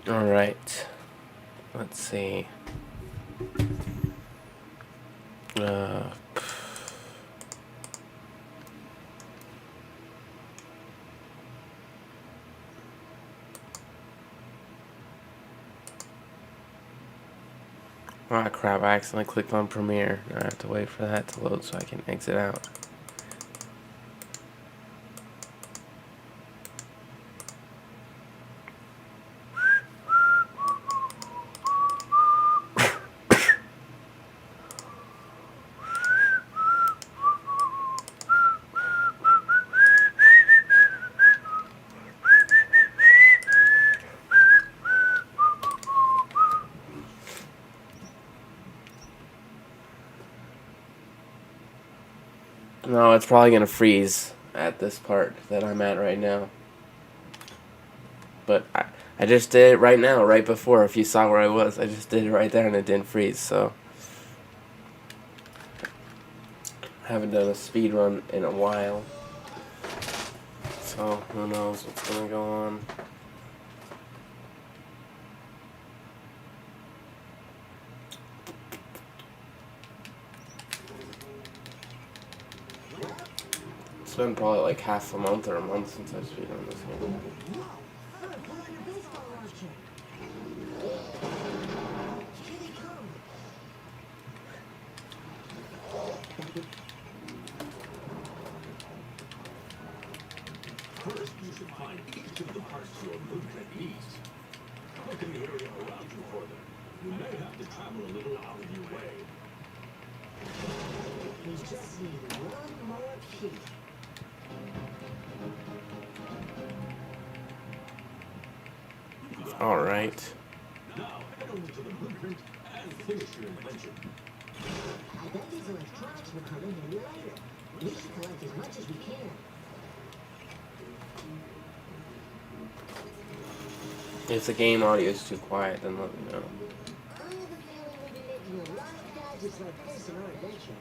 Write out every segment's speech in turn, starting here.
Alright. Let's see. Ah, crap, I accidentally clicked on Premiere. I have to wait for that to load so I can exit out. No, it's probably gonna freeze at this part that I'm at right now. But I just did it right now, right before. If you saw where I was, I just did it right there and it didn't freeze, so. I haven't done a speed run in a while. So, who knows what's gonna go on. It's been probably like half a month or a month since I've speedrun this game. First, you should find each of the parts your blueprint needs. Look in the area around you for them. You may have to travel a little out of your way. We just need one more key. Alright. Now, head over to the blueprint and finish your invention. I bet these electronics will come in here later. We should collect as much as we can. If the game audio is too quiet, then let me know. I have a feeling we'll be making a lot of gadgets like this in our adventure.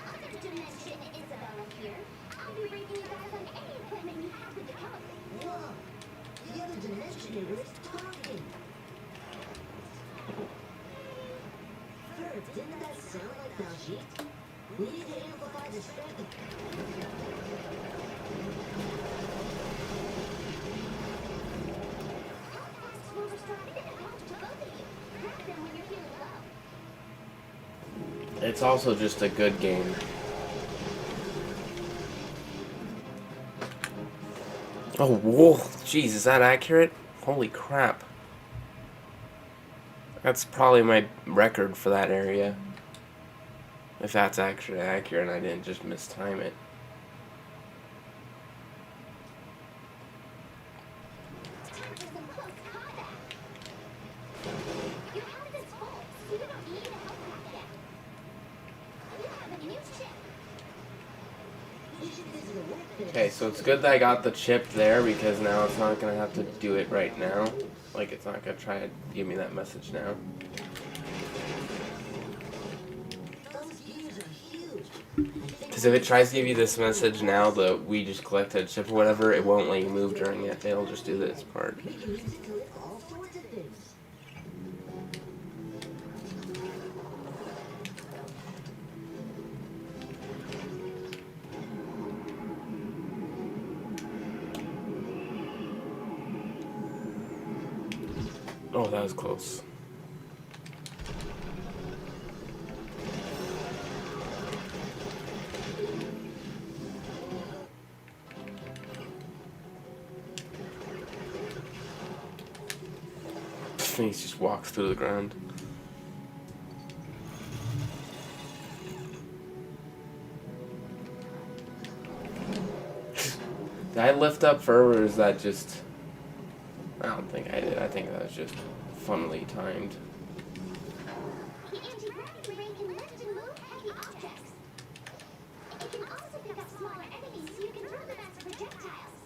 Other dimension, Isabella here. I'll be rating you guys on any equipment you have with the chemicals. Whoa! The other dimensionator is talking! Ferb, didn't that sound like Baljeet? We need to amplify the strength of... Outcasts will restore infinite health to both of you. Grab them when you're feeling low. It's also just a good game. Oh, whoa. Jeez, is that accurate? Holy crap. That's probably my record for that area. If that's actually accurate and I didn't just mistime it. It's time for some close combat. Your health is full, so you don't need a health pack yet. You have a new chip. We should visit a workbench. Okay, so it's good that I got the chip there because now it's not going to have to do it right now. Like, it's not going to try to give me that message now. Those gears are huge. Because if it tries to give you this message now that we just collected a chip or whatever, it won't let you move during it. It'll just do this part. We can use it to lift all sorts of things. Oh, that was close. Phineas just walks through the ground. Did I lift up Ferb or is that just... I don't think I did. I think that was just funnily timed. The anti-gravity ray can lift and move heavy objects. It can also pick up smaller enemies so you can throw them as projectiles.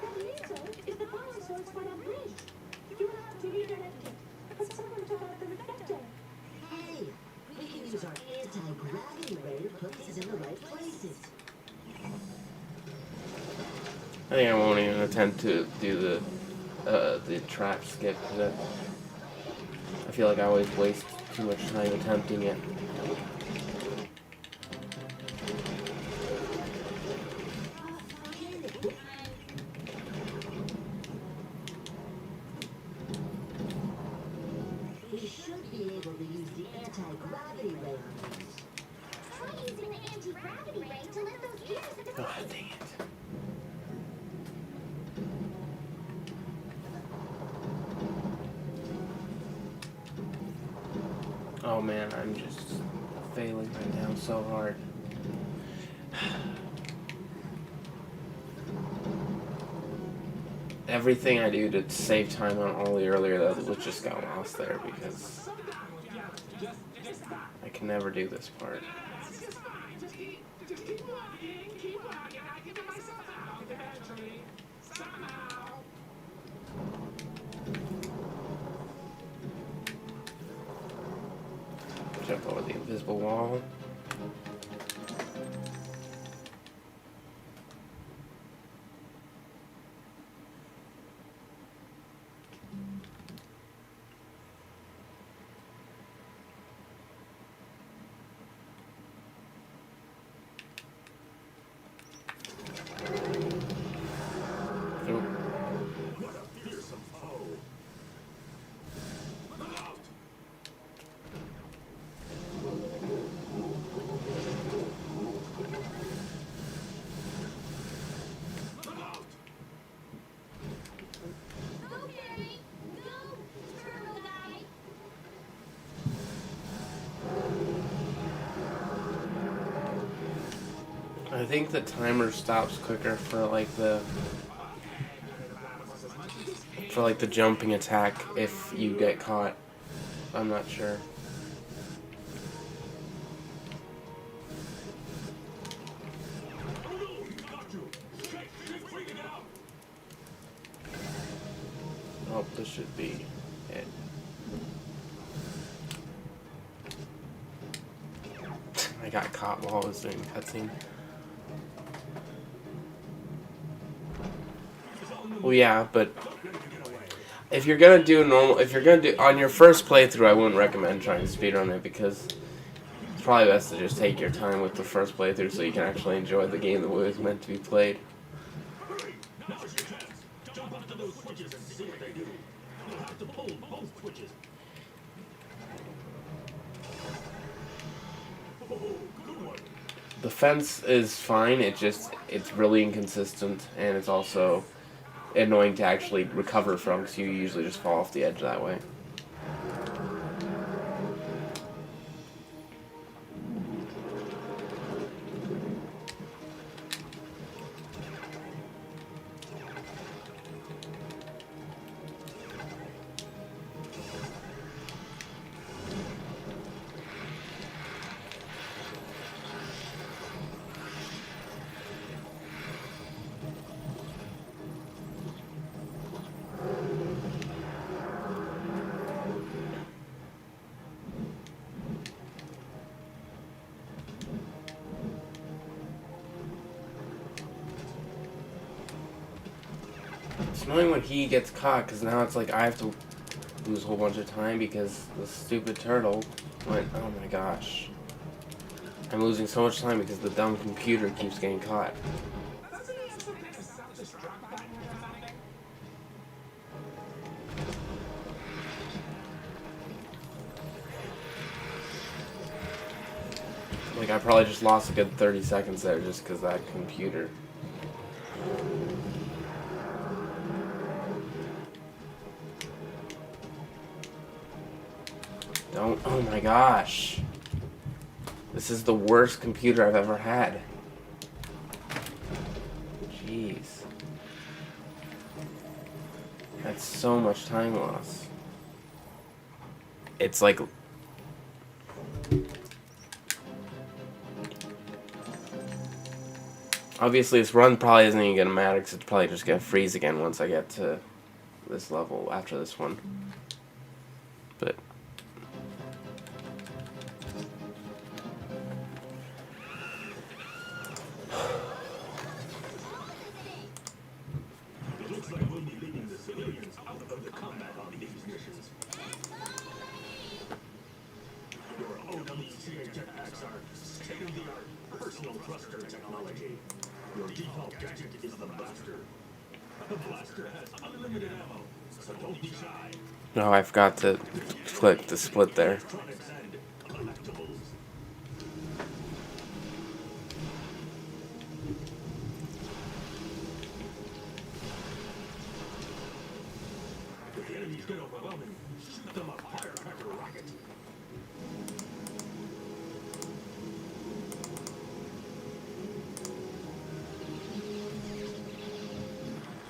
The laser is the power source for that bridge. You will have to redirect it, but someone took out the reflector. Hey, we can use our anti-gravity ray I think I won't even attempt to do the trap skip because I feel like I always waste too much time attempting it. We should be able to use the anti-gravity ray on this. Try using the anti-gravity ray to lift those gears at the Oh, dang it. Oh man, I'm just failing right now so hard. Everything I do to save time on all the earlier levels just got lost there because I can never do this part. Jump over the invisible wall. Oop. What a fearsome foe. Look out! Look out! Go, Gary! Go, turtle guy! I think the timer stops quicker for like the jumping attack if you get caught. I'm not sure. Oh no! He's got you! Shit! He's freaking out! Oh, this should be it. I got caught while I was doing cutscene. Well, yeah, but if you're gonna do on your first playthrough, I wouldn't recommend trying to speedrun it because it's probably best to just take your time with the first playthrough so you can actually enjoy the game the way it's meant to be played. Hurry! Now's your chance! Jump onto those switches and see what they do. You'll have to pull both switches. Oh, good one. The fence is fine, it's really inconsistent and it's also annoying to actually recover from because you usually just fall off the edge that way. It's annoying when he gets caught because now it's like I have to lose a whole bunch of time because the stupid turtle went, oh my gosh. I'm losing so much time because the dumb computer keeps getting caught. Like I probably just lost a good 30 seconds there just because that computer. Don't, oh my gosh. This is the worst computer I've ever had. Jeez. That's so much time loss. It's like... Obviously this run probably isn't even gonna matter because it's probably just gonna freeze again once I get to this level after this one. But... default gadget is the blaster. The blaster has unlimited ammo, so don't be shy. Oh, I forgot to click the split there. Electronics and collectibles. If the enemies get overwhelming, shoot them a firecracker rocket.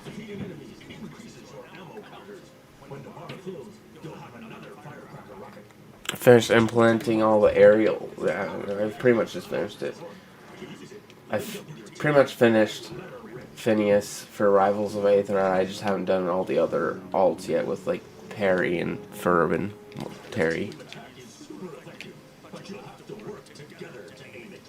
Defeating enemies increases your ammo counters. When the bar fills, you'll have another firecracker rocket. I finished implementing all the aerial. Yeah, I've pretty much just finished it. I've pretty much finished Phineas for Rivals of Aether. I just haven't done all the other alts yet with like Perry and Ferb and Terry. Attack is super effective, but you'll have to work together to aim it.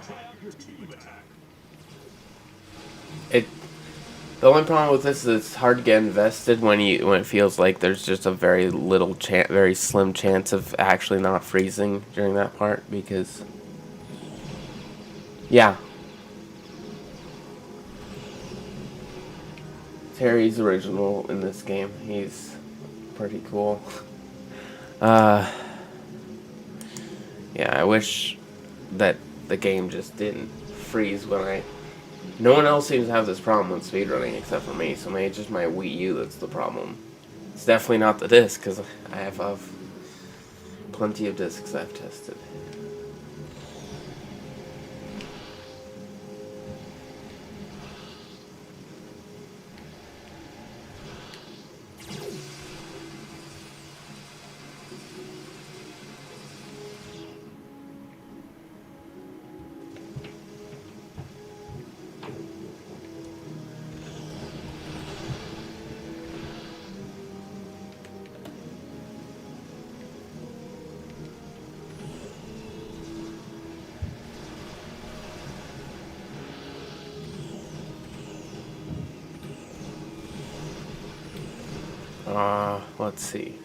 Try out your team attack. The only problem with this is it's hard to get invested when it feels like there's just a very little chance, very slim chance of actually not freezing during that part because, yeah. Terry's original in this game. He's pretty cool. Yeah, I wish that the game just didn't freeze when I... No one else seems to have this problem with speedrunning except for me, so maybe it's just my Wii U that's the problem. It's definitely not the disc, because I have plenty of discs I've tested. Let's see.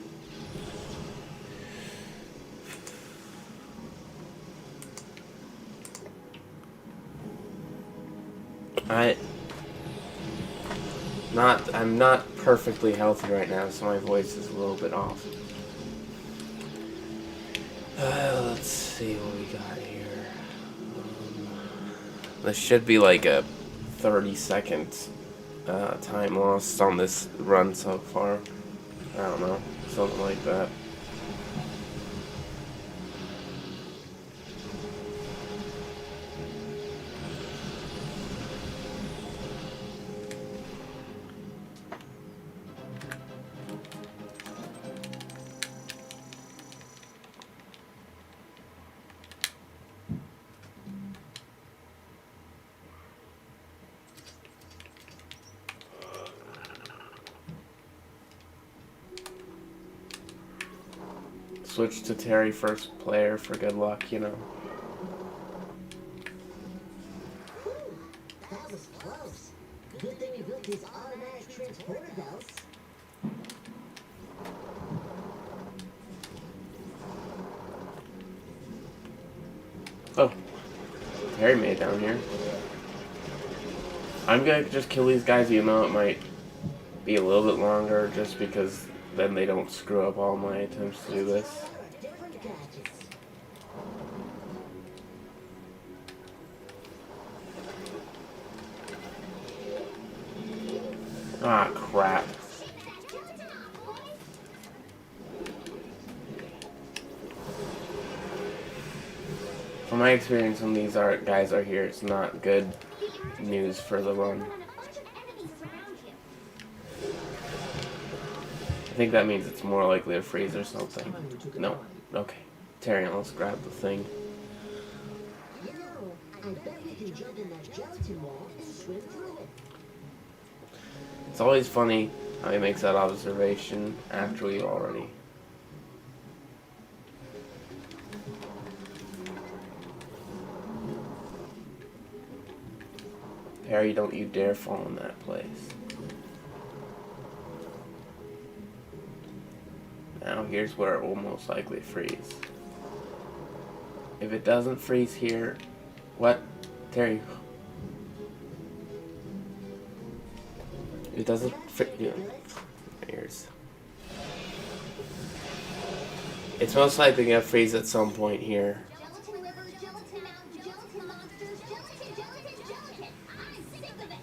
I'm not perfectly healthy right now, so my voice is a little bit off. Let's see what we got here. This should be like a 30-second time lost on this run so far. I don't know, something like that. Switch to Terry first player for good luck, you know. Whew, that was close. Good thing we built these automatic transporter belts. Oh, Terry made it down here. I'm gonna just kill these guys, even though it might be a little bit longer, just because then they don't screw up all my attempts to do this. Different gadgets. Ah, crap. From my experience, when these guys are here, it's not good news for the run. I think that means it's more likely to freeze or something. No. Okay. Terry, let's grab the thing. You know, I bet we can jump in that gelatin wall and swim through it. It's always funny how he makes that observation after we've already. Harry, don't you dare fall in that place. Now here's where it will most likely freeze. If it doesn't freeze here, what? Terry. It doesn't freeze. Yeah. Ears. It's most likely gonna freeze at some point here. Gelatin river, gelatin mountain, gelatin monsters, gelatin, gelatin, gelatin. I'm sick of it.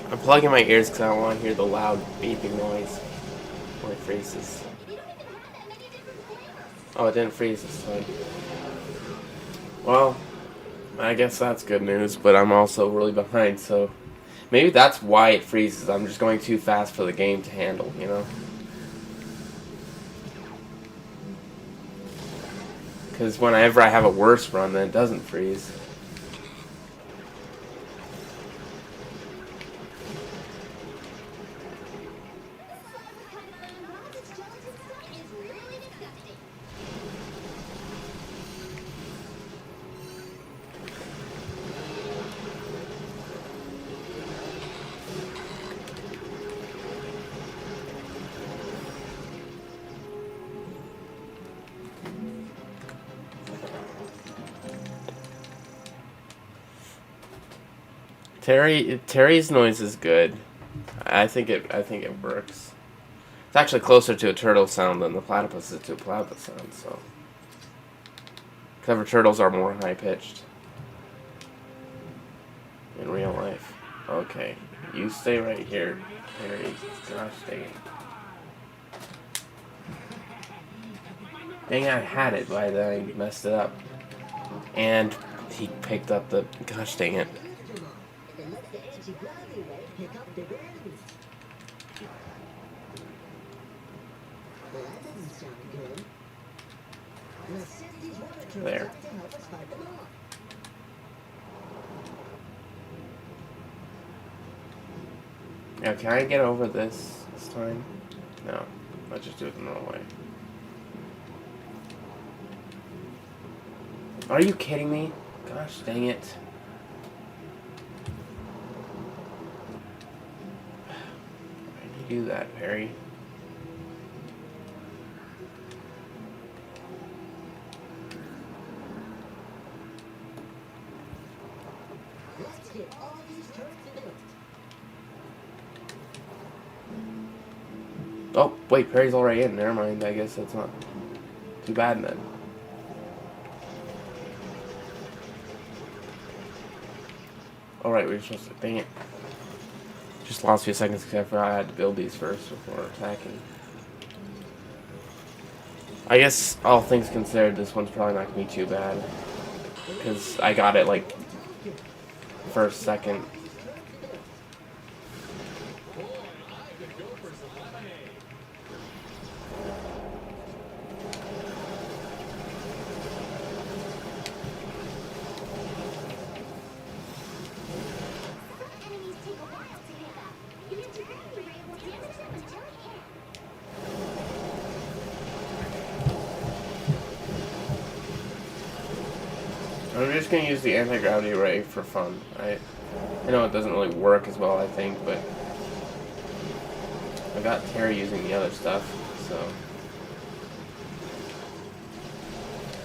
I'm plugging my ears because I don't want to hear the loud beeping noise when it freezes. You don't even have that many different flavors. Oh, it didn't freeze this time. Well, I guess that's good news, but I'm also really behind, so maybe that's why it freezes. I'm just going too fast for the game to handle, you know? Because whenever I have a worse run, then it doesn't freeze. Terry's noise is good. I think it works. It's actually closer to a turtle sound than the platypus is to a platypus sound, so. Clever turtles are more high pitched in real life. Okay. You stay right here, Terry. Gosh dang it. Dang, I had it by then I messed it up. And he picked up the gosh dang it. And let the anti-gravity ray pick up bigger enemies. Well, that doesn't sound good. Let's send these water trolls There. up to help us fight them off. Now, can I get over this time? No. Let's just do it the normal way. Are you kidding me? Gosh dang it. Why did you do that, Perry? Let's get all these turrets built. Oh, wait, Perry's already in. Never mind. I guess that's not too bad then. Alright, we were supposed to. Dang it. Just lost a few seconds because I forgot I had to build these first before attacking. I guess, all things considered, this one's probably not going to be too bad. Because I got it, like, first, second. Enemies take a while to pick up. Your anti-gravity ray will damage them until it hits. I'm just going to use the anti-gravity ray for fun. I know it doesn't really work as well, I think, but I got Terry using the other stuff, so.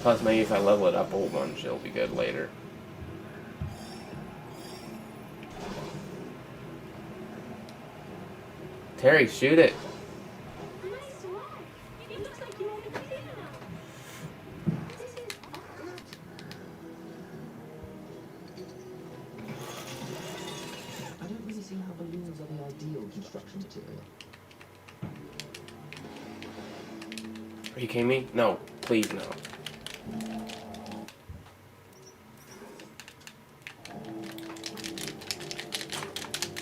Plus, maybe if I level it up a whole bunch, it'll be good later. Terry, shoot it. Nice one. It looks like you only clean enough. This is I don't really see how balloons are the ideal construction material. Are you kidding me? No, please no.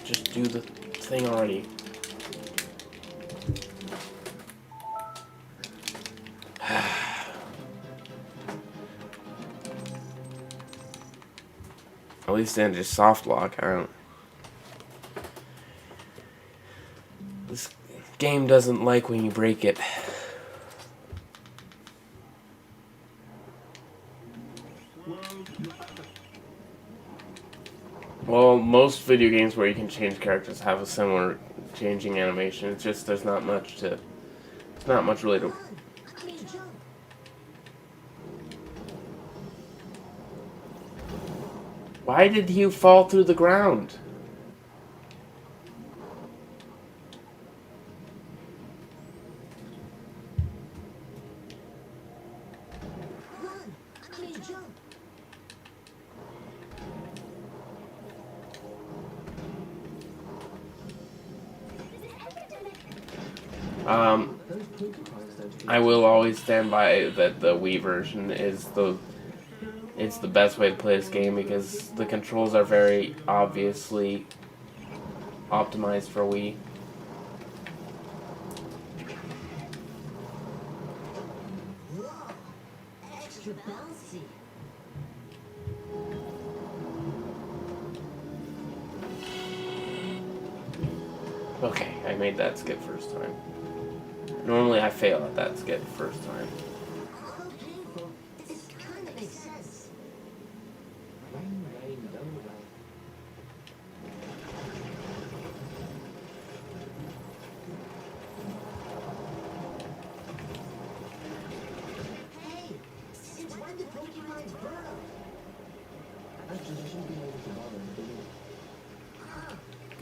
just do the thing already. At least then just soft lock. I don't. This game doesn't like when you break it. Well, most video games where you can change characters have a similar changing animation. It's just there's not much to. It's not much really to. Run! I mean, jump! Why did you fall through the ground? Run! I mean, jump! I will always stand by that the Wii version is it's the best way to play this game because the controls are very obviously optimized for Wii. Whoa! Extra bouncy! Okay, I made that skip first time. Normally I fail at that skip first time. Although painful, this kind of makes sense. Rain, rain, go away. Hey! Since when did Pokemon's burrow? Actually, you should be able to bother in the beginning. Ah,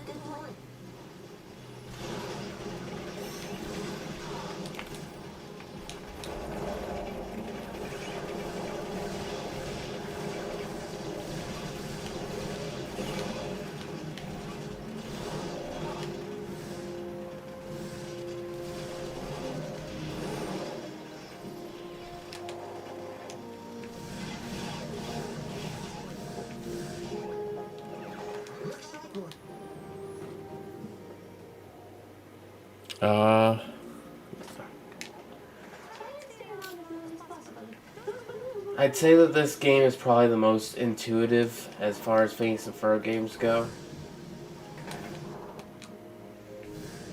good point. Looks like one. I'd say that this game is probably the most intuitive as far as Phineas and Ferb games go.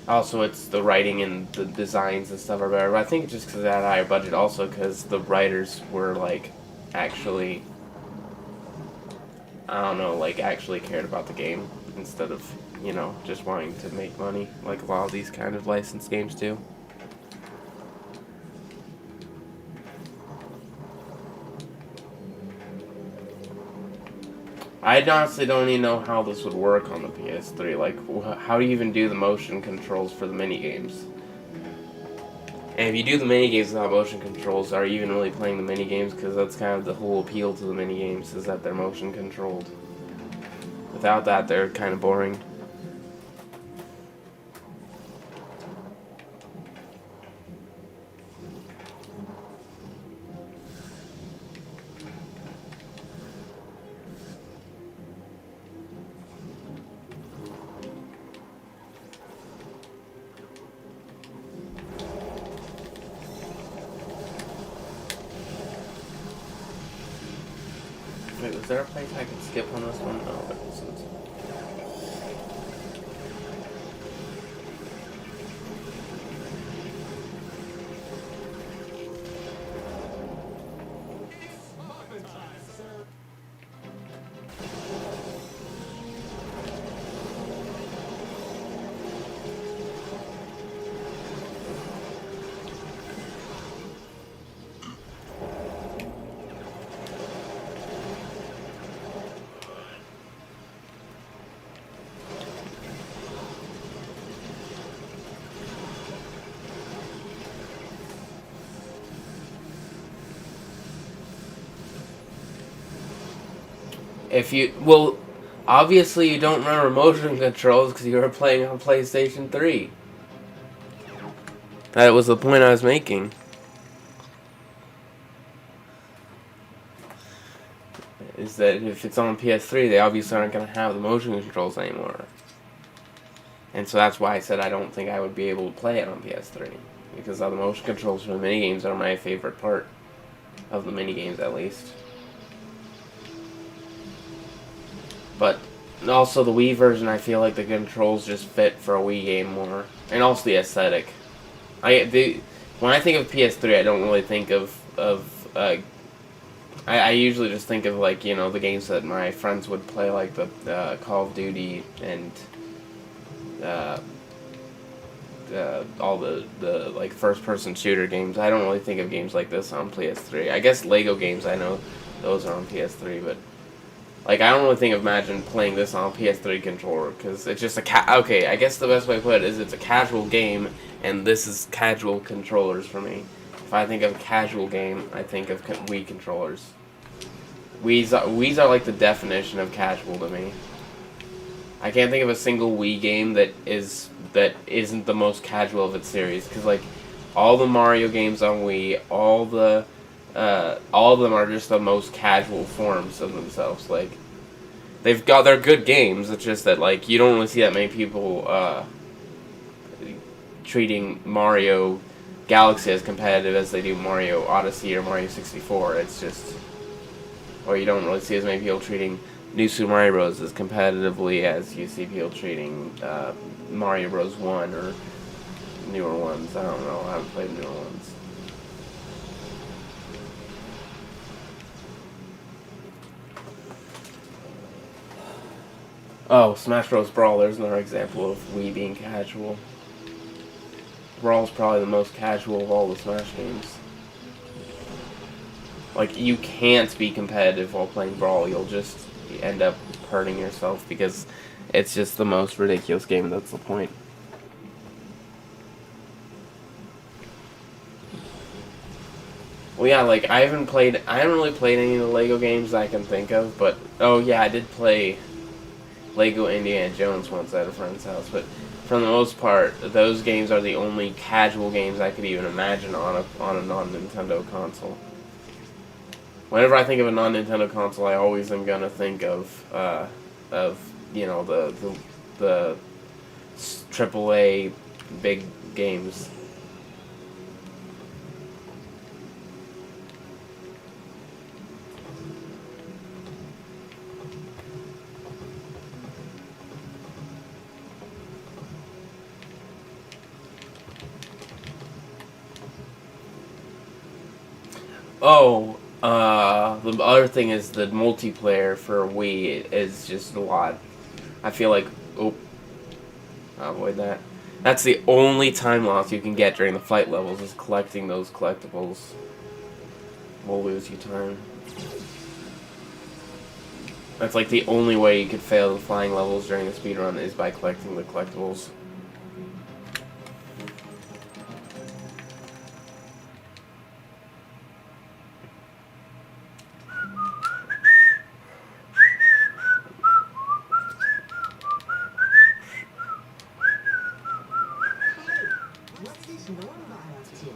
Also, it's the writing and the designs and stuff are better. But I think just because they had a higher budget, also because the writers were like actually, I don't know, like actually cared about the game instead of, you know, just wanting to make money like a lot of these kind of licensed games do. I honestly don't even know how this would work on the PS3. Like, how do you even do the motion controls for the mini games? And if you do the mini games without motion controls, are you even really playing the mini games? Because that's kind of the whole appeal to the mini games is that they're motion controlled. Without that, they're kind of boring. Wait, was there a place I could skip on this one? No, there wasn't. If you, well, obviously you don't remember motion controls because you were playing on PlayStation 3. That was the point I was making. Is that if it's on PS3, they obviously aren't going to have the motion controls anymore. And so that's why I said I don't think I would be able to play it on PS3. Because the motion controls for the minigames are my favorite part of the minigames, at least. But also the Wii version, I feel like the controls just fit for a Wii game more. And also the aesthetic. When I think of PS3, I don't really think of I usually just think of, like, you know, the games that my friends would play, like the Call of Duty and all the like first-person shooter games. I don't really think of games like this on PS3. I guess Lego games, I know those are on PS3, but like I don't really imagine playing this on a PS3 controller, because it's just okay, I guess the best way to put it is it's a casual game, and this is casual controllers for me. If I think of a casual game, I think of Wii controllers. Wii's are like the definition of casual to me. I can't think of a single Wii game that isn't the most casual of its series, because like all the Mario games on Wii, all of them are just the most casual forms of themselves. Like they're good games. It's just that like you don't really see that many people treating Mario Galaxy as competitive as they do Mario Odyssey or Mario 64. It's just, or you don't really see as many people treating New Super Mario Bros. As competitively as you see people treating Mario Bros. 1 or newer ones. I don't know. I haven't played newer ones. Oh, Smash Bros. Brawl. There's another example of Wii being casual. Brawl's probably the most casual of all the Smash games. Like, you can't be competitive while playing Brawl. You'll just end up hurting yourself because it's just the most ridiculous game. That's the point. Well, yeah, like, I haven't really played any of the Lego games I can think of, but, oh yeah, I did play Lego Indiana Jones once at a friend's house, but for the most part, those games are the only casual games I could even imagine on a non-Nintendo console. Whenever I think of a non-Nintendo console, I always am gonna think of you know, the AAA big games. Oh, the other thing is the multiplayer for Wii is just a lot. I feel like, oh, I'll avoid that. That's the only time loss you can get during the fight levels, is collecting those collectibles. Will lose you time. That's like the only way you could fail the flying levels during the speedrun, is by collecting the collectibles. What's this Norma up to?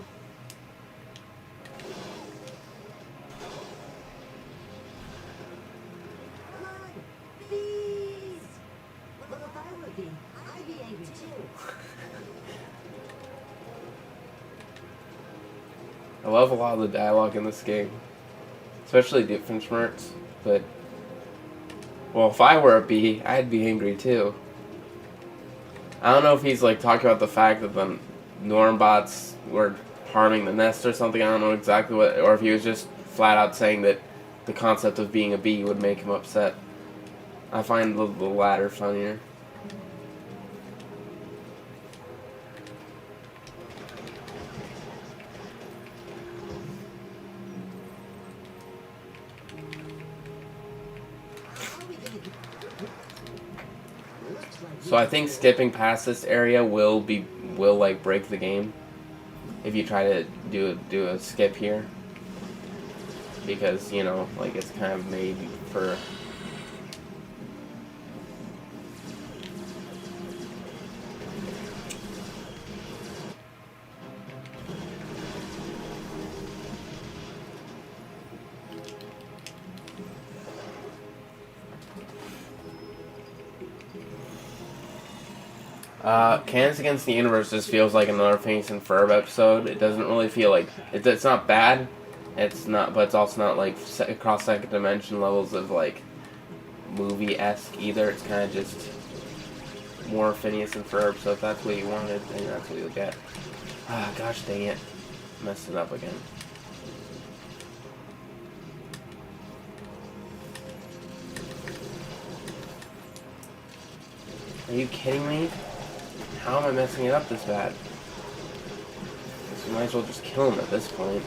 Come on, please! Well, if I were be, I'd be angry too. I love a lot of the dialogue in this game, especially Doofenshmirtz, but, well, if I were a bee, I'd be angry too. I don't know if he's like talking about the fact that the Normbots were harming the nest or something. I don't know exactly what, or if he was just flat out saying that the concept of being a bee would make him upset. I find the latter funnier. How are we gonna do? Looks like So I think skipping past this area will like break the game if you try to do a skip here, because, you know, like, it's kind of made for. Candace Against the Universe just feels like another Phineas and Ferb episode. It doesn't really feel like it's not bad. It's not, but it's also not like across second dimension levels of like movie-esque either. It's kind of just more Phineas and Ferb. So if that's what you wanted, then that's what you'll get. Ah, gosh dang it, messed it up again. Are you kidding me? How am I messing it up this bad? So might as well just kill him at this point.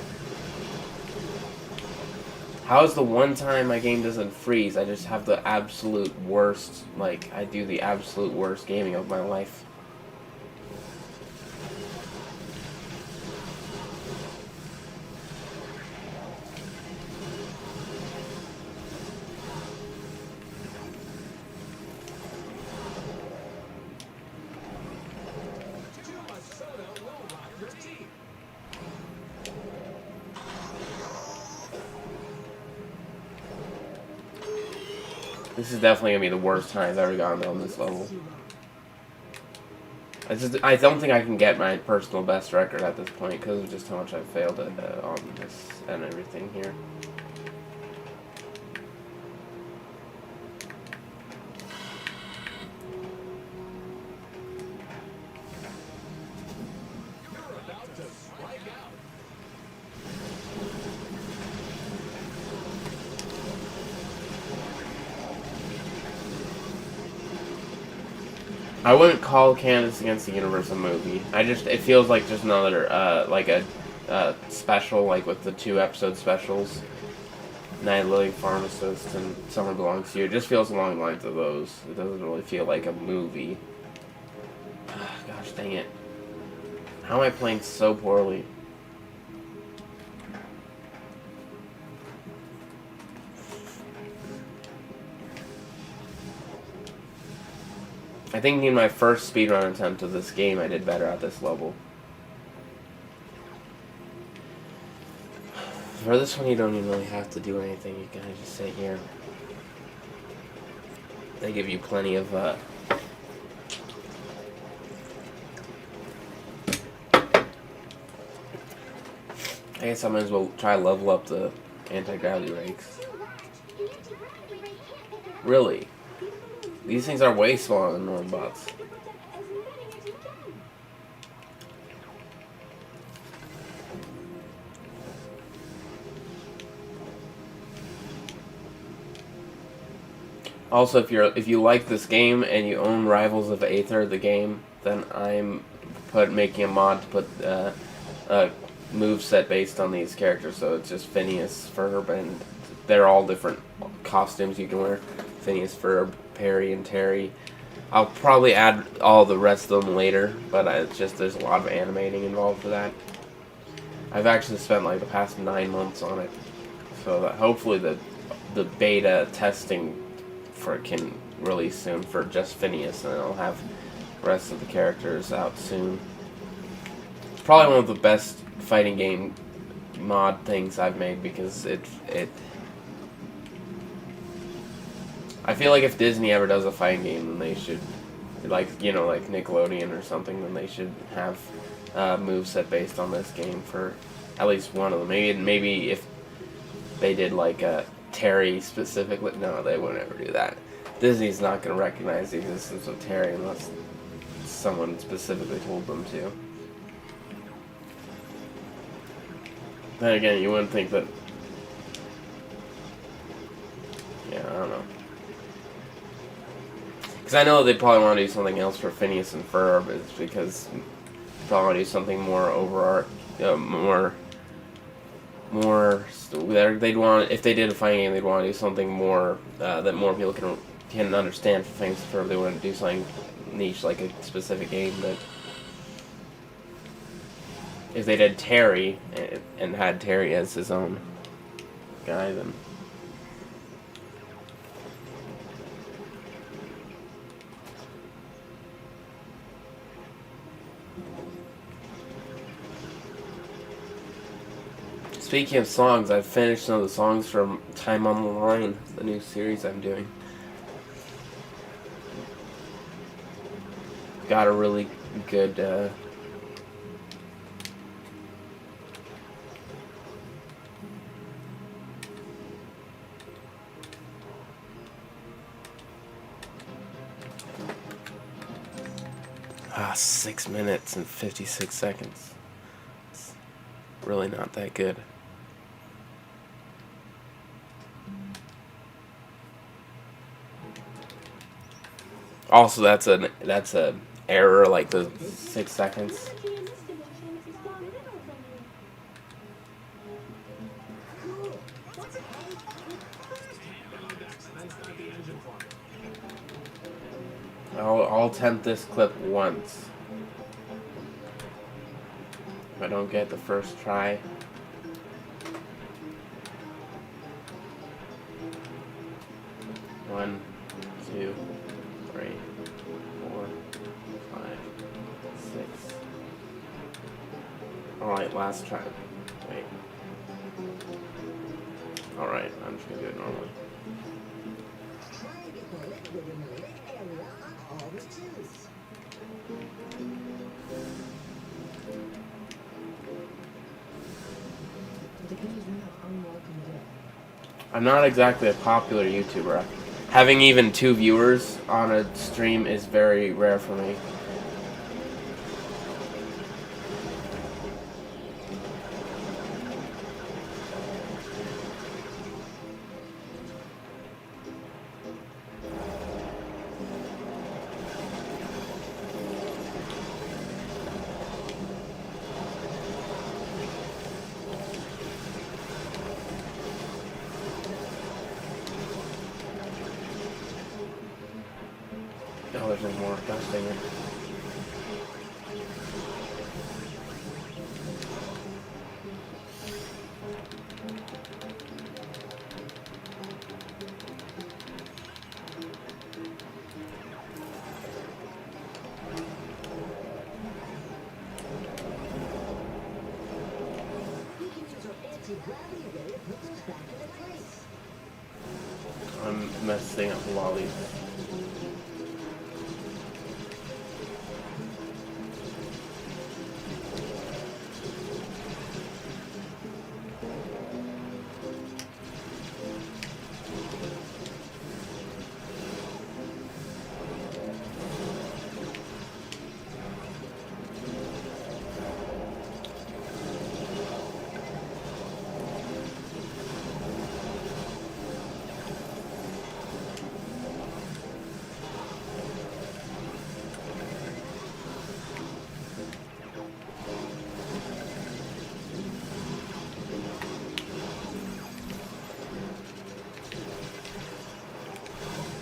How is the one time my game doesn't freeze, I just have the absolute worst, like, I do the absolute worst gaming of my life. This is definitely going to be the worst time I've ever gotten on this level. I don't think I can get my personal best record at this point because of just how much I've failed at, on this and everything here. I wouldn't call Candace Against the Universe a movie. It feels like just another, like a special, like with the 2-episode specials. Night Living Pharmacist and Summer Belongs to You. It just feels along the lines of those. It doesn't really feel like a movie. Gosh dang it. How am I playing so poorly? I think in my first speedrun attempt of this game, I did better at this level. For this one, you don't even really have to do anything. You kind of just sit here. They give you plenty of, I guess I might as well try to level up the anti-gravity rakes. Really? These things are way smaller than normal bots. Also, if you like this game and you own Rivals of Aether, the game, then I'm making a mod to put a moveset based on these characters. So it's just Phineas, Ferb, and they're all different costumes you can wear. Phineas, Ferb, Perry, and Terry. I'll probably add all the rest of them later, but it's just there's a lot of animating involved for that. I've actually spent like the past 9 months on it, so that hopefully the beta testing for it can release soon for just Phineas, and I'll have the rest of the characters out soon. It's probably one of the best fighting game mod things I've made because I feel like if Disney ever does a fighting game, then they should, like Nickelodeon or something, then they should have moveset based on this game for at least one of them. Maybe if they did like Terry specifically, no, they wouldn't ever do that. Disney's not going to recognize the existence of Terry unless someone specifically told them to. Then again, you wouldn't think that. Yeah, I don't know. Because I know they probably want to do something else for Phineas and Ferb, is because they probably want to do something more they'd want, if they did a fighting game, they'd want to do something more that more people can understand for Phineas and Ferb. They wouldn't do something niche like a specific game. But if they did Terry and had Terry as his own guy, then. Speaking of songs, I've finished some of the songs from Time on the Line, the new series I'm doing. got a really good 6 minutes and 56 seconds. It's really not that good. Also, that's a error, like the 6 seconds. Energy in this dimension is gone little from you. Cool. What's it? I'll attempt this clip once. If I don't get the first try. One, 2, 3, 4, 5, 6. Alright, last try. Wait. Alright, I'm just gonna do it normally. Try and get the liquid in the lit area on all the twos. I'm not exactly a popular YouTuber. Having even 2 viewers on a stream is very rare for me. Oh, there's no more. Gosh dang it. We can use our anti-gravity ray to put those back into place. I'm messing up lollies.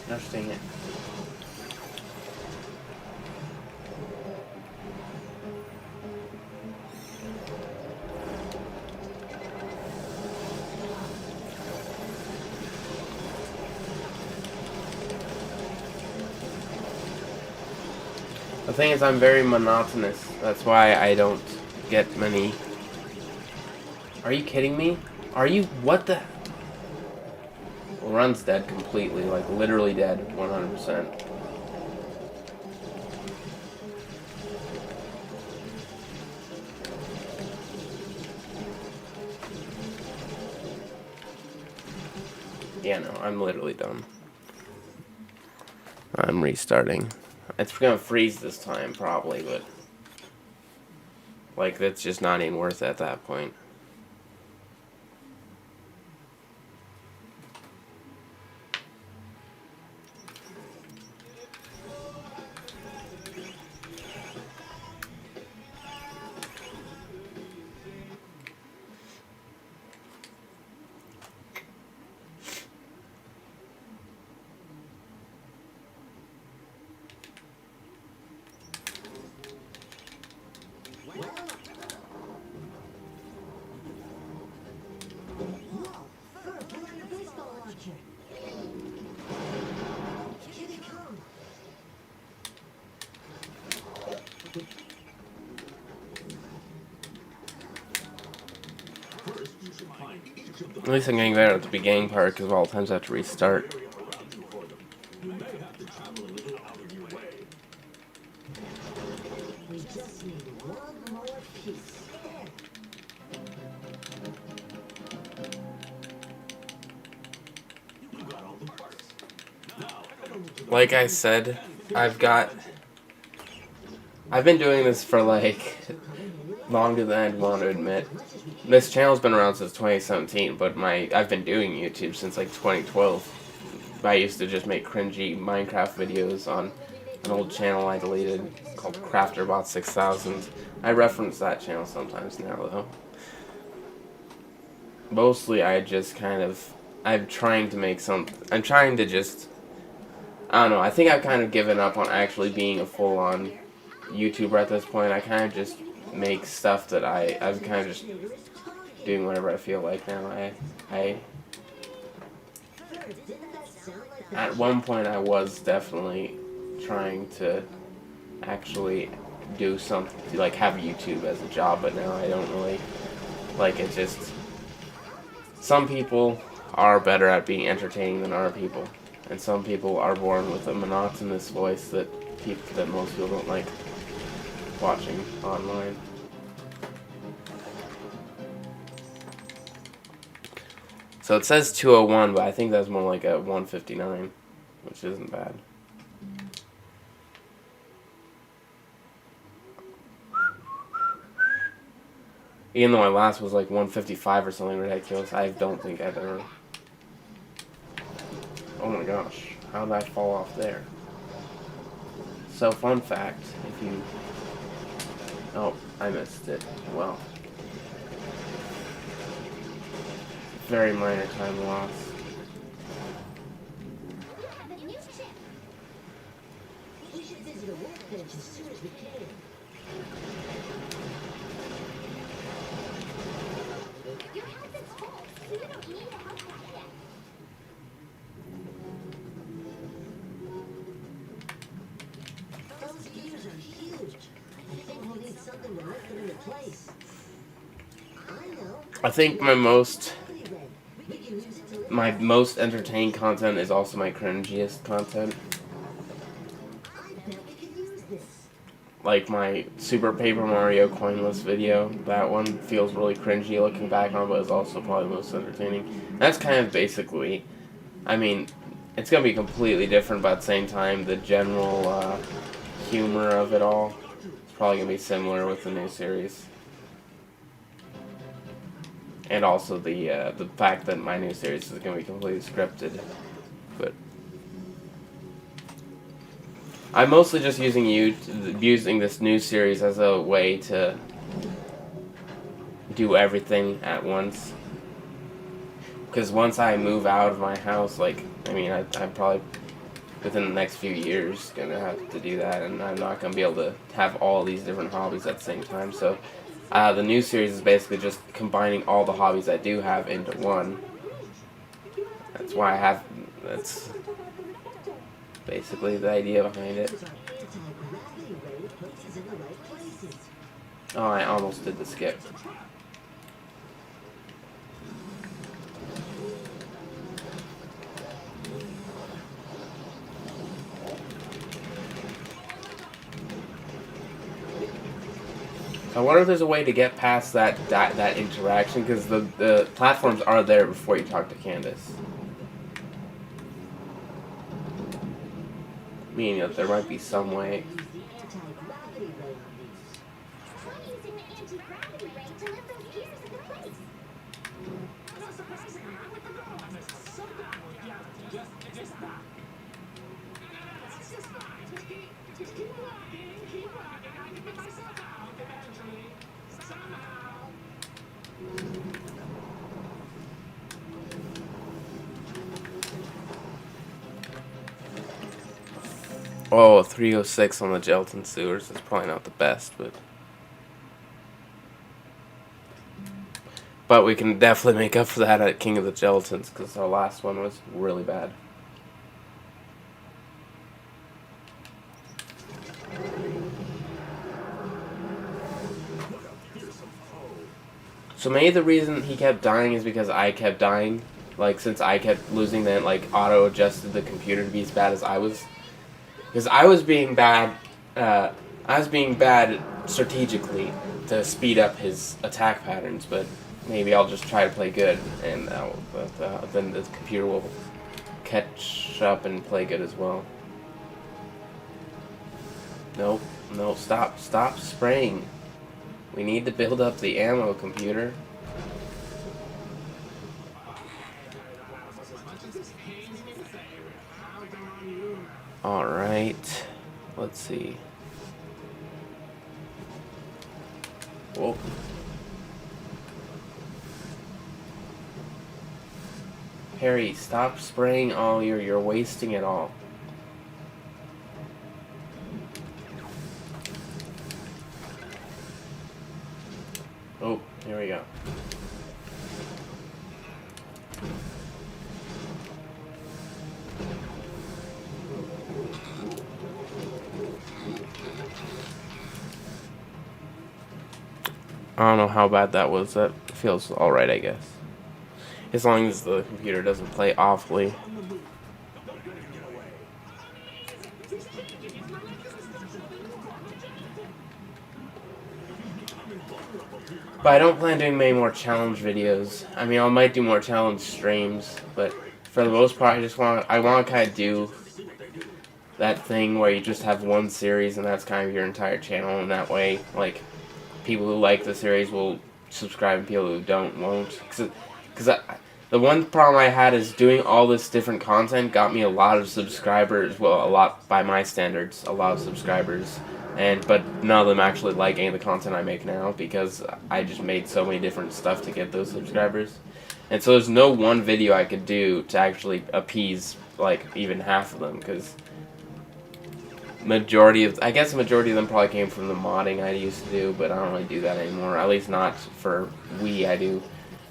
Gosh dang it. The thing is, I'm very monotonous. That's why I don't get many. Are you kidding me? Are you? What the? Run's dead completely, like literally dead, 100%. Yeah, no, I'm literally done. I'm restarting. It's gonna freeze this time, probably, but like that's just not even worth it at that point. Whoa, Ferb, pull out your baseball launcher. Here they come. First, you should find each of the At least I'm getting better at the beginning part because all the times I have to restart. area around you for them. You may have to travel a little out of your way. just need one more piece. There. You got all the parts. Now, I don't need to Like I said, I've been doing this for like longer than I'd want to admit. This channel's been around since 2017, but I've been doing YouTube since like 2012. I used to just make cringy Minecraft videos on an old channel I deleted called CrafterBot 6000. I reference that channel sometimes now though. Mostly I'm trying to just, I don't know, I think I've kind of given up on actually being a full-on YouTuber at this point. I kind of just make stuff that I'm kind of just doing whatever I feel like now. At one point I was definitely trying to actually do something, like have YouTube as a job, but now I don't really like it. Just some people are better at being entertaining than other people, and some people are born with a monotonous voice that most people don't like watching online. So it says 201, but I think that's more like a 159, which isn't bad. Even though my last was like 155 or something ridiculous, I don't think I've ever... Oh my gosh, how did I fall off there? So fun fact, if you... Oh, I missed it. Well. Very minor time loss. You have a new chip. We should visit a workbench as soon as we can. Your health is full, so you don't need a health pack yet. Those gears are huge. I think we'll need something to lift them into place. I know. I think my most entertaining content is also my cringiest content. I bet we could use this. Like my Super Paper Mario coinless video. That one feels really cringy looking back on, but is also probably the most entertaining. That's kind of basically, I mean, it's going to be completely different, but at the same time, the general humor of it all is probably going to be similar with the new series. And also the fact that my new series is going to be completely scripted. But I'm mostly just using this new series as a way to do everything at once. Because once I move out of my house, like, I mean, I'm probably within the next few years gonna have to do that, and I'm not gonna be able to have all these different hobbies at the same time. So the new series is basically just combining all the hobbies I do have into one. That's why that's basically the idea behind it. Anti-gravity ray places in the right places. Oh, I almost did the skip. I wonder if there's a way to get past that interaction, because the platforms are there before you talk to Candace. Meaning that there might be some way. Use the anti-gravity ray on these. Try using the anti-gravity ray to lift those gears into place. Not surprising, I'm with the girl. Somehow reality just that. That's just fine. Just keep walking, keep walking. I can get myself out eventually. Somehow. Oh, 306 on the gelatin sewers is probably not the best, but we can definitely make up for that at King of the Gelatins, because our last one was really bad. So maybe the reason he kept dying is because I kept dying. Like, since I kept losing, then like auto-adjusted the computer to be as bad as I was. Because I was being bad, I I was being bad strategically to speed up his attack patterns, but maybe I'll just try to play good, and then the computer will catch up and play good as well. Nope, no, stop spraying. We need to build up the ammo, computer. Alright, let's see. Whoa. Harry, stop spraying all you're wasting it all. Oh, here we go. I don't know how bad that was. That feels alright, I guess. As long as the computer doesn't play awfully. But I don't plan on doing many more challenge videos. I mean, I might do more challenge streams, but for the most part, I want to kind of do that thing where you just have one series and that's kind of your entire channel, and that way, like, people who like the series will subscribe and people who don't won't. Because the one problem I had is doing all this different content got me a lot of subscribers, well, a lot by my standards, a lot of subscribers. But none of them actually like any of the content I make now because I just made so many different stuff to get those subscribers. And so there's no one video I could do to actually appease, like, even half of them, because I guess the majority of them probably came from the modding I used to do, but I don't really do that anymore. At least not for Wii. I do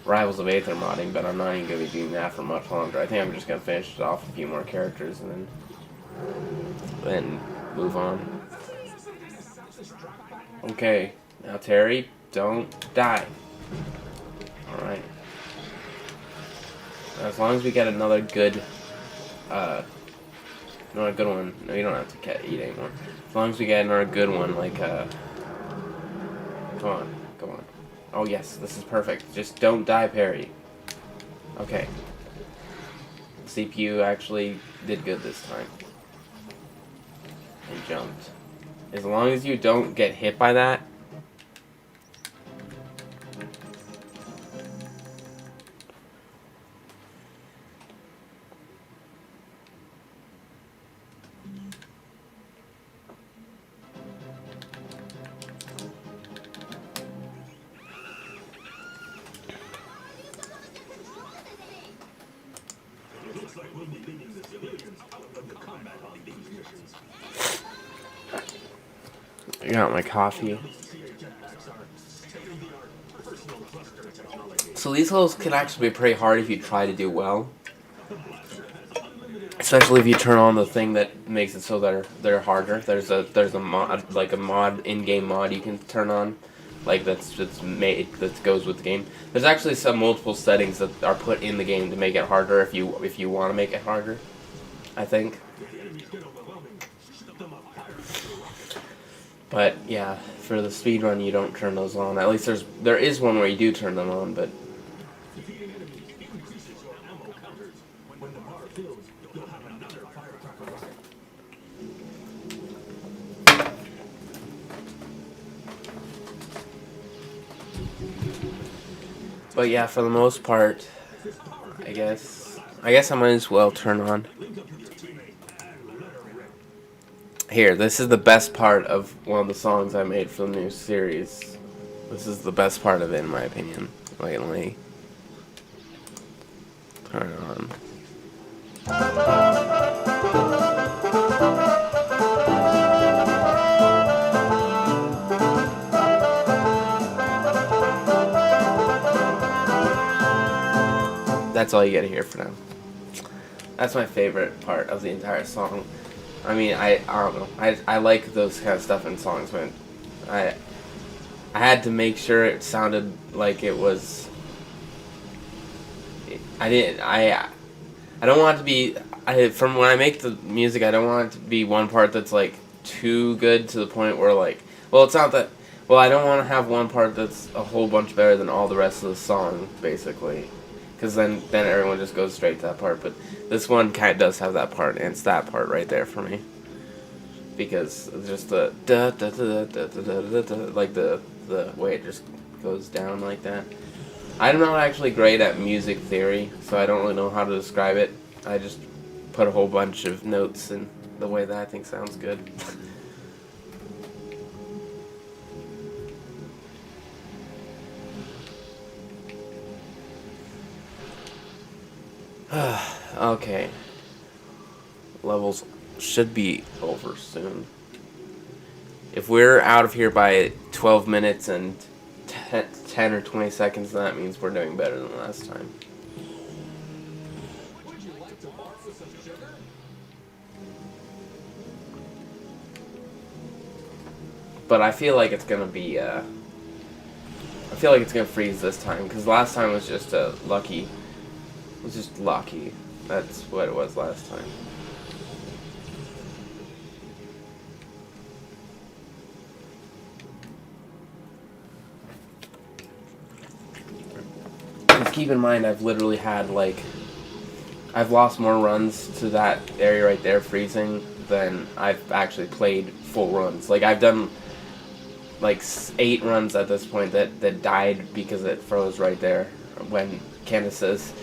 Rivals of Aether modding, but I'm not even going to be doing that for much longer. I think I'm just going to finish off a few more characters and then move on. Okay, now Terry, don't die. Alright. As long as we get another good, not a good one. No, you don't have to eat anymore. As long as we get another good one, like, come on. Oh yes, this is perfect. Just don't die, Perry. Okay. CPU actually did good this time. And jumped. As long as you don't get hit by that. Looks like we'll be leading the civilians out of the combat on these missions. I got my coffee. So these levels can actually be pretty hard if you try to do well. Especially if you turn on the thing that makes it so they're harder. There's a mod, like a mod, in-game mod you can turn on, like that goes with the game. There's actually some multiple settings that are put in the game to make it harder if you want to make it harder, I think. But yeah, for the speedrun you don't turn those on. At least there is one where you do turn them on, but yeah, for the most part, I guess I might as well turn on. Here, this is the best part of one of the songs I made for the new series. This is the best part of it, in my opinion. Wait, let me turn it on. That's all you get to hear for now. That's my favorite part of the entire song. I mean, I don't know. I like those kind of stuff in songs, but I had to make sure it sounded like it was. I don't want it to be. From when I make the music, I don't want it to be one part that's like too good to the point where, like, well, it's not that, well, I don't want to have one part that's a whole bunch better than all the rest of the song, basically. Because then everyone just goes straight to that part. But this one kind of does have that part, and it's that part right there for me. Because it's just the da da da da da da da, like the way it just goes down like that. I'm not actually great at music theory, so I don't really know how to describe it. I just put a whole bunch of notes in the way that I think sounds good. Okay. Levels should be over soon. If we're out of here by 12 minutes and 10 or 20 seconds, that means we're doing better than last time. Would you like to borrow some sugar? But I feel like it's gonna be, I feel like it's gonna freeze this time, because last time was just lucky. It was just lucky. That's what it was last time. Just keep in mind, I've literally had, like, I've lost more runs to that area right there, freezing, than I've actually played full runs. Like, I've done, like, 8 runs at this point that died because it froze right there. When Candace says,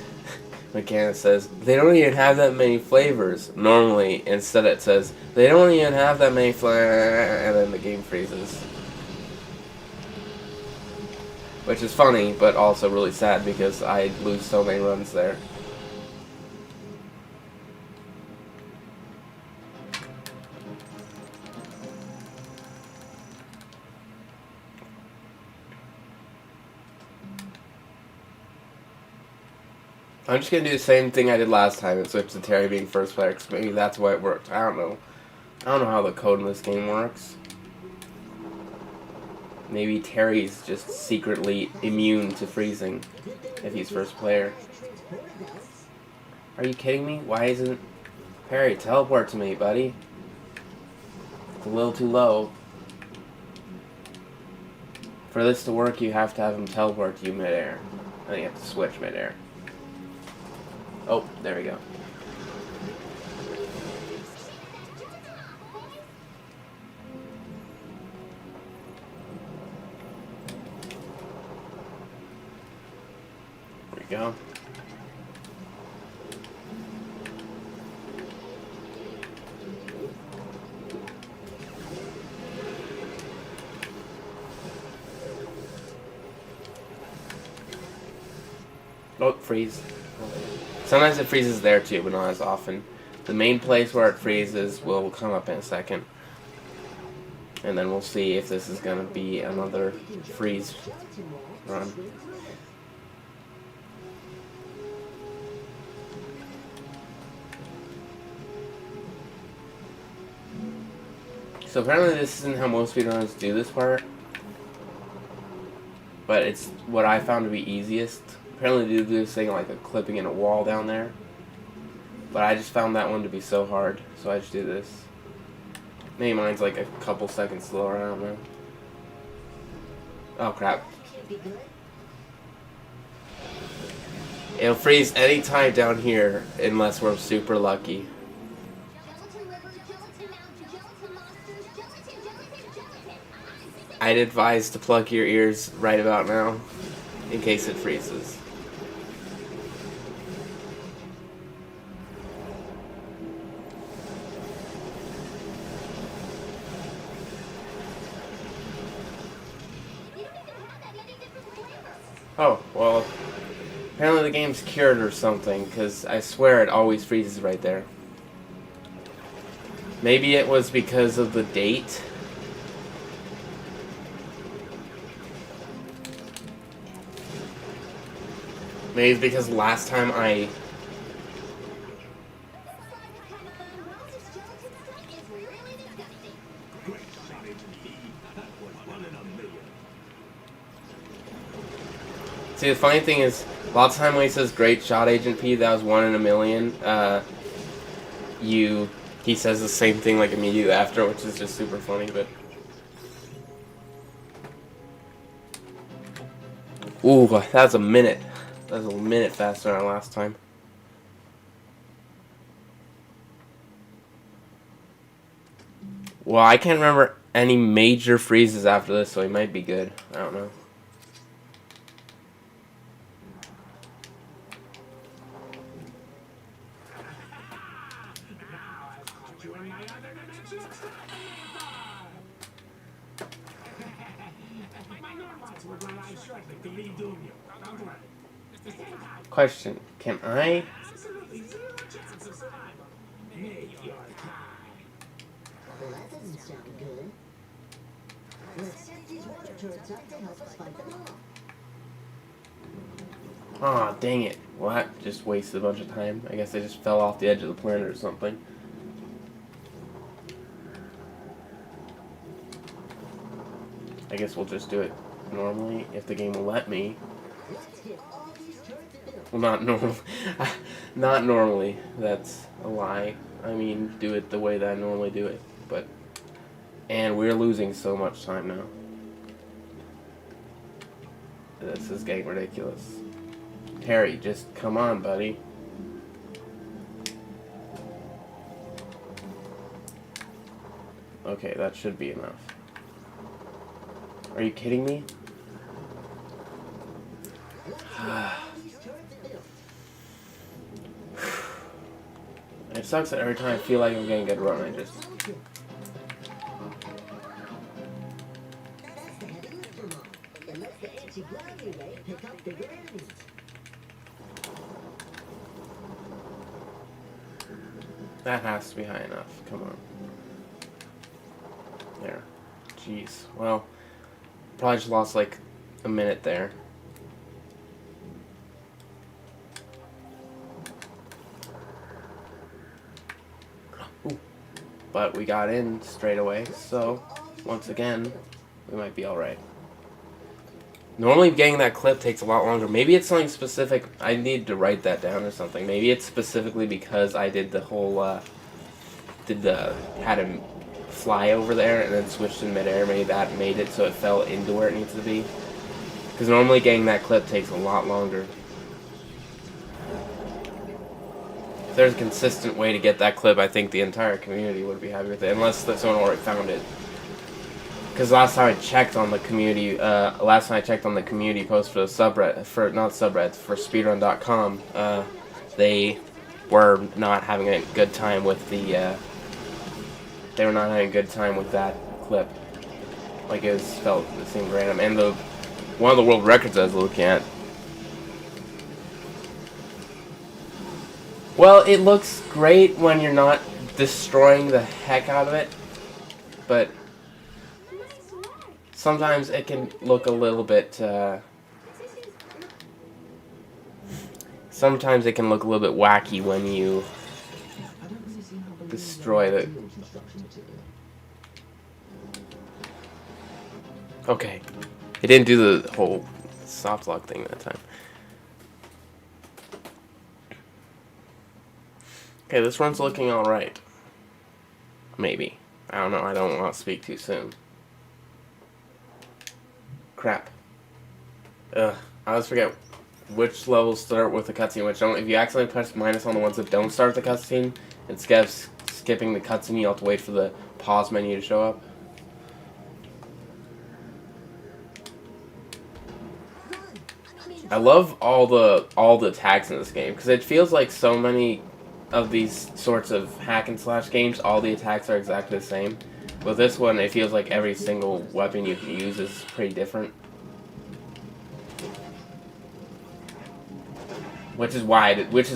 they don't even have that many flavors. Normally, instead it says, they don't even have that many flavors, and then the game freezes. Which is funny, but also really sad because I lose so many runs there. I'm just gonna do the same thing I did last time and switch to Terry being first player, because maybe that's why it worked. I don't know. I don't know how the code in this game works. Maybe Terry's just secretly immune to freezing if he's first player. Are you kidding me? Why isn't Perry teleport to me, buddy? It's a little too low. For this to work, you have to have him teleport to you midair. And you have to switch midair. Oh, there we go. There we go. Oh, freeze. Sometimes it freezes there too, but not as often. The main place where it freezes will come up in a second. And then we'll see if this is going to be another freeze run. So apparently this isn't how most speedrunners do this part. But it's what I found to be easiest. Apparently they do this thing like a clipping in a wall down there. But I just found that one to be so hard, so I just do this. Maybe mine's like a couple seconds slower, I don't know. Oh crap. It'll freeze any time down here unless we're super lucky. I'd advise to plug your ears right about now in case it freezes. Oh, well, apparently the game's cured or something, because I swear it always freezes right there. Maybe it was because of the date. Maybe it's because last time I... See, the funny thing is, a lot of time when he says great shot, Agent P, that was 1 in a million, you he says the same thing like immediately after, which is just super funny. But ooh, that's a minute. That's a minute faster than our last time. Well, I can't remember any major freezes after this, so he might be good. I don't know. Now I've caught you in my other dimension of my normods will arrive shortly to redoom you. Don't worry. Just hang tight. Question: can I? Absolutely zero chance of survival. Make your time. Well, that doesn't sound good. Let's set these water turrets up to help us fight them off. Aw, dang it. What? Just wasted a bunch of time. I guess I just fell off the edge of the planet or something. I guess we'll just do it normally if the game will let me. Let's get all these turrets built. Well, not normal. Not normally. That's a lie. I mean, do it the way that I normally do it. But, and we're losing so much time now. This is getting ridiculous. Harry, just come on, buddy. Okay, that should be enough. Are you kidding me? It sucks that every time I feel like I'm getting a good run, I just... That's the heavy lifter mode. It lets the anti-gravity ray pick up bigger enemies. That has to be high enough. Come on. There. Jeez. Well, probably just lost like a minute there. Ooh. But we got in straight away, so once again, we might be alright. Normally getting that clip takes a lot longer. Maybe it's something specific. I need to write that down or something. Maybe it's specifically because I did the whole, had him fly over there and then switched in midair. Maybe that made it so it fell into where it needs to be. Because normally getting that clip takes a lot longer. If there's a consistent way to get that clip, I think the entire community would be happy with it. Unless someone already found it. Because last time I checked on the community, post for the subreddit, not subreddit, for speedrun.com, they were not having a good time with the, that clip. Like it seemed random. And one of the world records I was looking at, well, it looks great when you're not destroying the heck out of it, but sometimes it can look a little bit, sometimes it can look a little bit wacky when you destroy the... Okay. It didn't do the whole soft lock thing that time. Okay, this one's looking alright. Maybe. I don't know, I don't want to speak too soon. Crap. Ugh. I always forget which levels start with the cutscene, which don't. If you accidentally press minus on the ones that don't start the cutscene, instead of skipping the cutscene, you have to wait for the pause menu to show up. I love all the attacks in this game, because it feels like so many of these sorts of hack and slash games, all the attacks are exactly the same. With this one, it feels like every single weapon you can use is pretty different. Which is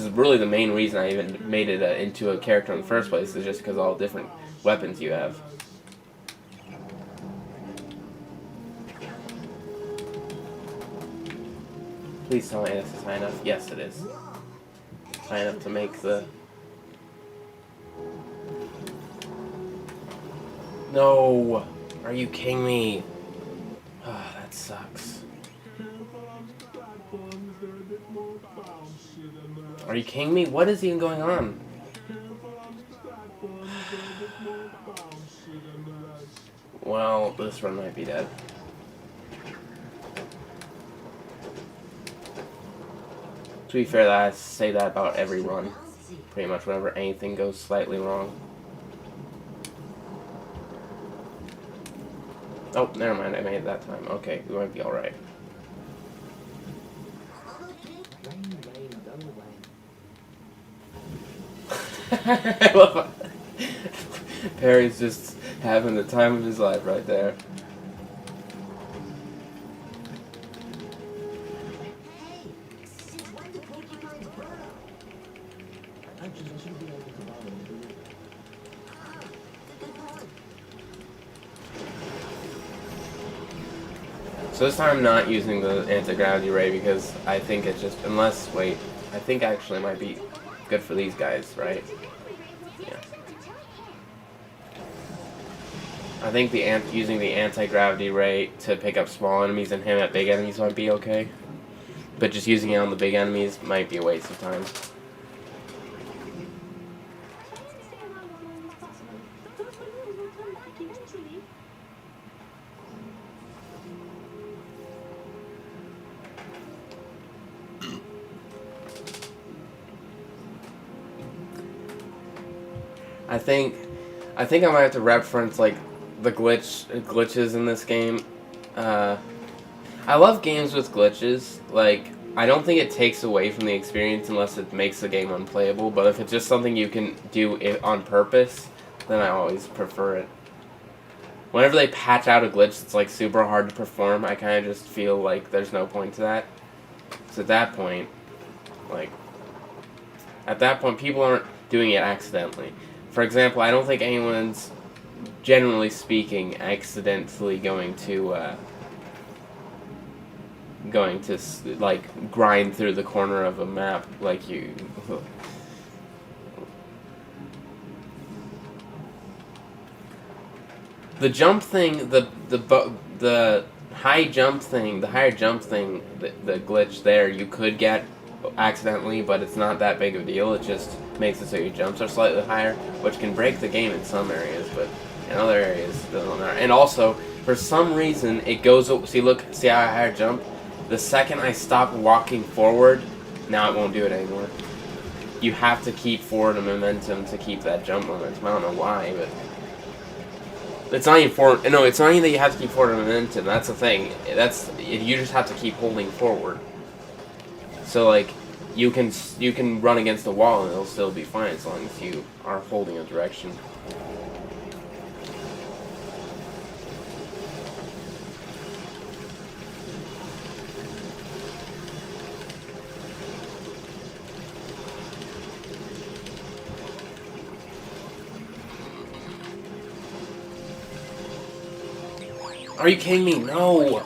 really the main reason I even made it into a character in the first place, is just because of all the different weapons you have. Please tell me this is high enough. Yes, it is. High enough to make the... No! Are you kidding me? Ah, that sucks. Are you kidding me? What is even going on? Well, this run might be dead. To be fair, I say that about every run. Pretty much whenever anything goes slightly wrong. Oh, never mind, I made it that time. Okay, we might be alright. Rain, rain, go away. I love it. Perry's just having the time of his life right there. Hey, since when do porcupines burrow? Actually, I should be able to bother them. Ah, good point. So this time I'm not using the anti-gravity ray because I think it's just, unless, wait, I think actually it might be good for these guys, right? Yeah. I think using the anti-gravity ray to pick up small enemies and him at big enemies might be okay. But just using it on the big enemies might be a waste of time. I think I might have to reference like the glitches in this game. I love games with glitches. Like, I don't think it takes away from the experience unless it makes the game unplayable. But if it's just something you can do it on purpose, then I always prefer it. Whenever they patch out a glitch that's like super hard to perform, I kind of just feel like there's no point to that. So at that point, people aren't doing it accidentally. For example, I don't think anyone's, generally speaking, accidentally going to like grind through the corner of a map like you. The jump thing, the high jump thing, the higher jump thing, the glitch there, you could get accidentally, but it's not that big of a deal. It just makes it so your jumps are slightly higher, which can break the game in some areas, but in other areas it doesn't matter. And also, for some reason, it goes. See how I higher jump? The second I stop walking forward, now it won't do it anymore. You have to keep forward a momentum to keep that jump momentum. I don't know why, but it's not even forward. No, it's not even that you have to keep forward a momentum. That's the thing. You just have to keep holding forward. So like, you can run against the wall and it'll still be fine as long as you are holding a direction. Are you kidding me? No!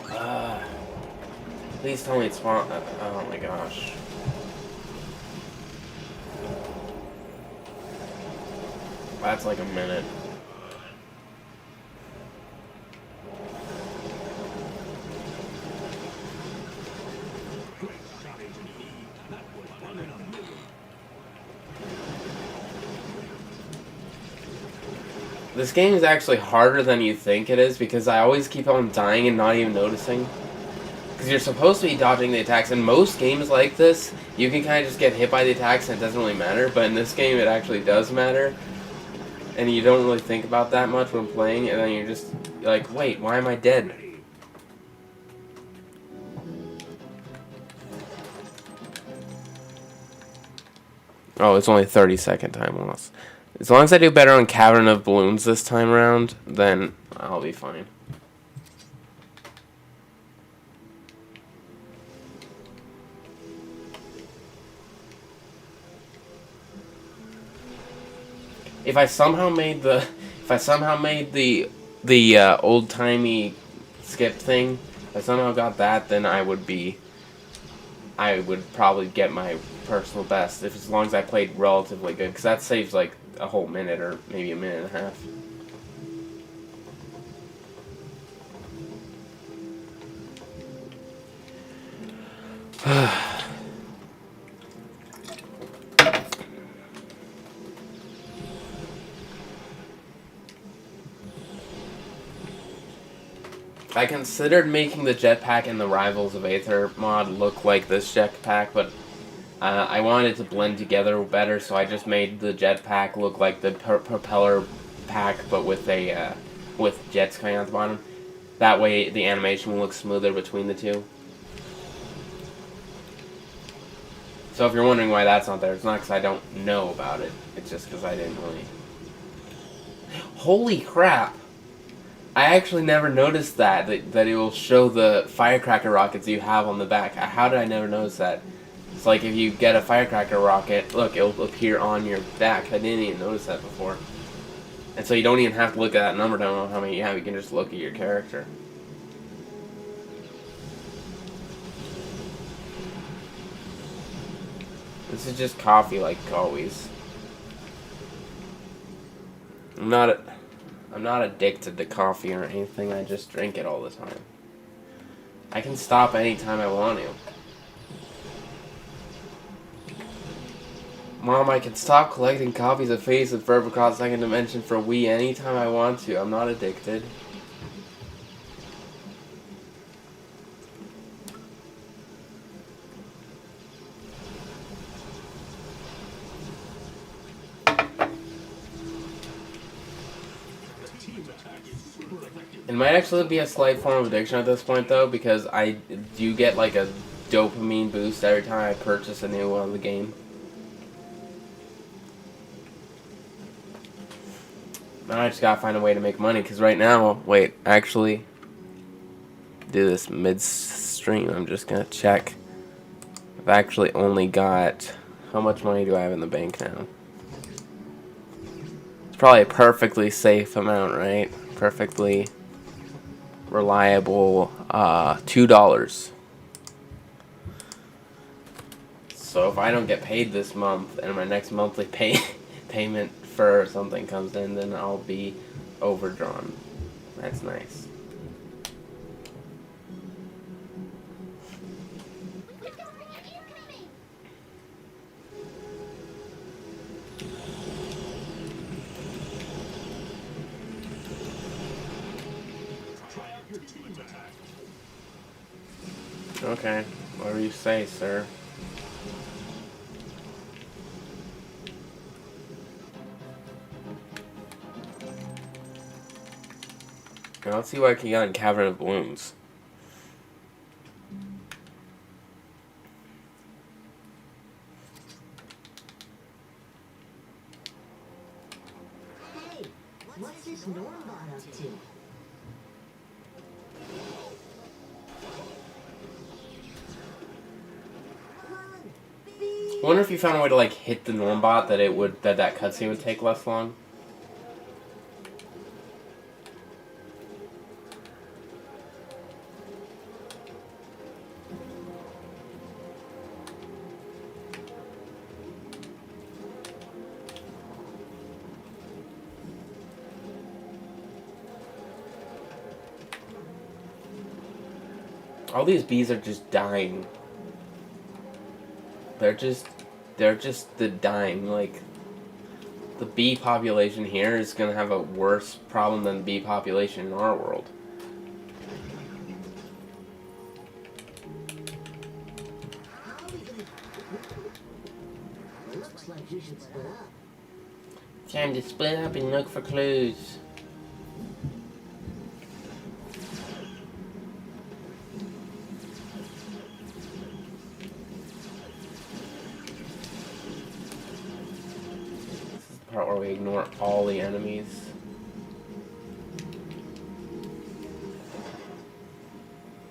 Please tell me it's spawn. Oh my gosh. That's like a minute. This game is actually harder than you think it is because I always keep on dying and not even noticing. Because you're supposed to be dodging the attacks. In most games like this, you can kind of just get hit by the attacks and it doesn't really matter. But in this game, it actually does matter. And you don't really think about that much when playing. And then you're just like, wait, why am I dead? Oh, it's only 30-second time loss. As long as I do better on Cavern of Balloons this time around, then I'll be fine. If I somehow made the old-timey skip thing, if I somehow got that, then I would probably get my personal best, as long as I played relatively good, because that saves like a whole minute or maybe a minute and a half. I considered making the jetpack in the Rivals of Aether mod look like this jetpack, but I wanted it to blend together better, so I just made the jetpack look like the propeller pack, but with a with jets coming out the bottom. That way, the animation will look smoother between the two. So if you're wondering why that's not there, it's not because I don't know about it. It's just because I didn't really... Holy crap! I actually never noticed that it will show the firecracker rockets you have on the back. How did I never notice that? It's like if you get a firecracker rocket, look, it'll appear on your back. I didn't even notice that before. And so you don't even have to look at that number to know how many you have. You can just look at your character. This is just coffee, like always. I'm not addicted to coffee or anything. I just drink it all the time. I can stop anytime I want to. Mom, I can stop collecting copies of Phineas and Ferb across second dimension for Wii anytime I want to. I'm not addicted. It might actually be a slight form of addiction at this point, though, because I do get like a dopamine boost every time I purchase a new one of the game. Now I just gotta find a way to make money, because right now, wait, actually, do this mid-stream. I'm just gonna check. I've actually only got, how much money do I have in the bank now? It's probably a perfectly safe amount, right? Perfectly reliable, $2. So if I don't get paid this month and my next monthly payment for something comes in, then I'll be overdrawn. That's nice. Okay, whatever you say, sir. Now let's see what I can get in Cavern of Balloons. Hey, what's this Normbot up to? I wonder if you found a way to like hit the Normbot that cutscene would take less long. All these bees are just dying. They're just the dying. Like, the bee population here is gonna have a worse problem than the bee population in our world. Looks like you should split up. Time to split up and look for clues. Part where we ignore all the enemies.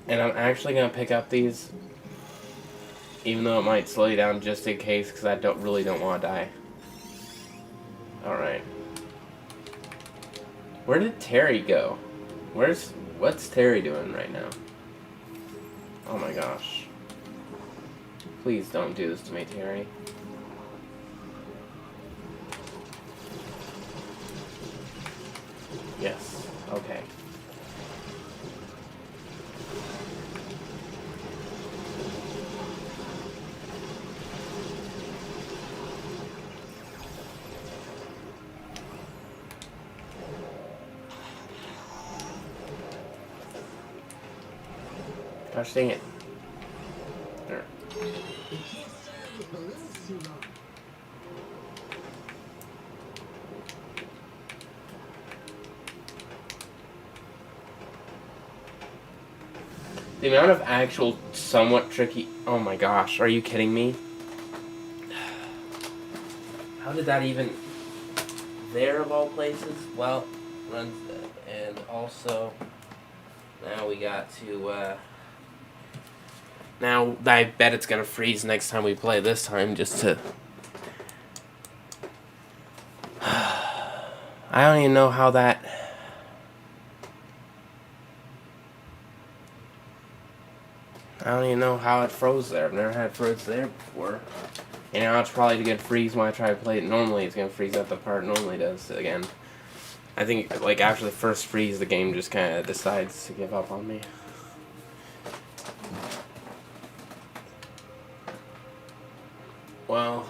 And I'm actually going to pick up these, even though it might slow you down just in case, because I really don't want to die. Alright. Where did Terry go? What's Terry doing right now? Oh my gosh. Please don't do this to me, Terry. Yes. Okay. Gosh dang it. There. You can't stare at the balloons too long. The amount of actual somewhat tricky... Oh my gosh, are you kidding me? How did that even... There of all places? Well, runs... And also... Now we got to... Now, I bet it's gonna freeze next time we play this time, just to... I don't even know how that... I don't even know how it froze there. I've never had it froze there before. And now it's probably gonna freeze when I try to play it normally. It's gonna freeze at the part it normally does again. I think, like, after the first freeze, the game just kind of decides to give up on me. Well,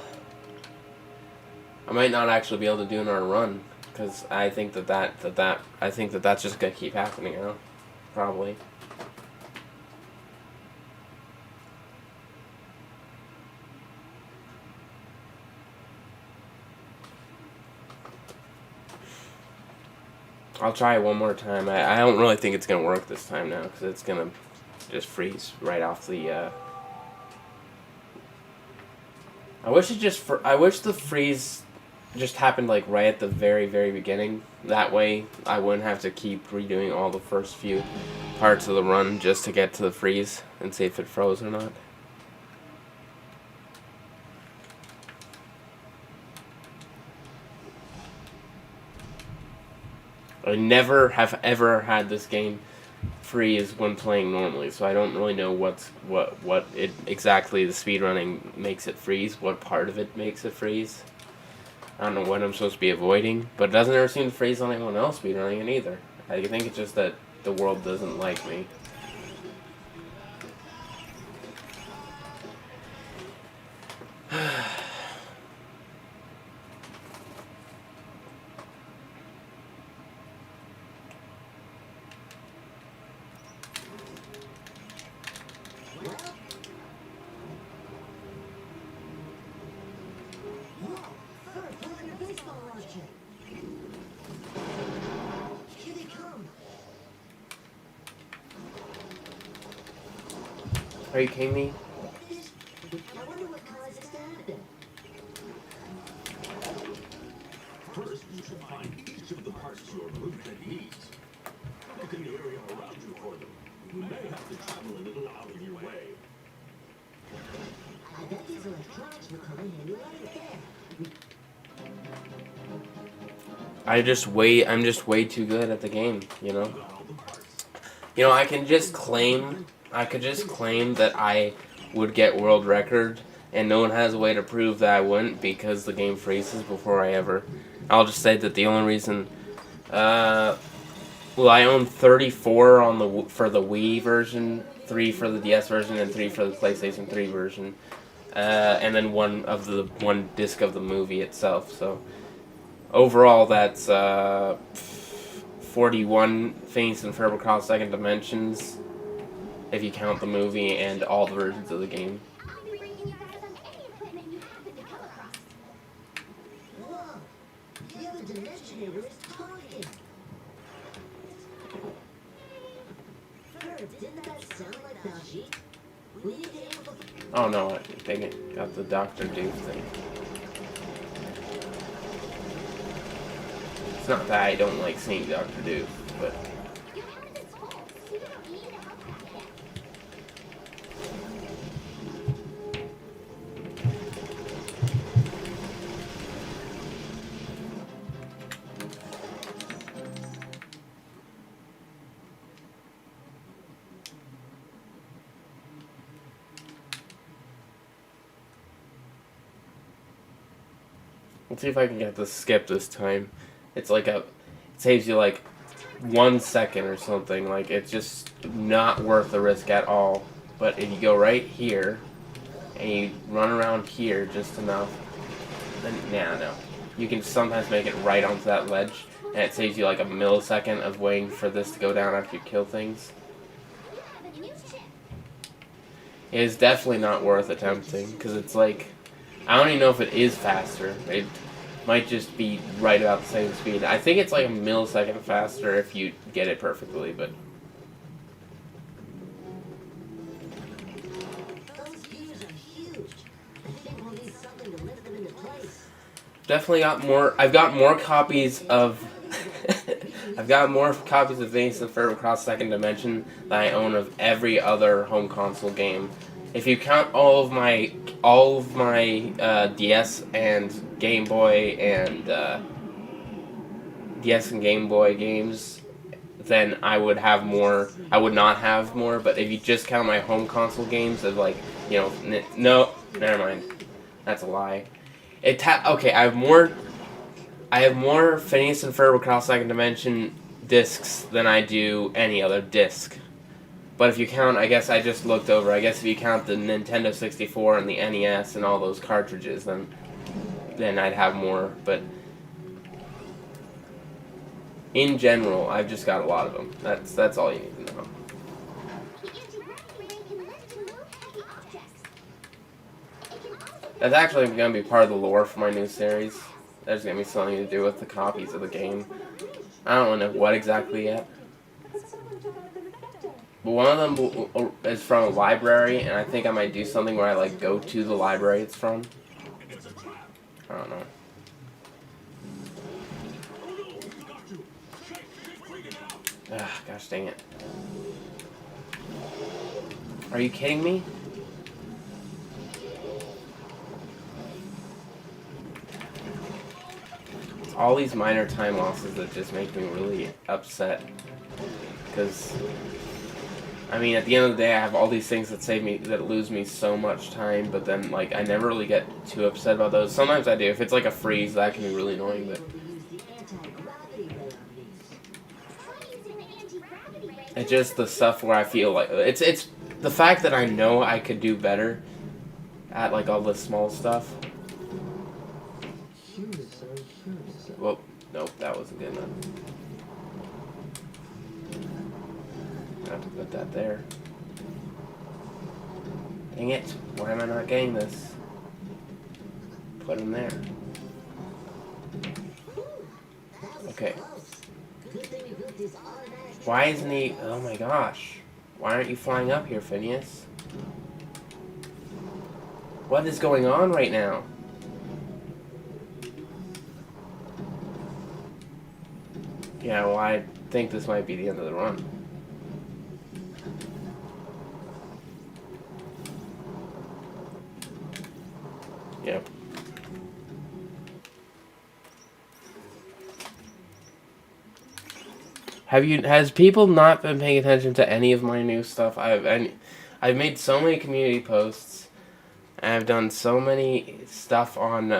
I might not actually be able to do another run, because I think that's just gonna keep happening, you know? Probably. I'll try it one more time. I don't really think it's gonna work this time now, because it's gonna just freeze right off the. I wish the freeze just happened like right at the very, very beginning. That way, I wouldn't have to keep redoing all the first few parts of the run just to get to the freeze and see if it froze or not. I never have ever had this game freeze when playing normally, so I don't really know what it exactly the speedrunning makes it freeze, what part of it makes it freeze. I don't know what I'm supposed to be avoiding, but it doesn't ever seem to freeze on anyone else speedrunning it either. I think it's just that the world doesn't like me. Whoa! Ferb, pull out your baseball launcher. Here they come. Are you kidding me? I wonder what caused this to happen. First, you should find each of the parts your blueprint needs. Look in the area around you for them. You may have to travel a little out of your way. I bet these electronics will come in handy right there. I'm just way too good at the game, you know? You know, I could just claim that I would get world record, and no one has a way to prove that I wouldn't because the game freezes before I ever... I'll just say that the only reason... well, I own 34 on for the Wii version, 3 for the DS version, and 3 for the PlayStation 3 version. And then one disc of the movie itself, so... Overall, that's 41 Phineas and Ferb Across Second Dimensions, if you count the movie and all the versions of the game. I'll be breaking your ass on any equipment you happen to come across. Whoa! The other dimension neighbor is talking. Ferb, didn't that sound like Baljeet? We need to amplify. Oh no, dang it, got the Dr. Doof thing. It's not that I don't like seeing Dr. Doof, but... Your helmet is full, so you don't need a health pack yet. Let's see if I can get the skip this time. It's like it saves you like 1 second or something. Like, it's just not worth the risk at all. But if you go right here and you run around here just enough, then no. You can sometimes make it right onto that ledge, and it saves you like a millisecond of waiting for this to go down after you kill things. You have a new chip. It's definitely not worth attempting, because it's like, I don't even know if it is faster. It might just be right about the same speed. I think it's like a millisecond faster if you get it perfectly, but Those gears are huge. I think we'll need something to lift them into place. definitely got more. I've got more copies of. I've got more copies of Phineas and Ferb Across Second Dimension than I own of every other home console game. If you count all of my DS and Game Boy and DS and Game Boy games, then I would have more. I would not have more. But if you just count my home console games, of like, you know, no, never mind. That's a lie. Okay, I have more. I have more Phineas and Ferb Across Second Dimension discs than I do any other disc. But if you count, I guess I just looked over. I guess if you count the Nintendo 64 and the NES and all those cartridges, then I'd have more. But in general, I've just got a lot of them. That's all you need to know. The anti-gravity ray can lift and move heavy objects. It can also That's actually going to be part of the lore for my new series. There's going to be something to do with the copies of the game. I don't know what exactly yet. But one of them is from a library, and I think I might do something where I like go to the library it's from. I don't know. Ah, gosh dang it. Are you kidding me? It's all these minor time losses that just make me really upset. Because, I mean, at the end of the day, I have all these things that save me, that lose me so much time, but then, like, I never really get too upset about those. Sometimes I do. If it's like a freeze, that can be really annoying, but it's just the stuff where I feel like, it's the fact that I know I could do better at, like, all the small stuff. Well, nope, that wasn't good enough. I have to put that there. Dang it, why am I not getting this? Put him there. Okay. Why isn't he... Oh my gosh. Why aren't you flying up here, Phineas? What is going on right now? Yeah, well, I think this might be the end of the run. Yep. Has people not been paying attention to any of my new stuff? I've made so many community posts. I've done so many stuff on,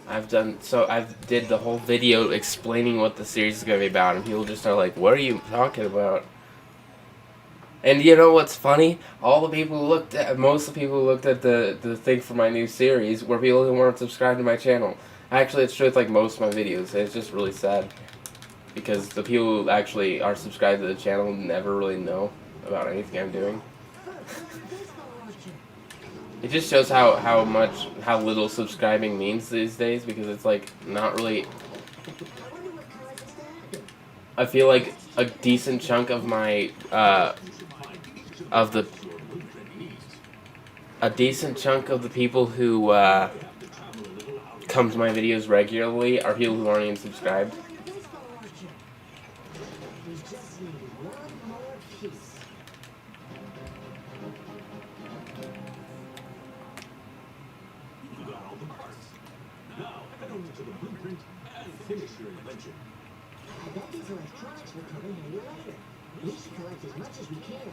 I did the whole video explaining what the series is going to be about, and people just are like, what are you talking about? And you know what's funny? Most of the people who looked at the thing for my new series were people who weren't subscribed to my channel. Actually, it's true with like most of my videos, and it's just really sad. Because the people who actually are subscribed to the channel never really know about anything I'm doing. It just shows how little subscribing means these days, because it's like not really... I feel like a decent chunk of my, a decent chunk of the people who, come to my videos regularly are people who aren't even subscribed. I bet these electronics will come in handy later. We should collect as much as we can.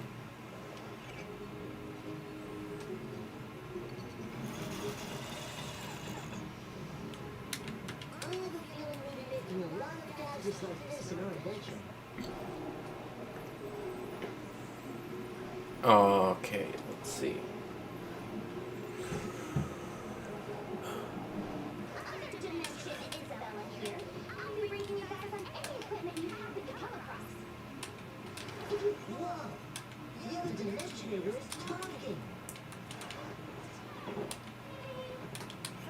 I have a feeling we'll be making a lot of gadgets like this in our adventure. Okay, let's see. The other dimensionator is talking.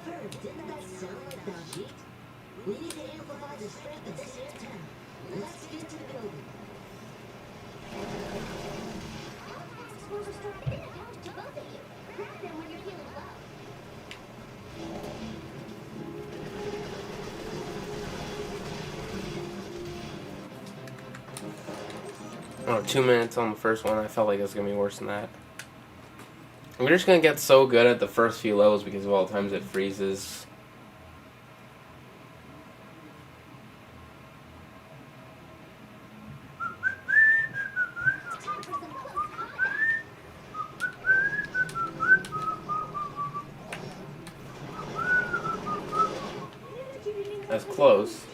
Ferb, didn't that sound like Baljeet? We need to amplify the strength of this antenna. Let's get to the building. Tasks will restore a bit of health to both of you. Grab them when you're feeling low. Oh, 2 minutes on the first one. I felt like it was gonna be worse than that. We're just gonna get so good at the first few levels because of all the times it freezes. It's time for some close combat. That's close.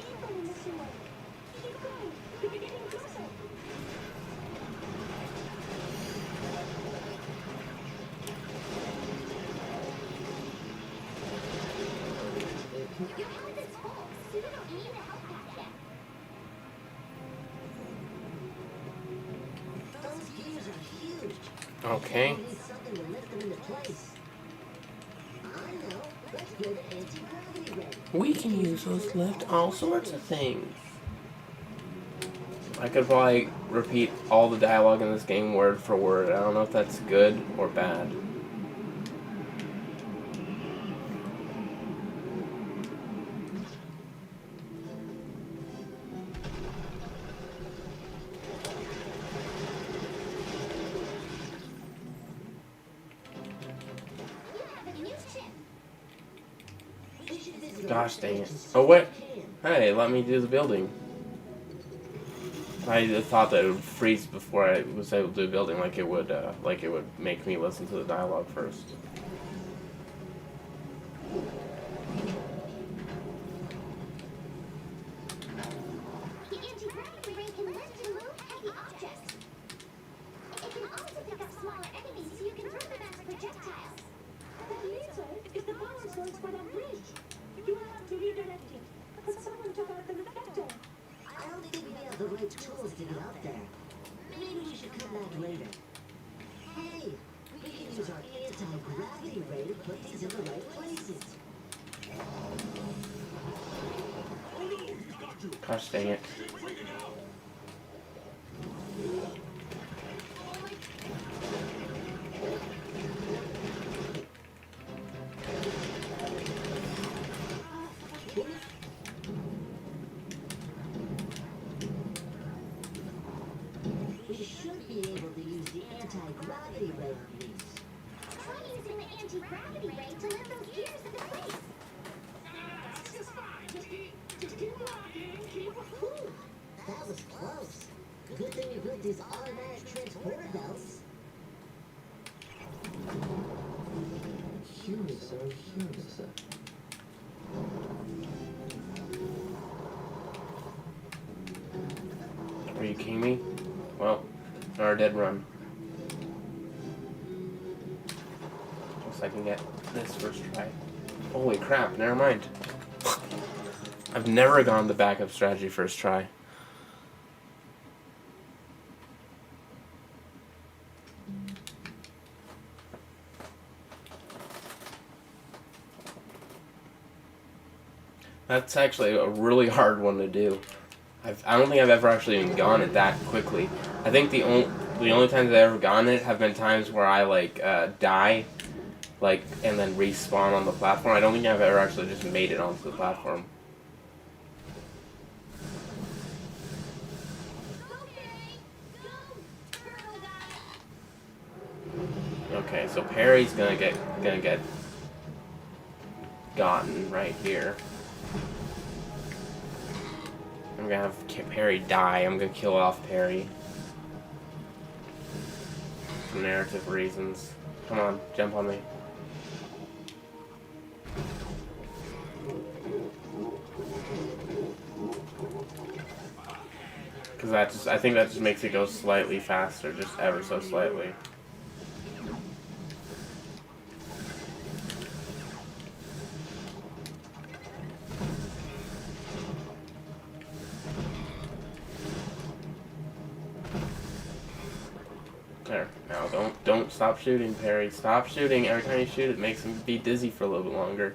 Keep going. You're getting closer. Your health is full, so you don't need a health pack yet. Those gears are huge. Okay. We need something to lift them into place. I know. Let's build an anti-gravity ray. We can use those to lift all sorts of things. I could probably repeat all the dialogue in this game word for word. I don't know if that's good or bad. You have a new ship. We should visit Gosh our dang it. stations Oh, what? so we can. Hey, let me do the building. I thought that it would freeze before I was able to do the building, like it would make me listen to the dialogue first. The anti-gravity ray can lift and move heavy objects. It can also pick up smaller enemies so you can throw them as projectiles. That laser is the power source for the bridge. You will have to redirect it. But someone took out the reflector. I don't think we have the right tools to get out there. Maybe we should come back later. Hey, we can use our anti-gravity ray to put these in the right places. Gosh dang it. We should be able to use the anti-gravity ray on these. Try using the anti-gravity ray to lift those gears into place. That's just fine. Just keep walking. Keep Whew, that was close. Good thing we built these automatic transporter belts. Humans are humans. Are you kidding me? Well, our dead run. Guess I can get this first try. Holy crap, never mind. I've never gone the backup strategy first try. That's actually a really hard one to do. I don't think I've ever actually even gone it that quickly. I think the only times I've ever gone it have been times where I die, and then respawn on the platform. I don't think I've ever actually just made it onto the platform. Okay, so Perry's gonna get gotten right here. I'm gonna have Perry die. I'm gonna kill off Perry. For narrative reasons. Come on, jump on me. Because I think that just makes it go slightly faster, just ever so slightly. There. Now don't stop shooting, Perry. Stop shooting. Every time you shoot, it makes him be dizzy for a little bit longer.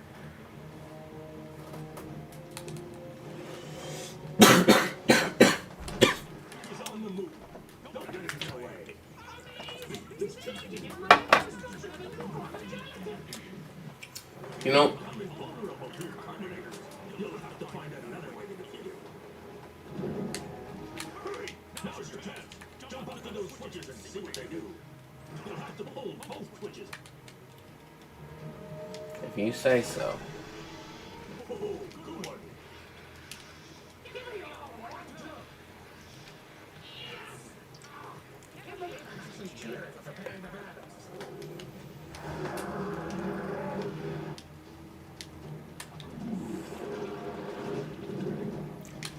You know, Now's your chance. Jump onto those switches and see what they do. You'll have to pull both switches. if you say so. Oh, good one.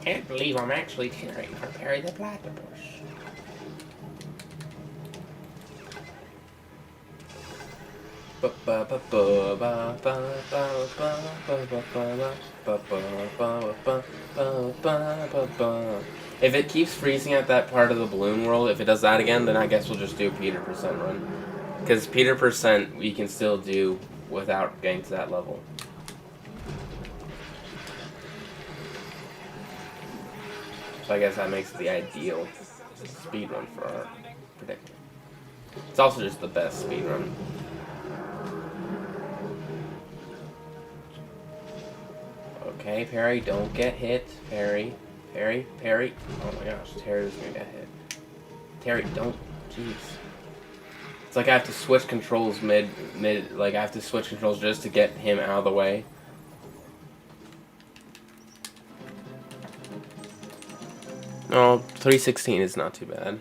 Can't believe I'm actually cheering for Perry the Platypus. If it keeps freezing at that part of the balloon world, if it does that again, then I guess we'll just do Peter percent run. Because Peter percent we can still do without getting to that level. So I guess that makes it the ideal speedrun for our predicament. It's also just the best speedrun. Okay, Perry, don't get hit. Perry. Oh my gosh, Terry's gonna get hit. Terry, don't. Jeez. It's like I have to switch controls like I have to switch controls just to get him out of the way. No, 316 is not too bad.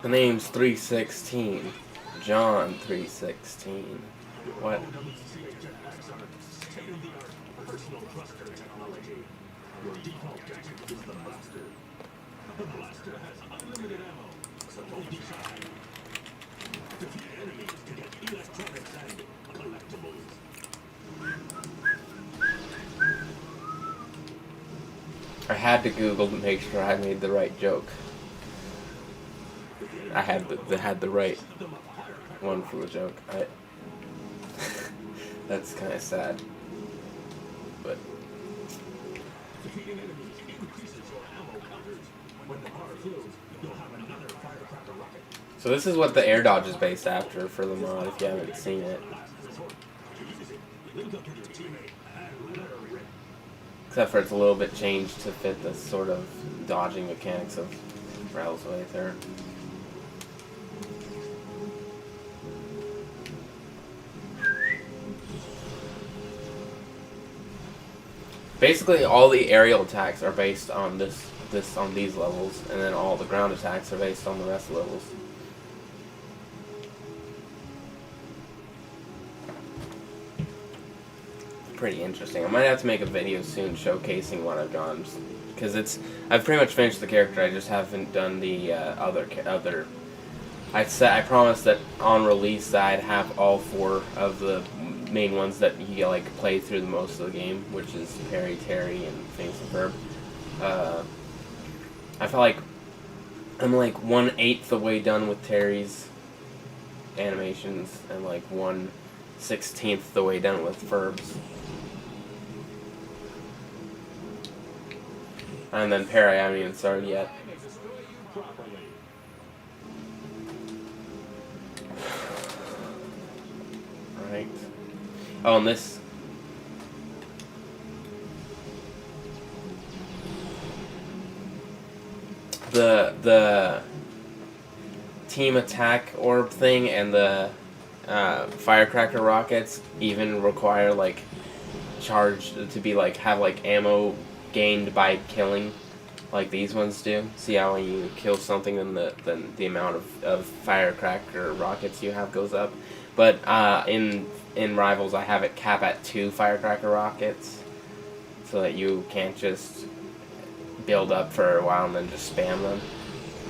The name's 316. John 316. What? Personal thruster technology. Your default gadget is the blaster. The blaster has unlimited ammo, so don't be shy. Defeat enemies to get electronics and collectibles. I had to Google to make sure I made the right joke. I had the right one for the joke. That's kind of sad. But Defeating enemies increases your ammo counters. When the bar fills, you'll have another firecracker rocket. so this is what the air dodge is based after for the mod. If you haven't seen it, Link up with your teammate and let her rip. except for it's a little bit changed to fit the sort of dodging mechanics of Railway there. Basically, all the aerial attacks are based on on these levels, and then all the ground attacks are based on the rest of the levels. Pretty interesting. I might have to make a video soon showcasing what I've done, because I've pretty much finished the character. I just haven't done the other. I promised that on release that I'd have all 4 of the main ones that you like play through the most of the game, which is Perry, Terry, and Phineas and Ferb. I feel like I'm like 1/8 the way done with Terry's animations, and like 1/16 the way done with Ferb's. And then Perry, I haven't even started yet. Right. Oh, and this. The team attack orb thing and the firecracker rockets even require like charge to be like have like ammo gained by killing, like these ones do. See how when you kill something, then the amount of firecracker rockets you have goes up. But in Rivals, I have it cap at 2 firecracker rockets, so that you can't just build up for a while and then just spam them.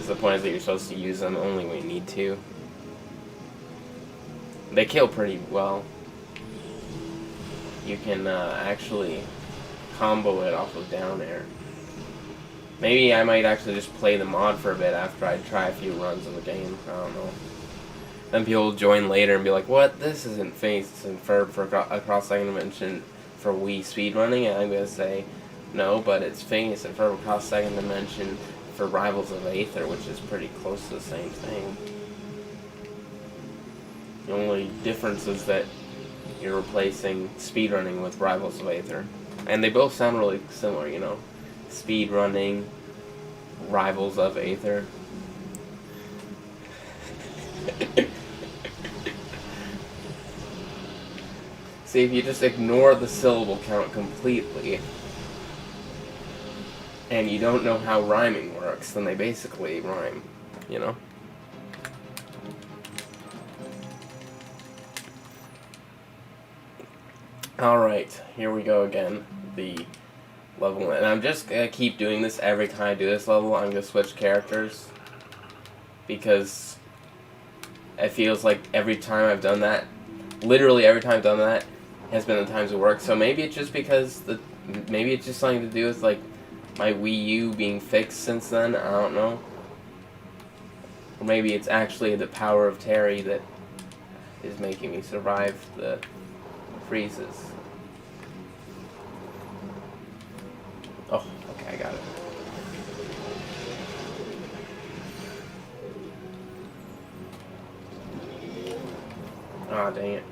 Because the point is that you're supposed to use them only when you need to. They kill pretty well. You can actually combo it off of down air. Maybe I might actually just play the mod for a bit after I try a few runs of the game. I don't know. Then people will join later and be like, what? This isn't Phineas and Ferb for a cross-second dimension for Wii speedrunning? And I'm going to say, no, but it's Phineas and Ferb cross-second dimension for Rivals of Aether, which is pretty close to the same thing. The only difference is that you're replacing speedrunning with Rivals of Aether. And they both sound really similar, you know. Speedrunning, Rivals of Aether. See, if you just ignore the syllable count completely, and you don't know how rhyming works, then they basically rhyme, you know? Alright, here we go again. The level, and I'm just gonna keep doing this every time I do this level. I'm gonna switch characters, because it feels like every time I've done that, literally every time I've done that, has been the times it worked. So maybe it's just because maybe it's just something to do with like my Wii U being fixed since then. I don't know. Or maybe it's actually the power of Terry that is making me survive the freezes. Oh, okay, I got it. Ah, dang it.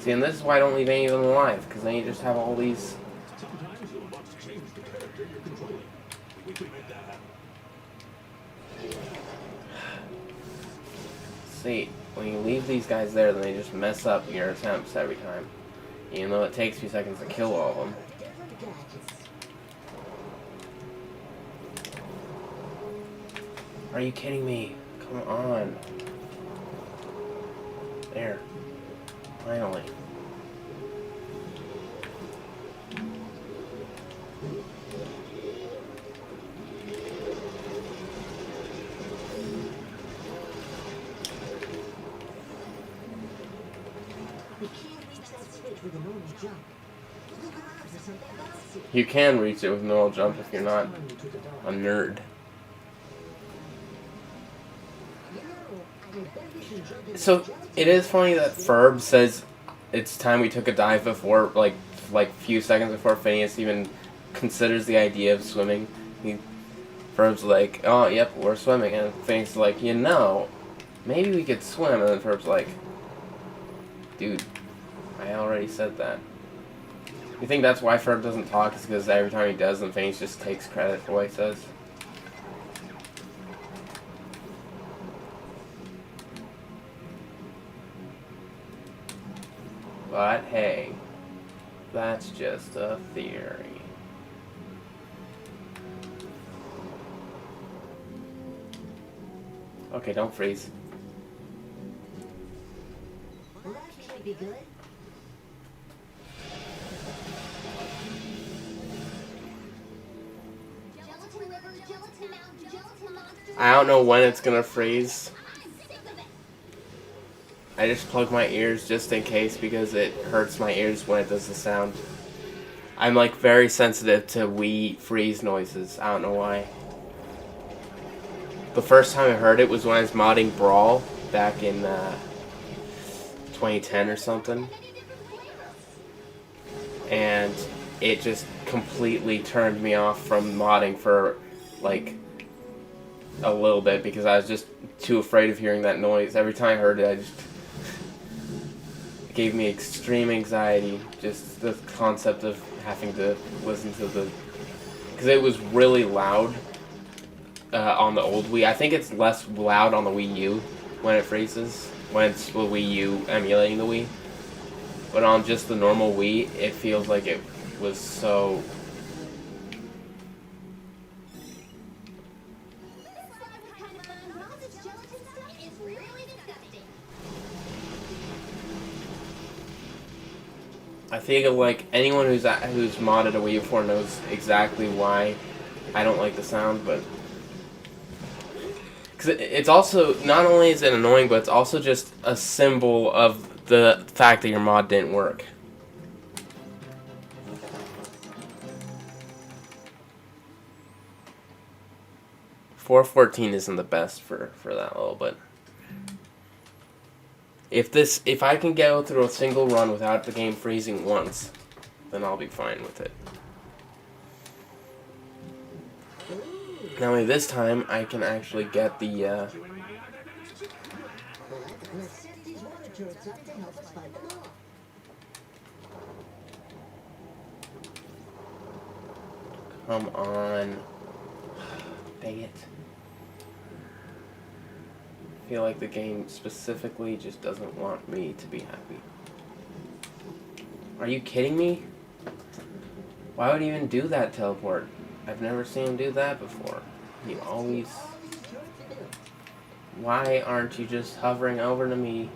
See, and this is why I don't leave any of them alive, because then you just have all these... Sometimes you'll want to change the character you're controlling. We can make that happen. See, when you leave these guys there, then they just mess up your attempts every time. Even though it takes a few seconds to kill all of them. Are you kidding me? Come on. There. Finally. You can reach it with normal jump if you're not a nerd. So it is funny that Ferb says it's time we took a dive before, like a few seconds before Phineas even considers the idea of swimming. Ferb's like, oh, yep, we're swimming, and Phineas is like, you know, maybe we could swim, and then Ferb's like, dude, I already said that. You think that's why Ferb doesn't talk? Is because every time he does, then Phineas just takes credit for what he says? But hey, that's just a theory. Okay, don't freeze. Well, that can't be good. I don't know when it's gonna freeze. I just plug my ears just in case because it hurts my ears when it does the sound. I'm like very sensitive to Wii freeze noises. I don't know why. The first time I heard it was when I was modding Brawl back in 2010 or something. And it just completely turned me off from modding for like a little bit because I was just too afraid of hearing that noise. Every time I heard it, it gave me extreme anxiety, just the concept of having to listen to because it was really loud on the old Wii. I think it's less loud on the Wii U when it freezes, when it's the Wii U emulating the Wii. But on just the normal Wii, it feels like it was so... I think like anyone who's modded a Wii U 4 knows exactly why I don't like the sound, but because it's also not only is it annoying, but it's also just a symbol of the fact that your mod didn't work. .414 isn't the best for that level, but if I can go through a single run without the game freezing once, then I'll be fine with it. Now this time I can actually get the Let's set these water turrets up to help us fight them off. come on. Dang it. I feel like the game specifically just doesn't want me to be happy. Are you kidding me? Why would he even do that teleport? I've never seen him do that before. He always... Why aren't you just hovering over to me?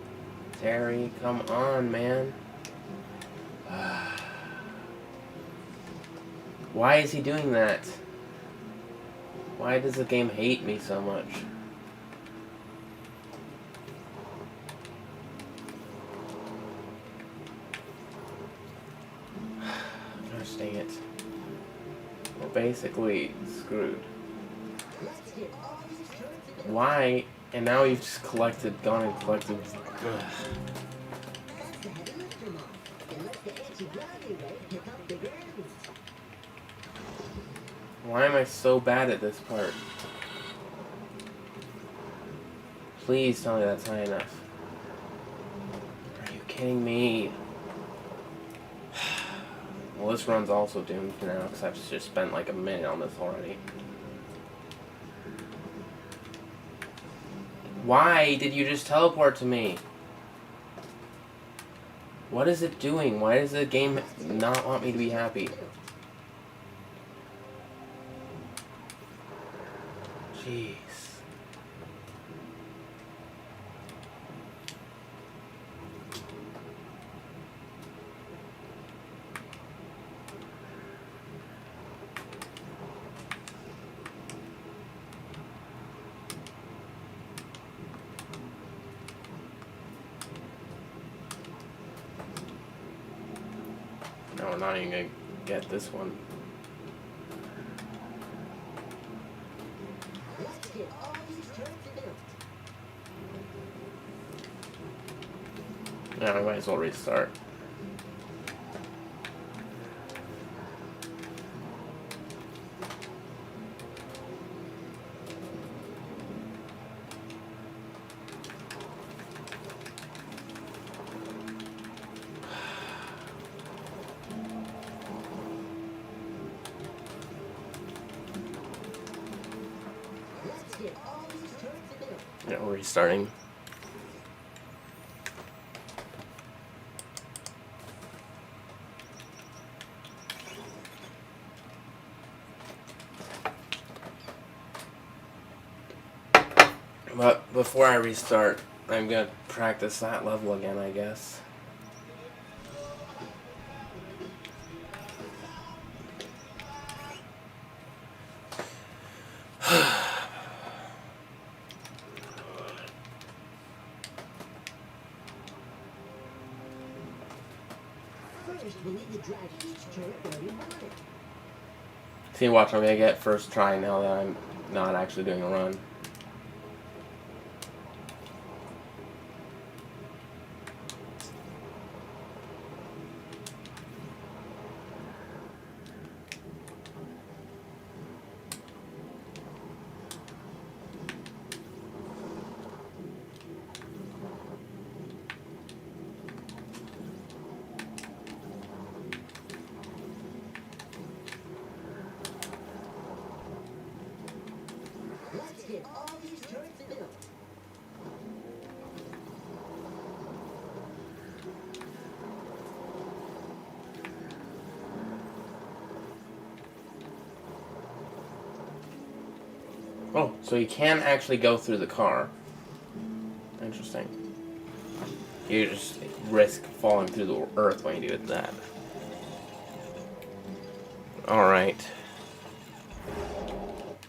Terry, come on, man. Why is he doing that? Why does the game hate me so much? Gosh dang it. We're basically screwed. Why? And now you've just gone and collected. Ugh. Why am I so bad at this part? Please tell me that's high enough. Are you kidding me? Well, this run's also doomed now because I've just spent like a minute on this already. Why did you just teleport to me? What is it doing? Why does the game not want me to be happy? Jeez. No, we're not even gonna get this one. Let's get all these turrets built. Yeah, I might as well restart. Let's get all these turrets built. Yeah, we're restarting. But before I restart, I'm gonna practice that level again, I guess. First, we'll need to drive each turret where we want it. See, watch, I'm gonna get first try now that I'm not actually doing a run. Let's get all these turrets built. Oh, so you can actually go through the car. Interesting. You just risk falling through the earth when you do that. Alright.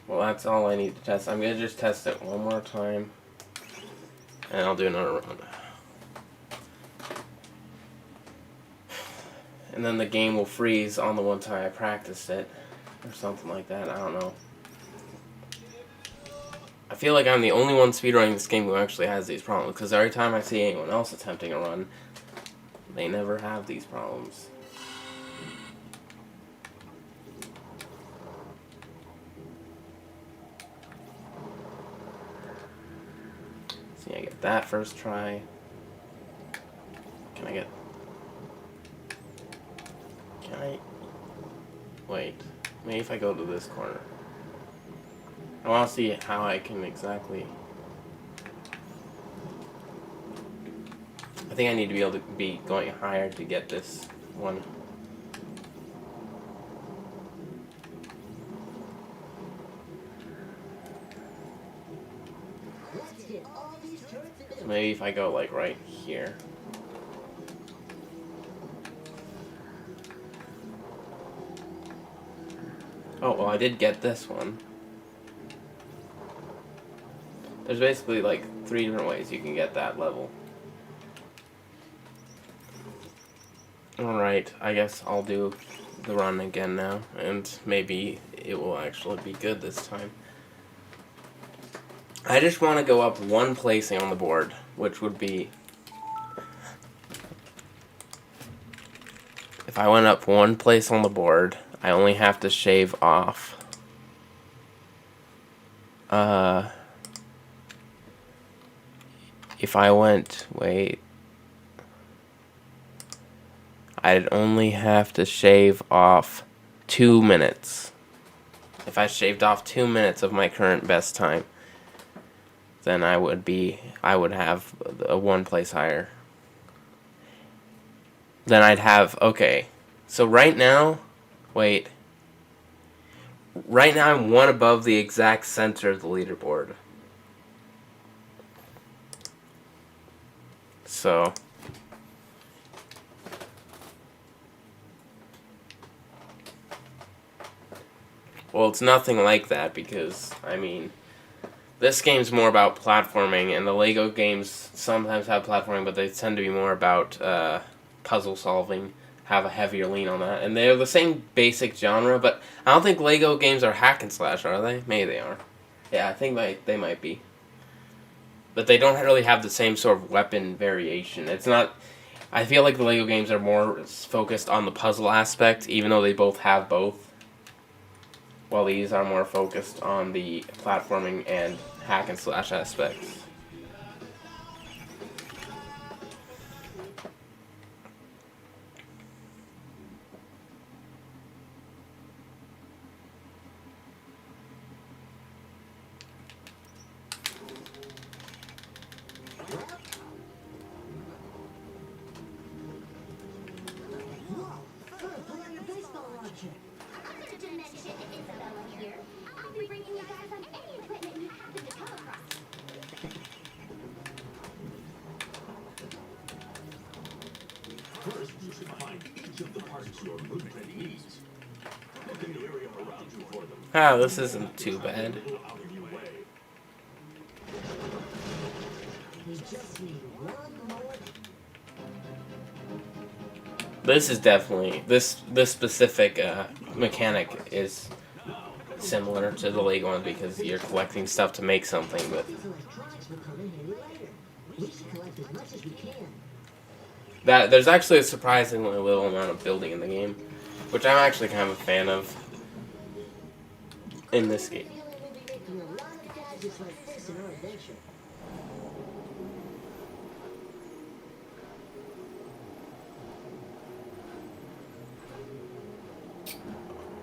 Well, that's all I need to test. I'm gonna just test it one more time. And I'll do another run. And then the game will freeze on the one time I practiced it. Or something like that, I don't know. I feel like I'm the only one speedrunning this game who actually has these problems, because every time I see anyone else attempting a run, they never have these problems. See, I get that first try. Can I... Wait. Maybe if I go to this corner. I want to see how I can exactly... I think I need to be able to be going higher to get this one. So maybe if I go like right here. Oh, well, I did get this one. There's basically like 3 different ways you can get that level. Alright, I guess I'll do the run again now, and maybe it will actually be good this time. I just want to go up one placing on the board, which would be... If I went up one place on the board, I only have to shave off... If I went... Wait... I'd only have to shave off 2 minutes. If I shaved off 2 minutes of my current best time, then I would have a 1 place higher. Then I'd have, okay, so right now, wait. Right now I'm 1 above the exact center of the leaderboard. So... Well, it's nothing like that because, I mean, this game's more about platforming, and the Lego games sometimes have platforming, but they tend to be more about puzzle solving, have a heavier lean on that. And they're the same basic genre, but I don't think Lego games are hack and slash, are they? Maybe they are. Yeah, I think they might be. But they don't really have the same sort of weapon variation. It's not... I feel like the Lego games are more focused on the puzzle aspect, even though they both have both. While these are more focused on the platforming and hack and slash aspects. First, you should find each of the parts your movement needs. Look in the area around you for them. Ah, this isn't too bad. Out of your way. We just need 1 more. This is definitely... This specific mechanic is similar to the Lego one because you're collecting stuff to make something, but... These electronics will come in handy later. We should collect as much as we can. There's actually a surprisingly little amount of building in the game, which I'm actually kind of a fan of in this game. We'll be making a lot of gadgets like this in our adventure.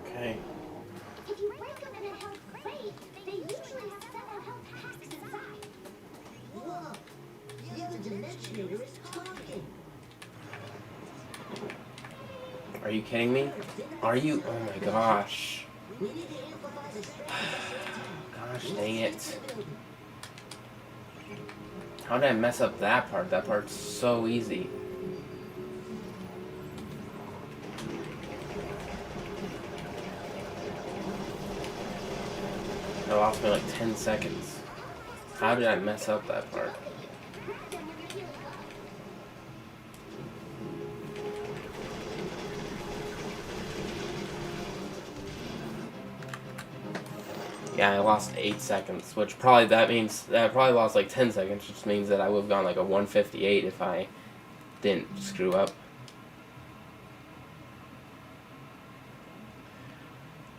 Okay. If you break them in a health crate, they usually have several health packs inside. Whoa! The other Dimensionator is talking. Are you kidding me? Are you? Oh my gosh. We need to amplify the strength. Gosh dang it. How did I mess up that part? That part's so easy. I lost me like 10 seconds. How did I mess up that part? Yeah, I lost 8 seconds, which probably that probably lost like 10 seconds, which means that I would have gone like a 158 if I didn't screw up.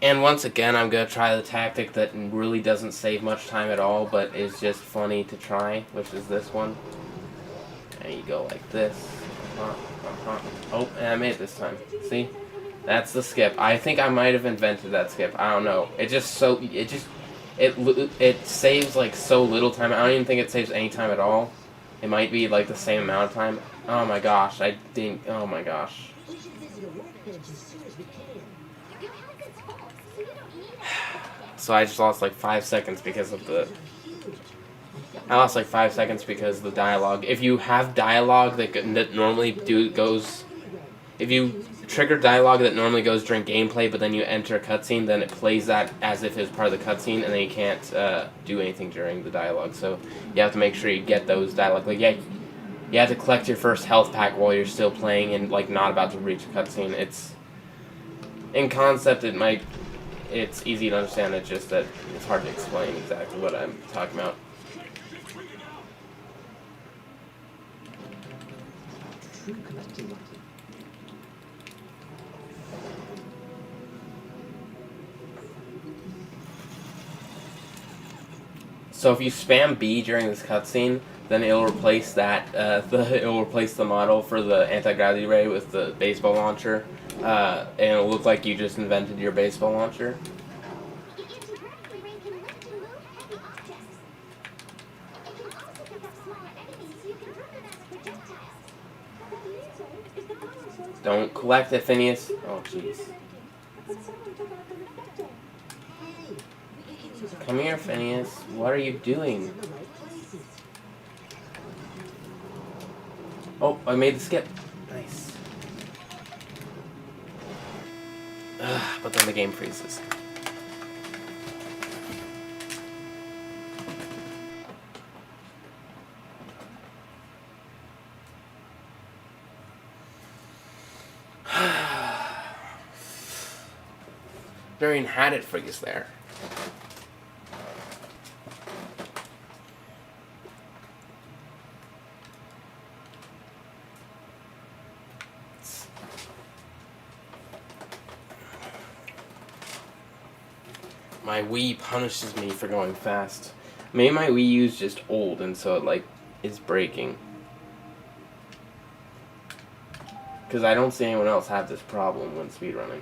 And once again, I'm going to try the tactic that really doesn't save much time at all, but is just funny to try, which is this one. And you go like this. Oh, and I made it this time. See? That's the skip. I think I might have invented that skip. I don't know. It saves like so little time. I don't even think it saves any time at all. It might be like the same amount of time. Oh my gosh, oh my gosh. We should visit a workbench as soon as we can. You have a good sport, so you don't need it. So I just lost like 5 seconds because of the... I lost like 5 seconds because of the dialogue. If you have dialogue that normally goes... If you trigger dialogue that normally goes during gameplay, but then you enter a cutscene, then it plays that as if it's part of the cutscene, and then you can't do anything during the dialogue. So you have to make sure you get those dialogue. Like, yeah, you have to collect your first health pack while you're still playing and like not about to reach a cutscene. It's in concept, it's easy to understand. It's just that it's hard to explain exactly what I'm talking about. True collecting item. So if you spam B during this cutscene, then it'll replace it'll replace the model for the anti-gravity ray with the baseball launcher, and it'll look like you just invented your baseball launcher. The anti-gravity ray can lift and move heavy objects. It can also pick up smaller enemies, so you can throw them as projectiles. What you say is the power source. Don't collect it, Phineas. Oh, jeez. But someone took out the reflector. Hey, we can use our Come here, Phineas. What are you doing? in the right places. Oh, I made the skip. Nice. But then the game freezes. Never even had it freeze there. My Wii punishes me for going fast. Maybe my Wii U's just old and so it like is breaking. Because I don't see anyone else have this problem when speedrunning.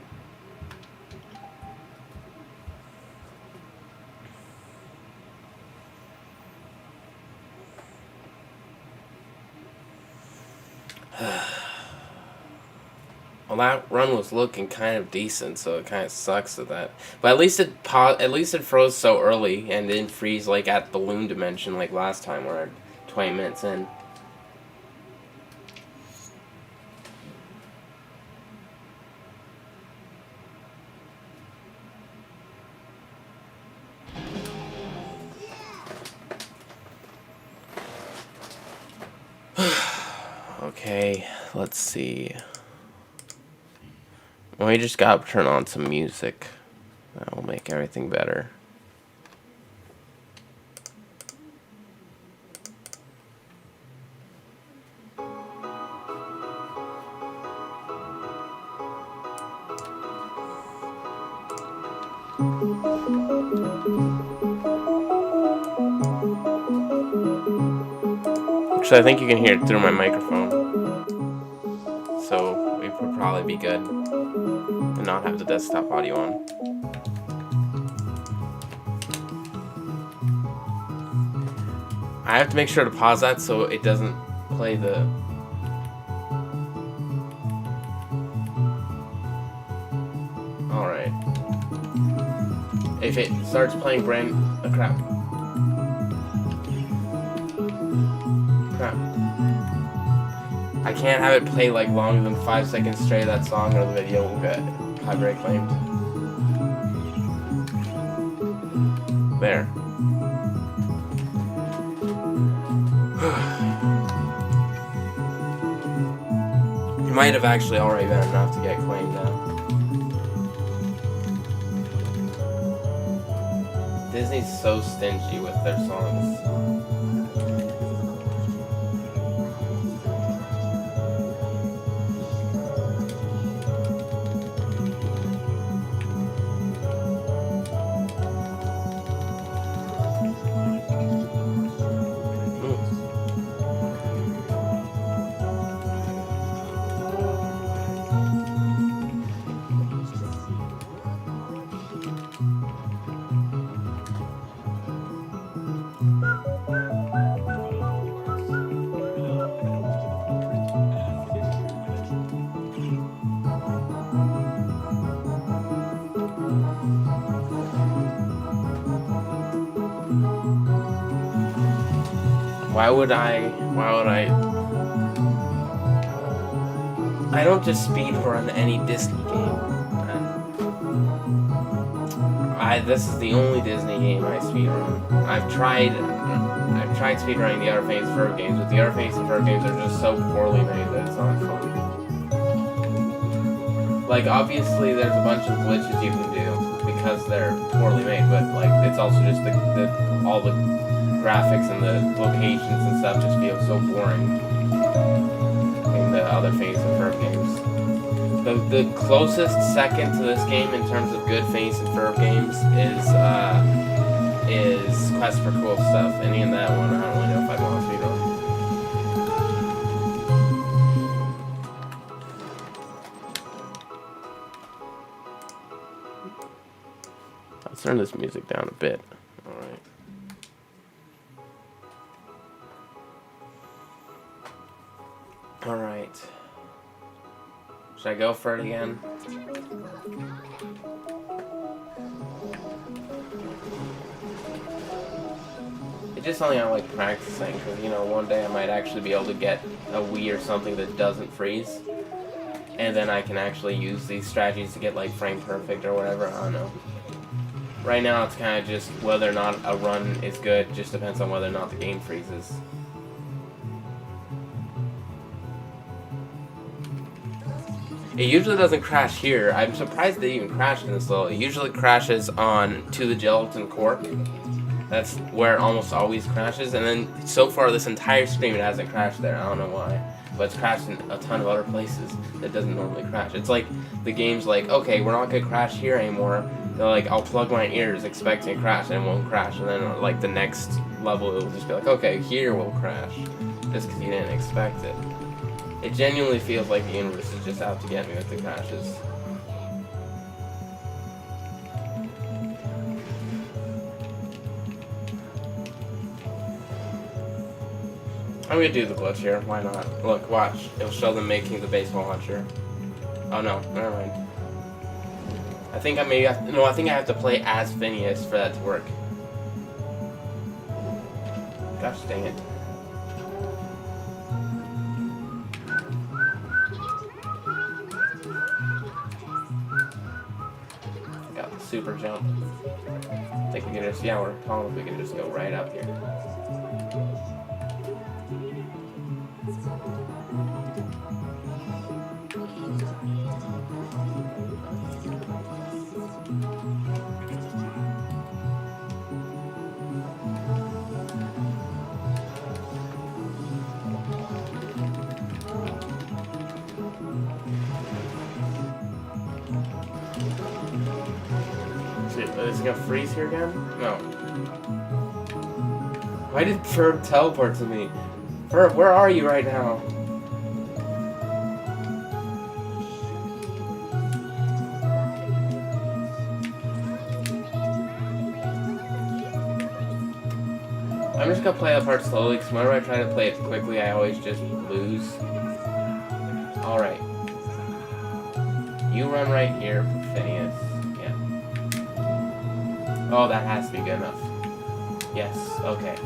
Well, that run was looking kind of decent, so it kind of sucks at that. But at least it froze so early and didn't freeze like at balloon dimension like last time, where 20 minutes in. Okay, let's see. Well, we just gotta turn on some music. That will make everything better. Actually, I think you can hear it through my microphone. So it would probably be good and not have the desktop audio on. I have to make sure to pause that so it doesn't play the... Alright. If it starts playing crap. I can't have it play like longer than 5 seconds straight. That song or the video will get copyright claimed. There. It might have actually already been enough to get claimed now. Disney's so stingy with their songs. Why would I don't just speedrun any Disney game. This is the only Disney game I speedrun. I've tried speedrunning the other Phineas and Ferb games, but the other Phineas and Ferb games are just so poorly made that it's not fun. Like, obviously there's a bunch of glitches you can do because they're poorly made, but like it's also just all the graphics and the locations and stuff just feel so boring in the other Phineas and Ferb games. The closest second to this game in terms of good Phineas and Ferb games is Quest for Cool Stuff, and in that one I don't really know if I'd want to speedrun. Let's turn this music down a bit. Alright. Alright. Should I go for it again? It's just something I like practicing, because, you know, one day I might actually be able to get a Wii or something that doesn't freeze. And then I can actually use these strategies to get, like, frame perfect or whatever. I don't know. Right now it's kind of just whether or not a run is good, just depends on whether or not the game freezes. It usually doesn't crash here. I'm surprised they even crashed in this level. It usually crashes on To the Gelatin Cork. That's where it almost always crashes. And then so far this entire stream it hasn't crashed there. I don't know why. But it's crashed in a ton of other places that doesn't normally crash. It's like the game's like, okay, we're not going to crash here anymore. They're like, I'll plug my ears expecting a crash and it won't crash. And then like the next level it will just be like, okay, here will crash. Just because you didn't expect it. It genuinely feels like the universe is just out to get me with the crashes. I'm gonna do the glitch here, why not? Look, watch. It'll show them making the baseball launcher. Oh no, never mind. I think I maybe have to, no, I think I have to play as Phineas for that to work. Gosh dang it. Super jump. I think we can just, yeah, we're tall enough, we can just go right up here. Is it gonna freeze here again? No. Why did Ferb teleport to me? Ferb, where are you right now? I'm just gonna play that part slowly, because whenever I try to play it quickly, I always just lose. Alright. You run right here for Phineas. Oh, that has to be good enough. Yes, okay.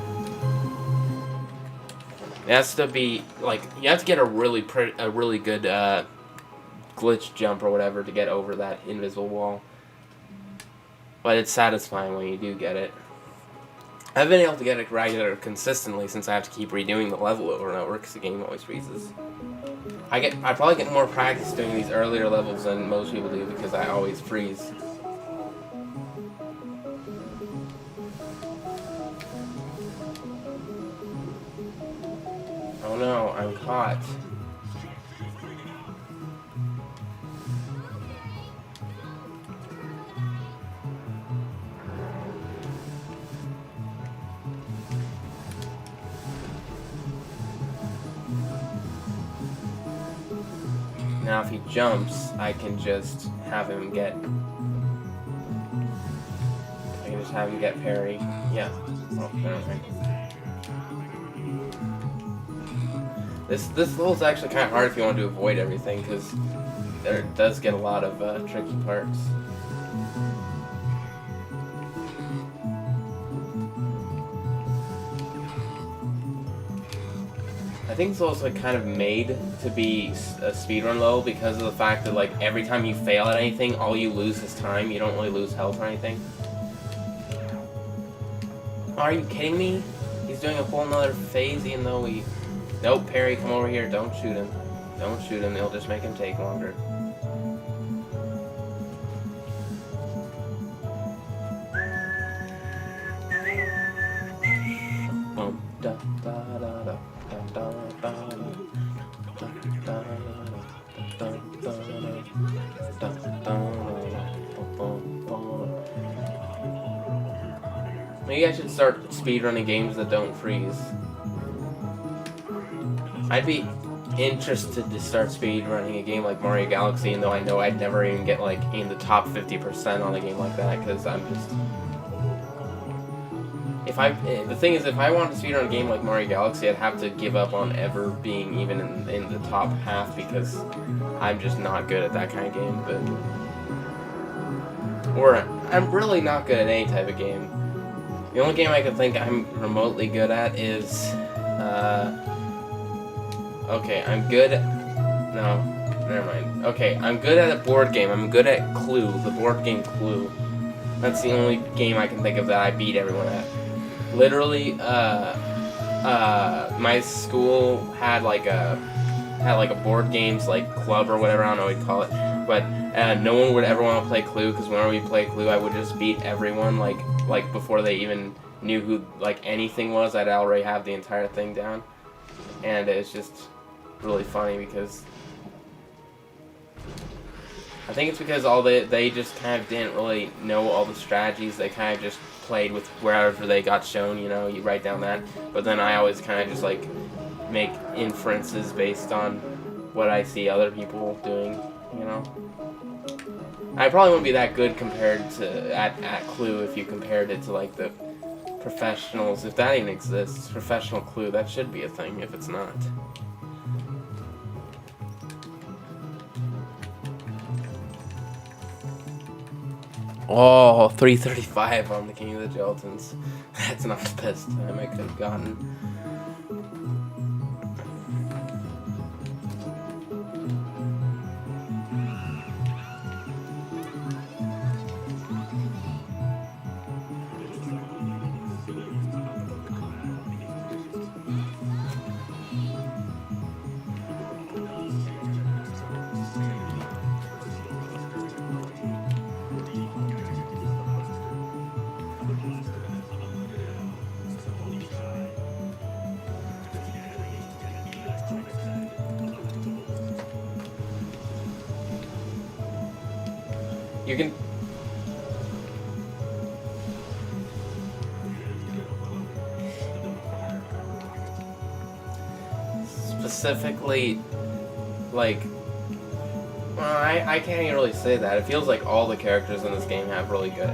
It has to be, like, you have to get a really good glitch jump or whatever to get over that invisible wall. But it's satisfying when you do get it. I've been able to get it regular consistently since I have to keep redoing the level over and over because the game always freezes. I probably get more practice doing these earlier levels than most people do because I always freeze. Oh no, I'm caught. Now if he jumps, I can just have him get... I can just have him get parry. Yeah. Oh, never mind. This level's actually kind of hard if you want to avoid everything, because there does get a lot of tricky parts. I think it's also kind of made to be a speedrun level because of the fact that like every time you fail at anything, all you lose is time. You don't really lose health or anything. Are you kidding me? He's doing a whole nother phase even though we... Nope, Perry, come over here. Don't shoot him. Don't shoot him. It'll just make him take longer. Boom, da, da, da, da. Maybe I should start speedrunning games that don't freeze. I'd be interested to start speedrunning a game like Mario Galaxy, even though I know I'd never even get like in the top 50% on a game like that, because I'm just... The thing is, if I wanted to speedrun a game like Mario Galaxy, I'd have to give up on ever being even in the top half because I'm just not good at that kind of game. Or I'm really not good at any type of game. The only game I can think I'm remotely good at is, okay, I'm good. No, never mind. Okay, I'm good at a board game. I'm good at Clue, the board game Clue. That's the only game I can think of that I beat everyone at. Literally, my school had like a board games like club or whatever, I don't know what you call it, but no one would ever want to play Clue because whenever we play Clue, I would just beat everyone like before they even knew who like anything was. I'd already have the entire thing down, and it's just really funny because I think it's because they just kind of didn't really know all the strategies. They kind of just played with wherever they got shown, you know, you write down that. But then I always kind of just like make inferences based on what I see other people doing, you know. I probably wouldn't be that good compared to at Clue if you compared it to like the professionals, if that even exists. Professional Clue, that should be a thing if it's not. Oh, 335 on the King of the Gelatins. That's not the best time I could have gotten. You can... Specifically, like... Well, I can't even really say that. It feels like all the characters in this game have really good...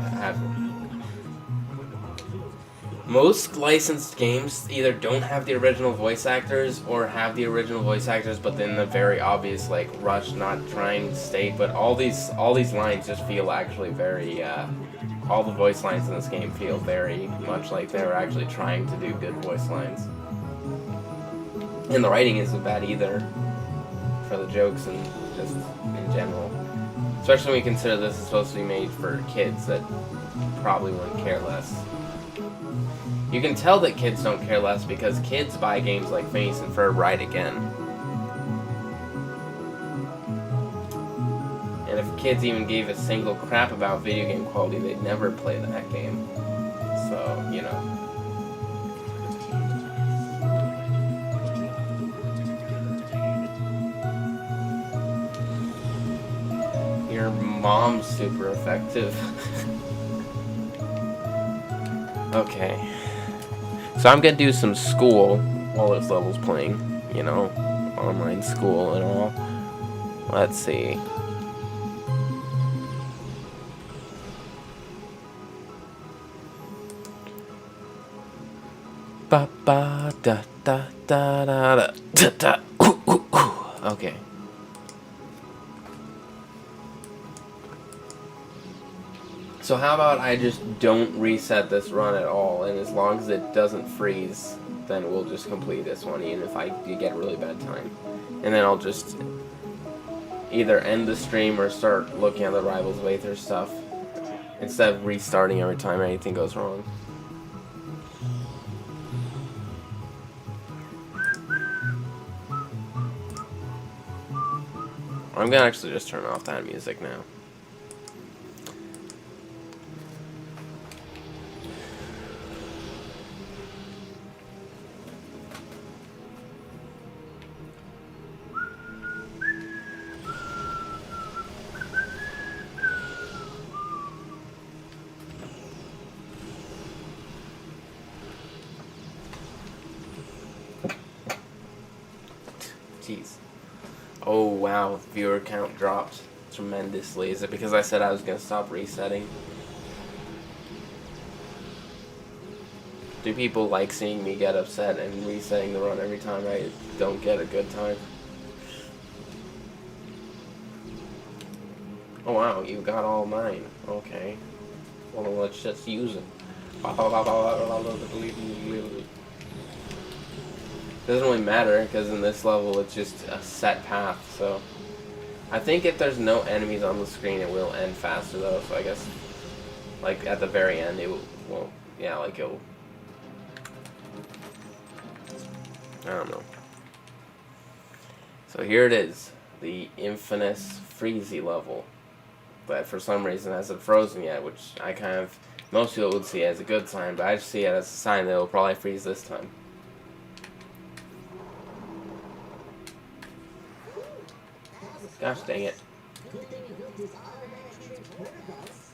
Most licensed games either don't have the original voice actors or have the original voice actors but then the very obvious like rush not trying state, but all these lines just feel actually very all the voice lines in this game feel very much like they were actually trying to do good voice lines. And the writing isn't bad either for the jokes and just in general. Especially when we consider this is supposed to be made for kids that probably wouldn't care less. You can tell that kids don't care less because kids buy games like Phineas and Ferb right again. And if kids even gave a single crap about video game quality, they'd never play that game. So, you know. Your mom's super effective. Okay. So I'm gonna do some school while this level's playing. You know, online school and all. Let's see. Ba ba da da da da da da da. Okay. So how about I just don't reset this run at all, and as long as it doesn't freeze, then we'll just complete this one, even if I get a really bad time. And then I'll just either end the stream or start looking at the Rivals playthrough stuff, instead of restarting every time anything goes wrong. I'm gonna actually just turn off that music now. Jeez. Oh wow, viewer count dropped tremendously. Is it because I said I was going to stop resetting? Do people like seeing me get upset and resetting the run every time I don't get a good time? Oh wow, you got all 9. Okay. Well, let's just use them. Doesn't really matter, because in this level it's just a set path, so... I think if there's no enemies on the screen it will end faster though, so I guess... Like, at the very end it will... Yeah, like it'll... I don't know. So here it is. The infamous Freezy level. But for some reason hasn't frozen yet, which I kind of... Most people would see as a good sign, but I just see it as a sign that it'll probably freeze this time. Gosh dang it. Good thing you built this automatic transporter bus.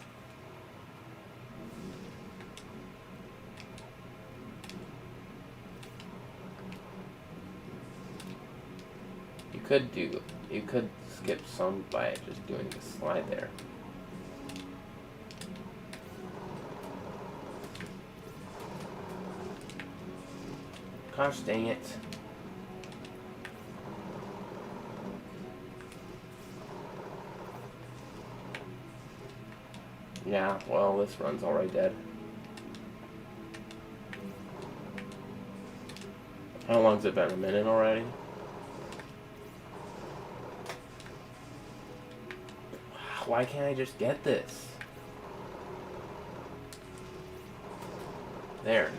You could skip some by just doing the slide there. Gosh dang it. Yeah, well, this run's already dead. How long's it been? A minute already? Why can't I just get this? There.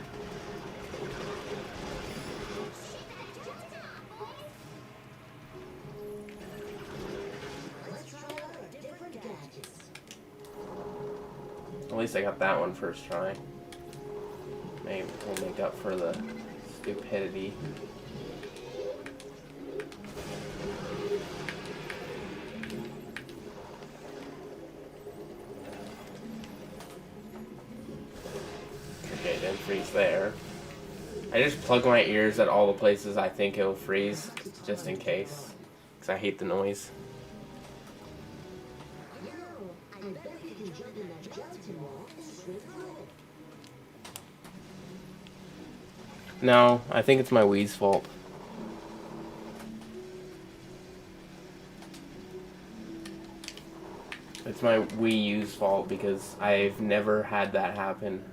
Let's try out different gadgets. At least I got that one first try. Maybe we'll make up for the stupidity. Okay, didn't freeze there. I just plug my ears at all the places I think it'll freeze, just in case. Because I hate the noise. Yo, I bet you can jump in that gelatin wall and swim through it. No, I think it's my Wii's fault. It's my Wii U's fault because I've never had that happen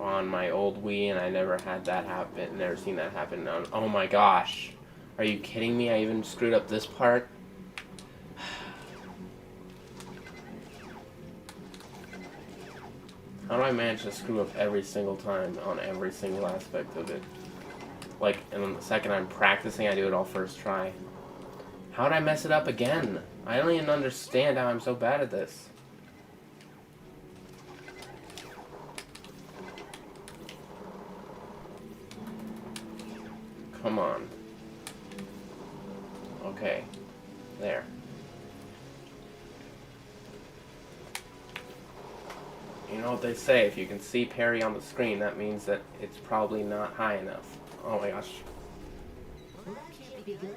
on my old Wii, and I never had that happen. Never seen that happen on. Oh my gosh, are you kidding me? I even screwed up this part. How do I manage to screw up every single time on every single aspect of it? Like, and then the second I'm practicing, I do it all first try. How did I mess it up again? I don't even understand how I'm so bad at this. Come on. Okay. There. You know what they say, if you can see parry on the screen, that means that it's probably not high enough. Oh my gosh. Well, that can't be good.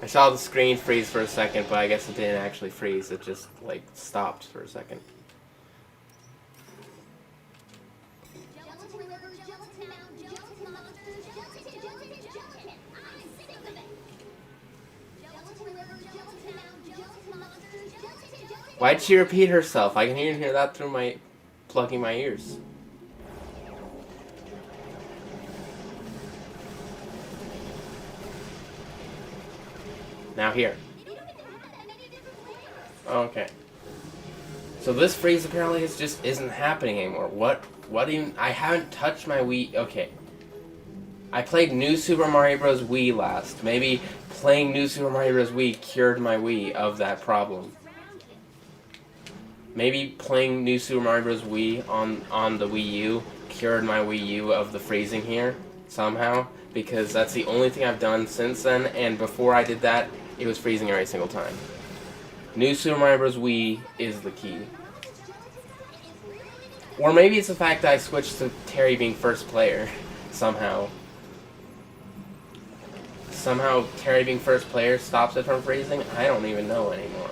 I saw the screen freeze for a second, but I guess it didn't actually freeze. It just, like, stopped for a second. Gelatin rivers, gelatin mountains, gelatin monsters, gelatin, gelatin, gelatin. I'm sick of it. Gelatin rivers, gelatin mountains, gelatin monsters, gelatin, gelatin. Why'd she repeat herself? I can even hear that through my... plugging my ears. Now here. They don't even have that many different flavors. Okay. So this freeze apparently just isn't happening anymore. What even... I haven't touched my Wii... Okay. I played New Super Mario Bros. Wii last. Maybe playing New Super Mario Bros. Wii cured my Wii of that problem. Maybe playing New Super Mario Bros. Wii on the Wii U cured my Wii U of the freezing here, somehow. Because that's the only thing I've done since then, and before I did that, it was freezing every single time. New Super Mario Bros. Wii is the key. Or maybe it's the fact that I switched to Terry being first player, somehow. Somehow Terry being first player stops it from freezing? I don't even know anymore.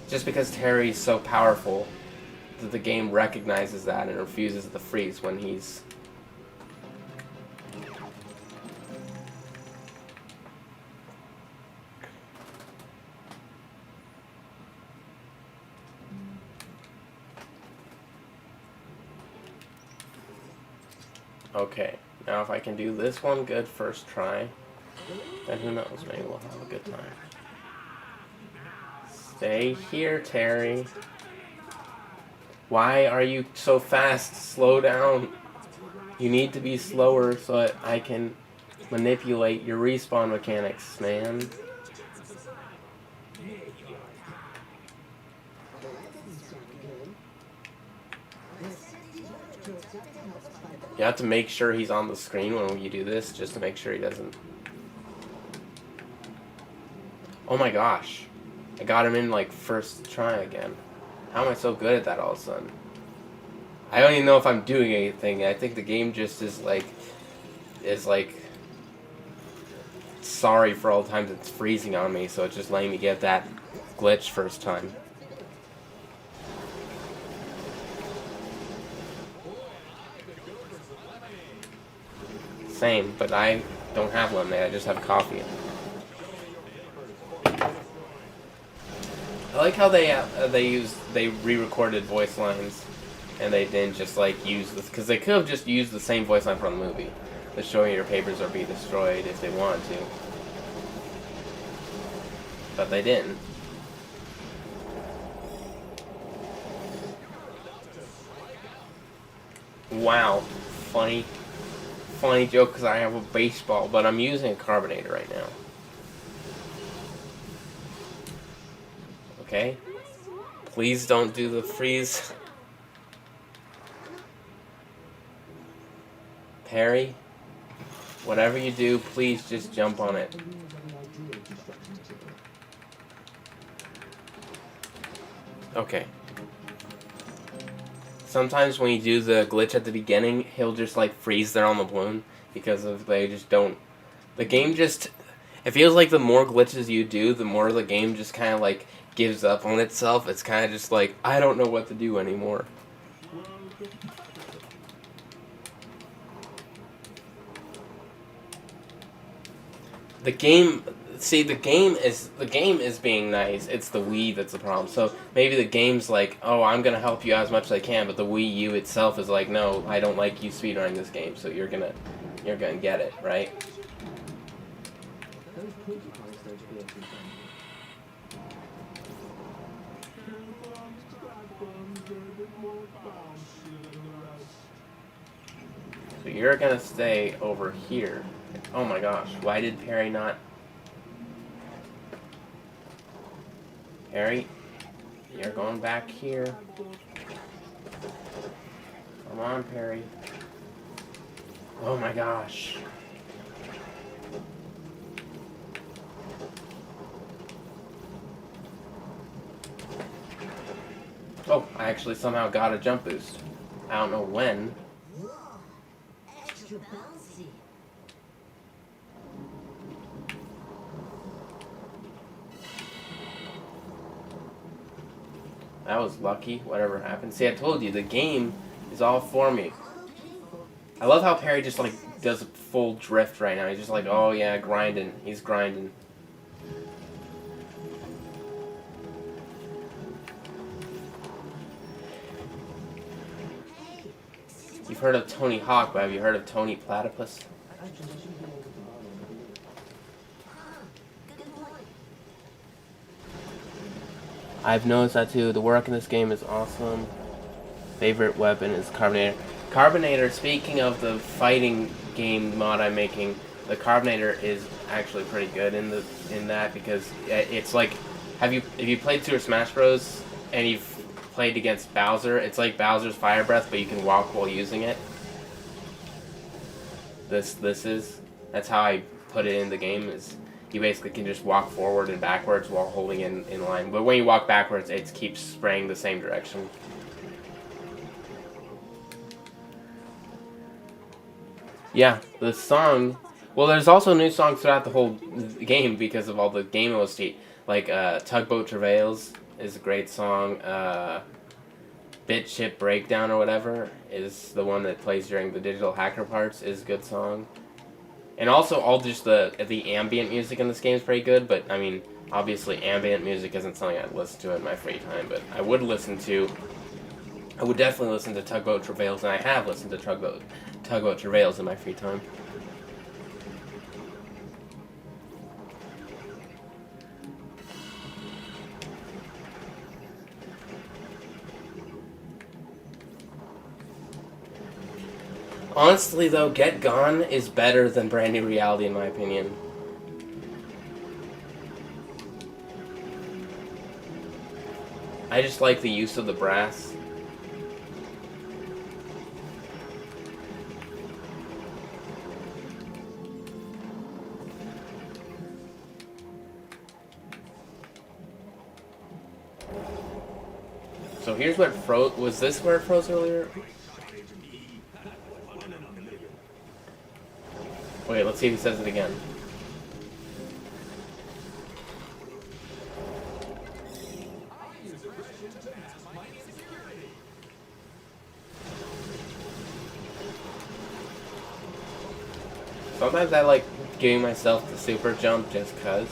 Just because Terry's so powerful that the game recognizes that and refuses to freeze when he's... Okay, now if I can do this one good first try, then who knows, maybe we'll have a good time. Stay here, Terry. Why are you so fast? Slow down. You need to be slower so that I can manipulate your respawn mechanics, man. Well, that doesn't sound good. You have to make sure he's on the screen when you do this, just to make sure he doesn't... Oh my gosh. I got him in, like, first try again. How am I so good at that all of a sudden? I don't even know if I'm doing anything. I think the game just is like sorry for all the times it's freezing on me, so it's just letting me get that glitch first time. Same, but I don't have lemonade, I just have coffee. I like how they re-recorded voice lines, and they didn't just like use this, because they could have just used the same voice line from the movie, destroying your papers or be destroyed if they wanted to, but they didn't. Wow, funny joke because I have a baseball, but I'm using a carbonator right now. Okay? Please don't do the freeze. Perry, whatever you do, please just jump on it. Okay. Sometimes when you do the glitch at the beginning, he'll just like freeze there on the balloon because of they just don't... The game just... It feels like the more glitches you do, the more the game just kind of like gives up on itself. It's kind of just like, I don't know what to do anymore. The game is being nice. It's the Wii that's the problem. So maybe the game's like, oh, I'm gonna help you out as much as I can, but the Wii U itself is like, no, I don't like you speedrunning this game, so you're gonna get it, right? So you're gonna stay over here. Oh my gosh, why did Perry not... Perry, you're going back here. Come on, Perry. Oh my gosh. Oh, I actually somehow got a jump boost. I don't know when. Whoa, extra bouncy. That was lucky, whatever happened. See, I told you, the game is all for me. I love how Perry just, like, does a full drift right now. He's just like, oh yeah, grinding. He's grinding. You've heard of Tony Hawk, but have you heard of Tony Platypus? I've noticed that too. The work in this game is awesome. Favorite weapon is Carbonator. Carbonator, speaking of the fighting game mod I'm making, the Carbonator is actually pretty good in that because it's like, if you played Super Smash Bros. And you've played against Bowser, it's like Bowser's Fire Breath, but you can walk while using it. That's how I put it in the game, is you basically can just walk forward and backwards while holding in line. But when you walk backwards, it keeps spraying the same direction. Yeah, the song... Well, there's also new songs throughout the whole game because of all the game OST. Like, Tugboat Travails is a great song. Bit Chip Breakdown or whatever is the one that plays during the digital hacker parts, is a good song. And also all just the ambient music in this game is pretty good, but I mean, obviously ambient music isn't something I'd listen to in my free time, but I would definitely listen to Tugboat Travails, and I have listened to Tugboat Travails in my free time. Honestly, though, Get Gone is better than Brand New Reality, in my opinion. I just like the use of the brass. So here's what froze. Was this where it froze earlier? Wait, let's see if he says it again. Sometimes I like giving myself the super jump just cuz.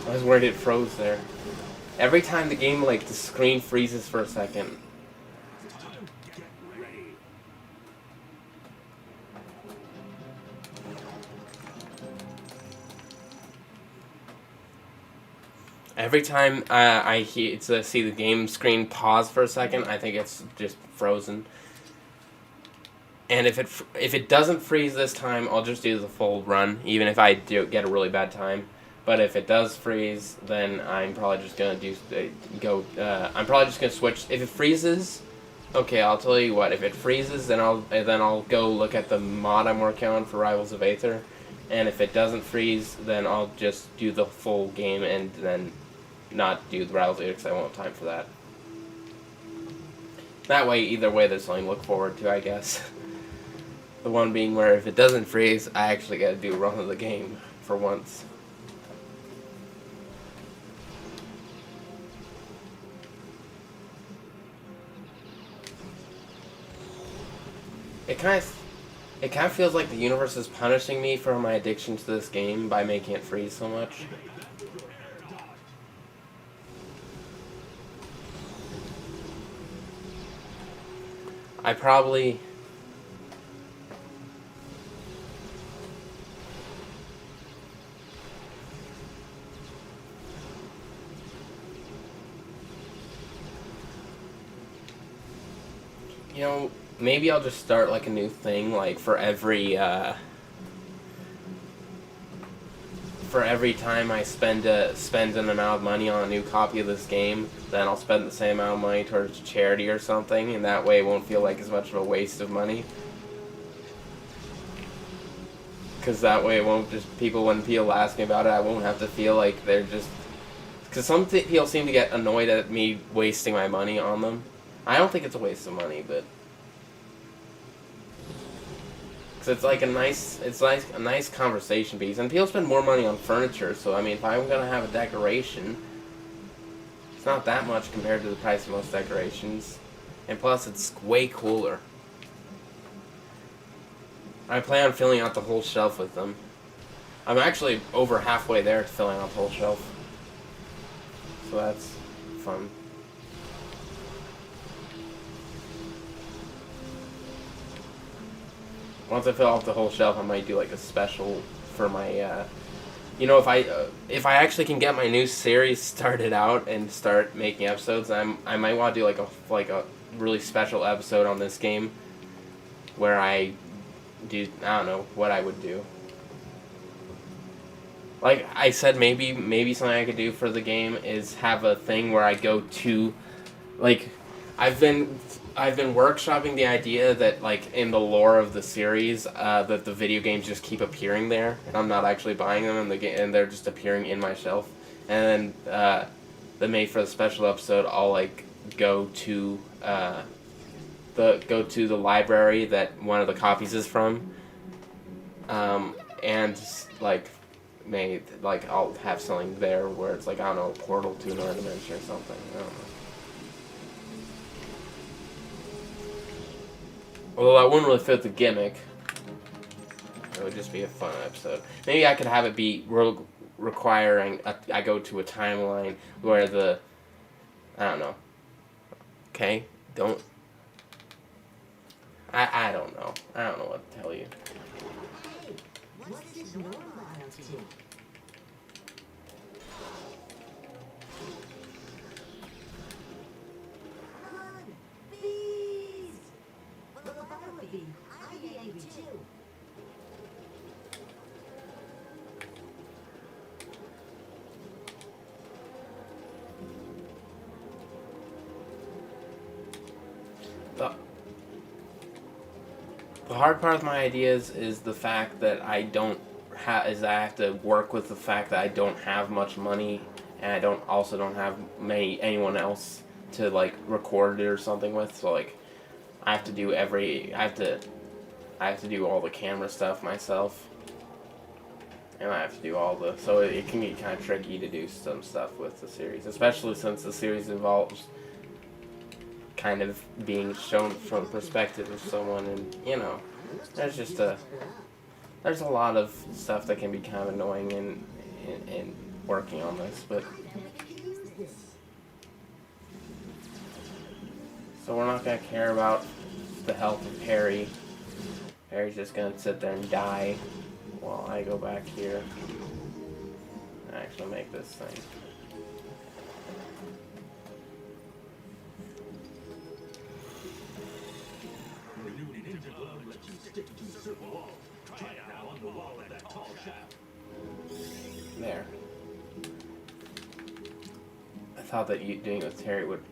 I was worried it froze there. Every time the game, like, the screen freezes for a second. Every time I see the game screen pause for a second, I think it's just frozen. And if it doesn't freeze this time, I'll just do the full run, even if I do get a really bad time. But if it does freeze, then I'm probably just gonna I'm probably just gonna switch. If it freezes, okay, I'll tell you what. If it freezes, then I'll go look at the mod I'm working on for Rivals of Aether. And if it doesn't freeze, then I'll just do the full game and then not do the Rivals of Aether because I won't have time for that. That way, either way, there's something to look forward to, I guess. The one being where if it doesn't freeze, I actually gotta do a run of the game for once. It kind of feels like the universe is punishing me for my addiction to this game by making it freeze so much. I probably... You know, maybe I'll just start like a new thing, like for every time I spend an amount of money on a new copy of this game, then I'll spend the same amount of money towards charity or something, and that way it won't feel like as much of a waste of money. Because that way it won't just, when people ask me about it, I won't have to feel like they're just... Because some people seem to get annoyed at me wasting my money on them. I don't think it's a waste of money, but... Because it's like a nice conversation piece. And people spend more money on furniture, so I mean, if I'm going to have a decoration, it's not that much compared to the price of most decorations. And plus, it's way cooler. I plan on filling out the whole shelf with them. I'm actually over halfway there to filling out the whole shelf. So that's fun. Once I fill out the whole shelf, I might do like a special for my, you know, if I actually can get my new series started out and start making episodes, I might want to do like a really special episode on this game, where I don't know what I would do. Like I said, maybe something I could do for the game is have a thing where I go to, like, I've been workshopping the idea that, like, in the lore of the series, that the video games just keep appearing there, and I'm not actually buying them, and they're just appearing in my shelf. And then, maybe for the special episode, I'll like go to the library that one of the copies is from, and like I'll have something there where it's like, I don't know, a portal to another dimension or something. I don't know. Although that wouldn't really fit the gimmick. It would just be a fun episode. Maybe I could have it be requiring I go to a timeline where I don't know. Okay? Don't... I don't know. I don't know what to tell you. Hey, what's this normal up to? Come on, bees! Well, if I were a bee, I'd be angry too. The hard part of my ideas is the fact that I have to work with the fact that I don't have much money, and I don't have anyone else to like record it or something with. So like, I have to do all the camera stuff myself, and I have to do so it can be kind of tricky to do some stuff with the series, especially since the series involves kind of being shown from the perspective of someone, and you know, there's a lot of stuff that can be kind of annoying in working on this, but so we're not gonna care about the health of Harry. Harry's just gonna sit there and die while I go back here and actually make this thing. The new ninja glove lets you stick to certain walls. Try it now on the wall of that tall shaft. There. I thought that doing it with Harry would...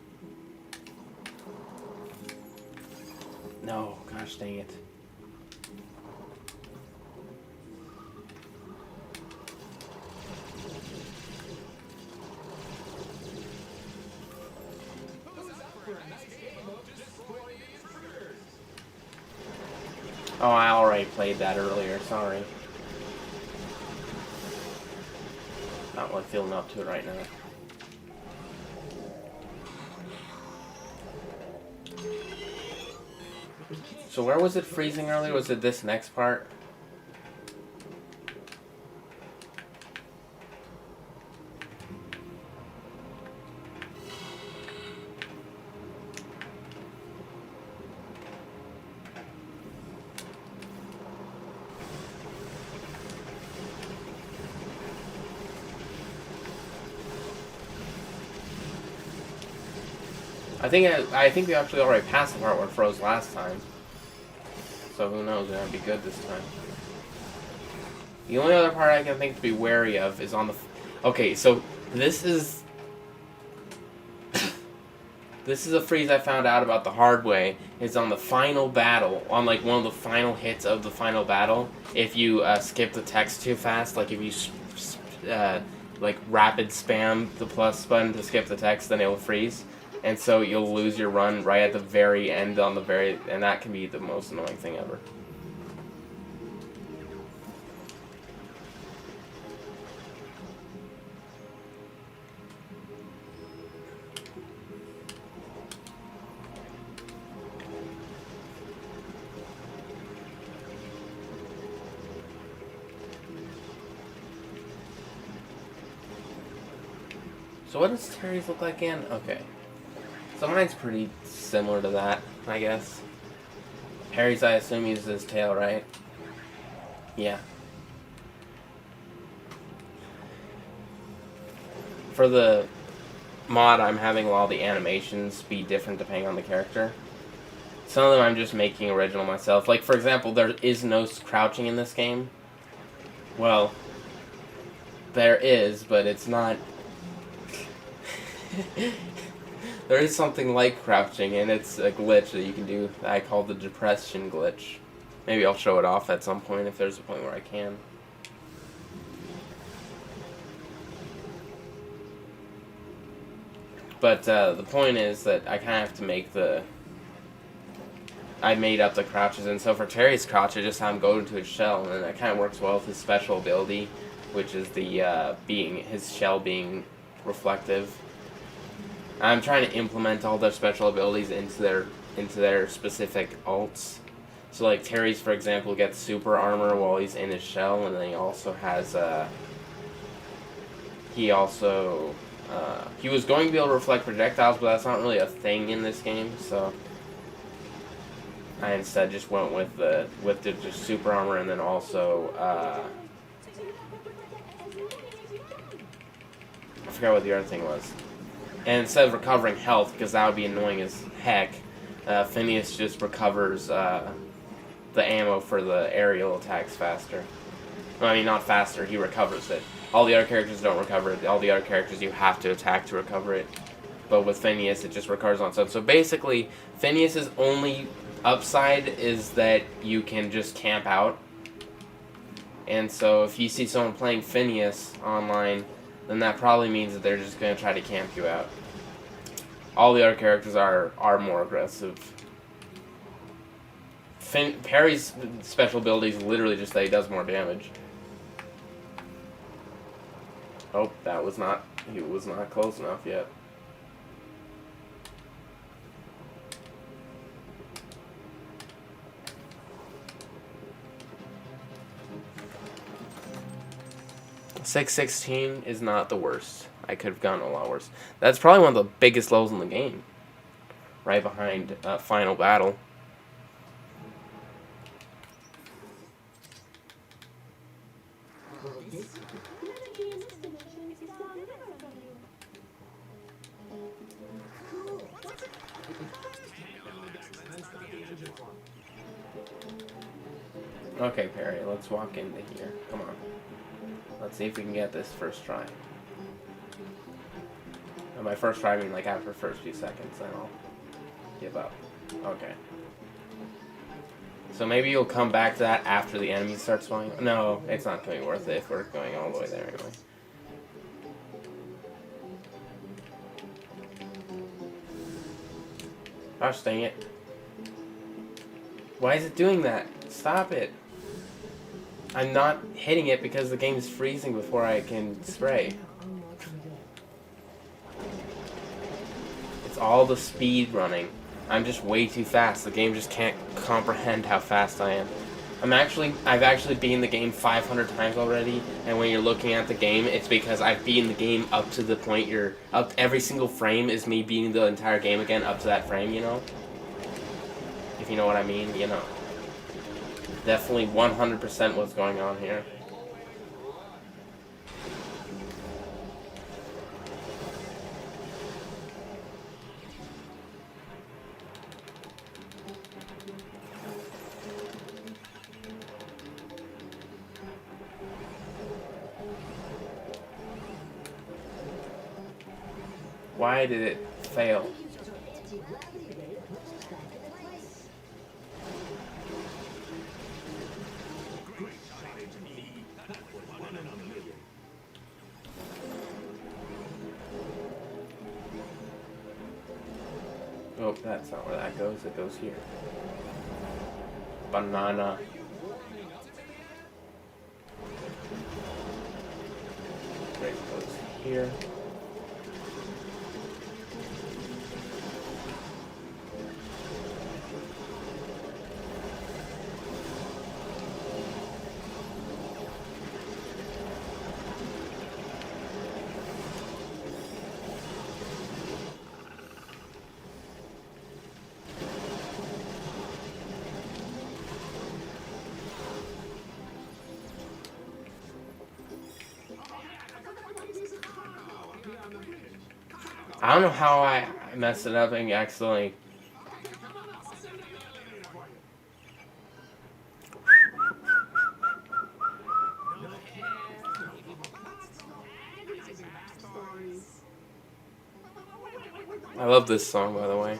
No, gosh dang it. Oh, I already played that earlier, sorry. Not really feeling up to it right now. So where was it freezing earlier? Was it this next part? I think we actually already passed the part where it froze last time. So who knows, it might be good this time. The only other part I can think to be wary of is on the... Okay, so this is... This is a freeze I found out about the hard way. It's on the final battle, on like one of the final hits of the final battle. If you skip the text too fast, like if you like rapid spam the plus button to skip the text, then it will freeze. And so you'll lose your run right at the very end and that can be the most annoying thing ever. So what does Terry's look like again? Okay. So mine's pretty similar to that, I guess. Harry's, I assume, uses his tail, right? Yeah. For the mod, I'm having all the animations be different depending on the character. Some of them I'm just making original myself. Like, for example, there is no crouching in this game. Well, there is, but it's not... There is something like crouching, and it's a glitch that you can do that I call the depression glitch. Maybe I'll show it off at some point if there's a point where I can. But the point is that I kind of have to make the... I made up the crouches, and so for Terry's crouch, I just have him go into his shell, and that kind of works well with his special ability, which is the his shell being reflective. I'm trying to implement all their special abilities into their specific ults. So like Terry's, for example, gets super armor while he's in his shell, and then he also has he was going to be able to reflect projectiles, but that's not really a thing in this game. So I instead just went with the just super armor, and then also I forgot what the other thing was. And instead of recovering health, because that would be annoying as heck, Phineas just recovers the ammo for the aerial attacks faster. I mean, not faster, he recovers it. All the other characters don't recover it. All the other characters you have to attack to recover it. But with Phineas, it just recovers on its own. So basically, Phineas's only upside is that you can just camp out. And so if you see someone playing Phineas online, then that probably means that they're just going to try to camp you out. All the other characters are more aggressive. Perry's special ability is literally just that he does more damage. Oh, he was not close enough yet. .616 is not the worst. I could have gone a lot worse. That's probably one of the biggest levels in the game. Right behind Final Battle. Okay, Perry, let's walk into here. Come on. Let's see if we can get this first try. And by first try, I mean like after the first few seconds, then I'll give up. Okay. So maybe you'll come back to that after the enemy starts spawning. No, it's not going to be worth it if we're going all the way there anyway. Gosh dang it. Why is it doing that? Stop it. I'm not hitting it because the game is freezing before I can spray. It's all the speed running. I'm just way too fast. The game just can't comprehend how fast I am. I've actually beaten the game 500 times already, and when you're looking at the game, it's because I've beaten the game up to the point every single frame is me beating the entire game again up to that frame, you know? If you know what I mean, you know. Definitely 100% what's going on here. Why did it fail? Users our anti-gravity ray to push us back into place. Great shot, AT2D. That was one in a million. Oh, that's not where that goes. It goes here. Banana. Right, it goes here. I don't know how I messed it up and accidentally. I love this song, by the way.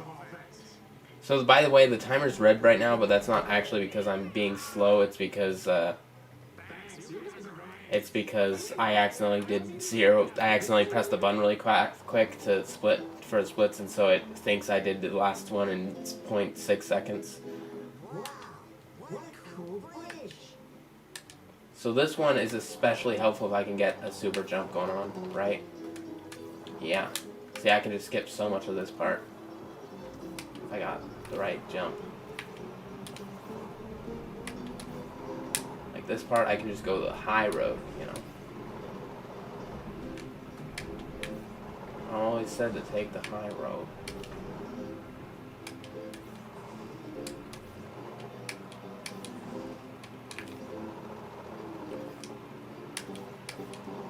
So, by the way, the timer's red right now, but that's not actually because I'm being slow. It's because I accidentally did zero. I accidentally pressed the button really quick to split for splits, and so it thinks I did the last one in 0.6 seconds. Wow, what a cool bridge. So this one is especially helpful if I can get a super jump going on, right? Yeah. See, I can just skip so much of this part if I got the right jump. Like this part, I can just go the high road, you know. I always said to take the high road.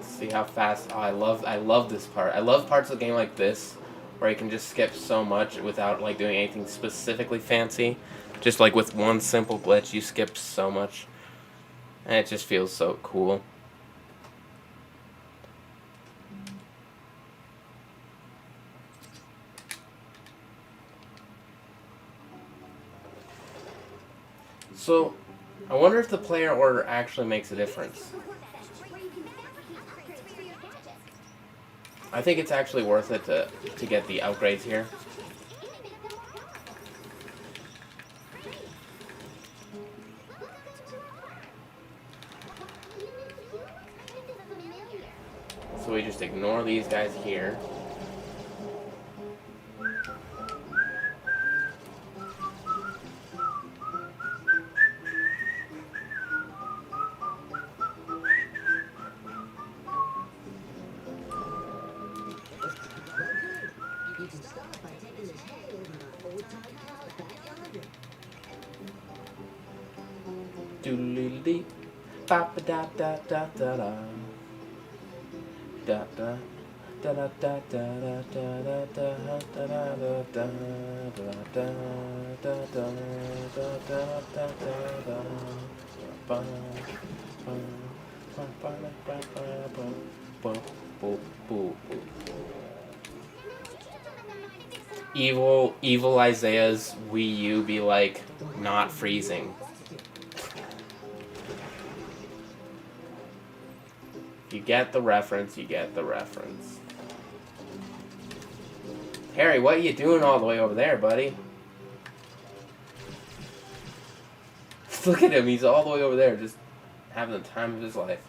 See how fast. Oh, I love this part. I love parts of the game like this where you can just skip so much without like doing anything specifically fancy. Just like with one simple glitch, you skip so much, and it just feels so cool. So, I wonder if the player order actually makes a difference. I think it's actually worth it to get the upgrades here. So we just ignore these guys here. You can start by taking this hay over to our old-time house back yonder. Doodly ba ba da da da da da da da da da da da da da da da da da da Evil Isaiah's Wii U be like not freezing. You get the reference, you get the reference. Harry, what are you doing all the way over there, buddy? Look at him, he's all the way over there, just having the time of his life.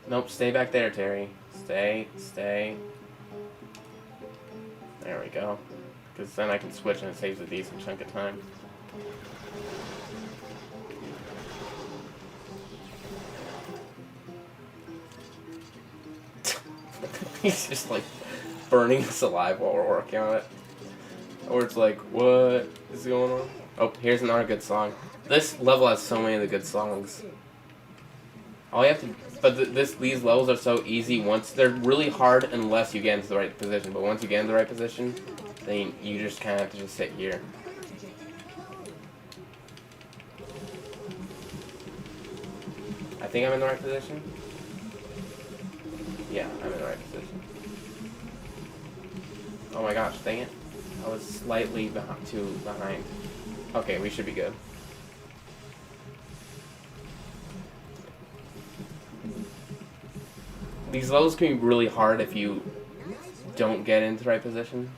Nope, stay back there, Terry. Stay. There we go. Because then I can switch and it saves a decent chunk of time. He's just like burning us alive while we're working on it. Or it's like, what is going on? Oh, here's another good song. This level has so many of the good songs. All you have to, but these levels are so easy. Once they're really hard unless you get into the right position. But once you get in the right position, then you just kind of have to just sit here. I think I'm in the right position. Yeah, I'm in the right position. Oh my gosh, dang it. I was slightly too behind. Okay, we should be good. These levels can be really hard if you don't get into the right position.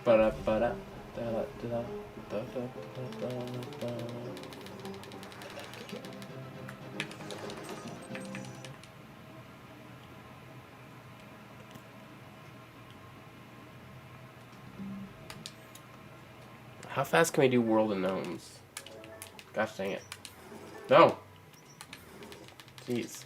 Ba-da-ba-da, da-da-da-da, da-da-da-da-da. How fast can we do World of Gnomes? Gosh dang it. No! Jeez.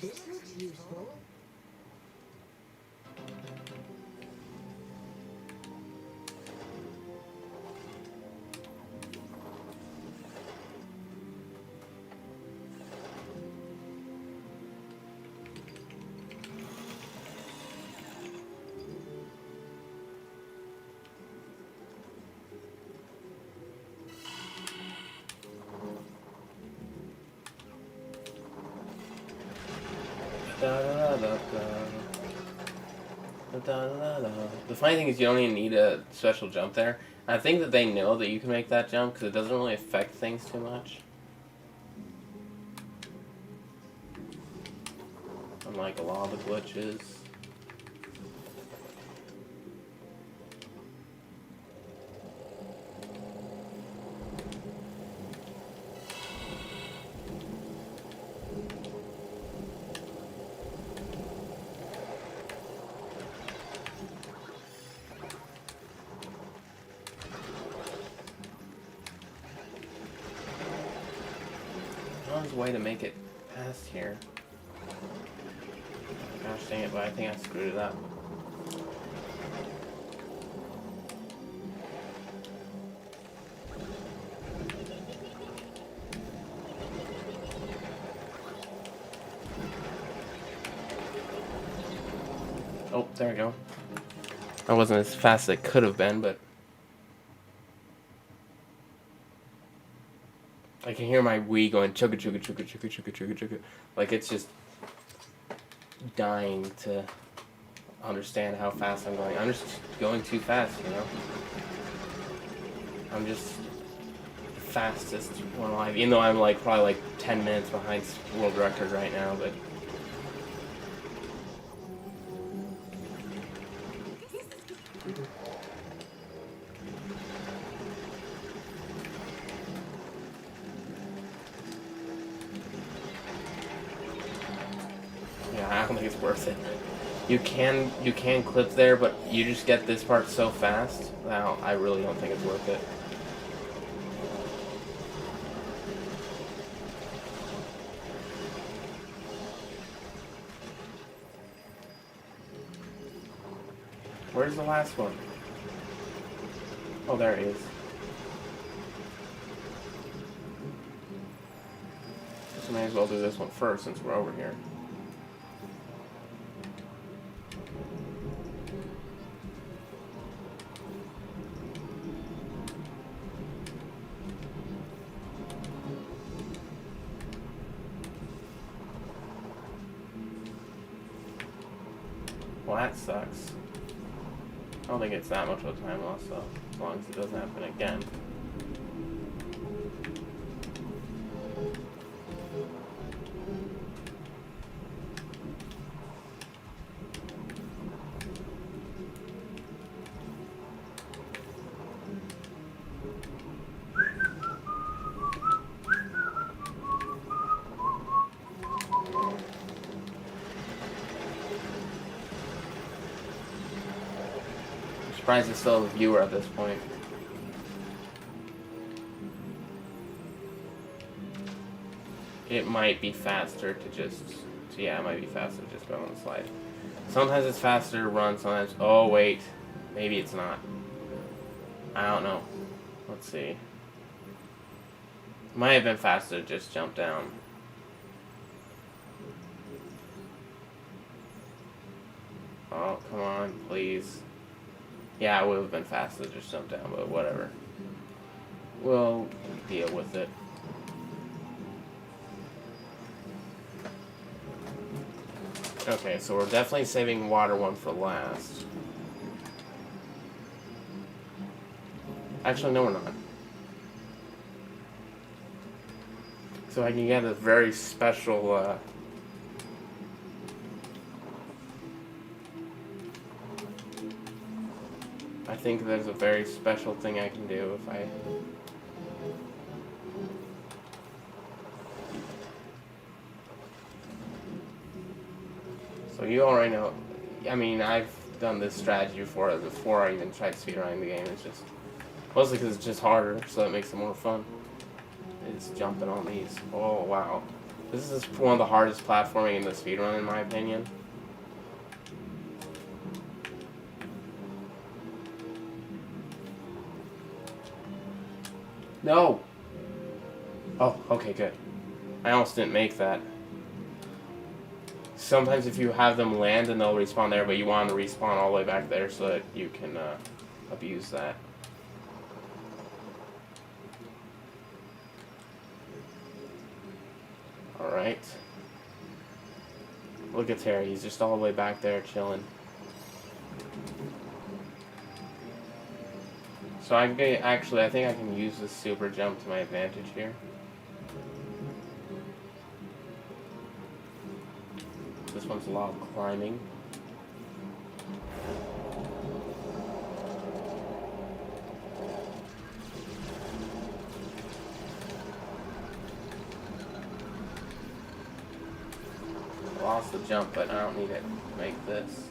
This looks useful. The funny thing is you don't even need a special jump there. I think that they know that you can make that jump because it doesn't really affect things too much. Unlike a lot of the glitches. There's a way to make it past here. Gosh dang it, but I think I screwed it up. Oh, there we go. That wasn't as fast as it could have been, but I can hear my Wii going chugga chugga chugga chugga chugga chugga chugga. Like it's just dying to understand how fast I'm going. I'm just going too fast, you know? I'm just the fastest one alive, even though I'm like probably like 10 minutes behind world record right now, but yeah, I don't think it's worth it. You can clip there, but you just get this part so fast. Now I really don't think it's worth it. Where's the last one? Oh, there it is. So may as well do this one first since we're over here. Well, that sucks. I don't think it's that much of a time loss, though, as long as it doesn't happen again. Surprised it's still a viewer at this point. It might be faster to just... Yeah, it might be faster to just go on the slide. Sometimes it's faster to run, sometimes... Oh, wait. Maybe it's not. I don't know. Let's see. Might have been faster to just jump down. Oh, come on, please. Yeah, it would have been faster to just jump down, but whatever. We'll deal with it. Okay, so we're definitely saving water one for last. Actually, no, we're not. So I can get a very special, I think there's a very special thing I can do if I... So you already know, I mean, I've done this strategy before I even tried speedrunning the game. It's just, mostly because it's just harder, so it makes it more fun. It's jumping on these. Oh, wow. This is one of the hardest platforming in the speedrun, in my opinion. No! Oh, okay, good. I almost didn't make that. Sometimes if you have them land and they'll respawn there, but you want to respawn all the way back there so that you can abuse that. Alright. Look at Terry, he's just all the way back there chilling. So I think I can use this super jump to my advantage here. This one's a lot of climbing. I lost the jump, but I don't need it to make this.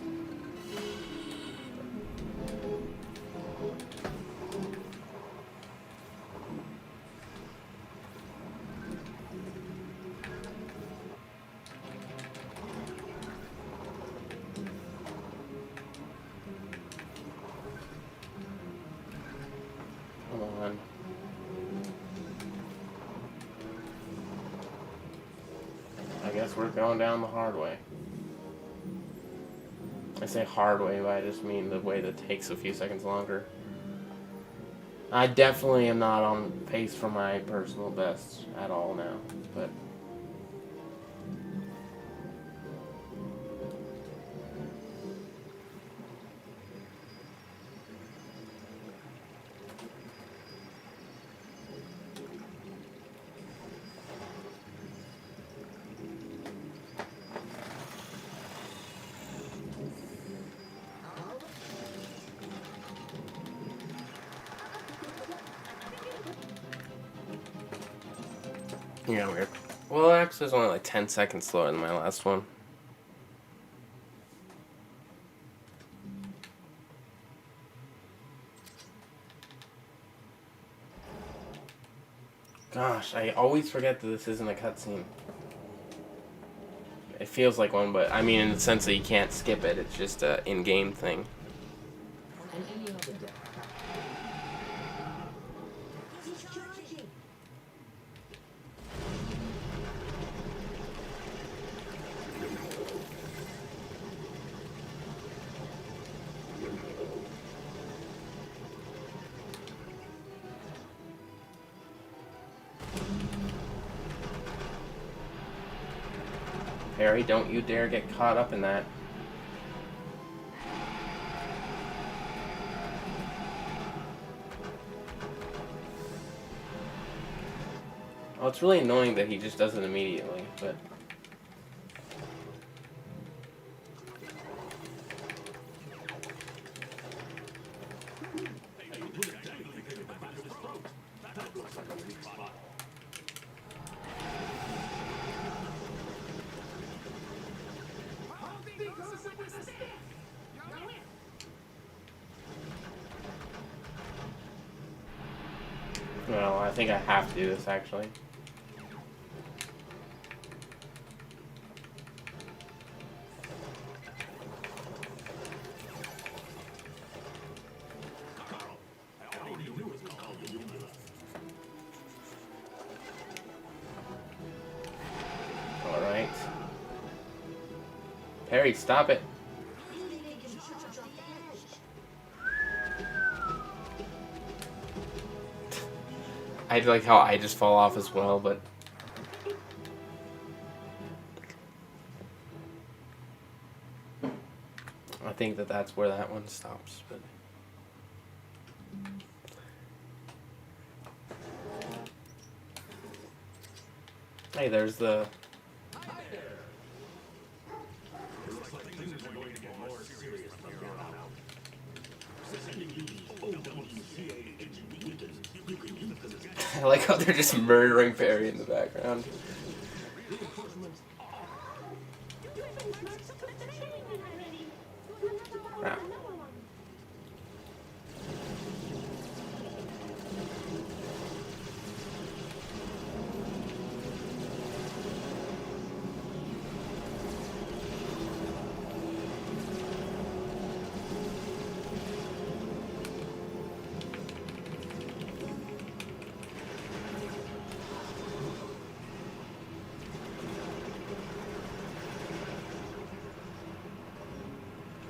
I guess we're going down the hard way. I say hard way, but I just mean the way that takes a few seconds longer. I definitely am not on pace for my personal best at all now, but... Yeah, weird. Well, actually, it's only like 10 seconds slower than my last one. Gosh, I always forget that this isn't a cutscene. It feels like one, but I mean in the sense that you can't skip it. It's just an in-game thing. He's charging. Harry, don't you dare get caught up in that. Oh, it's really annoying that he just does it immediately, but... Well, I think I have to do this actually. Alright. Perry, stop it. I like how I just fall off as well, but I think that that's where that one stops. But hey, there's the. Looks like things are going to get more serious from here on out. Sending you these OWCA engine weapons. You can use them as I like how they're just murdering Perry in the background. reinforcements. Crap.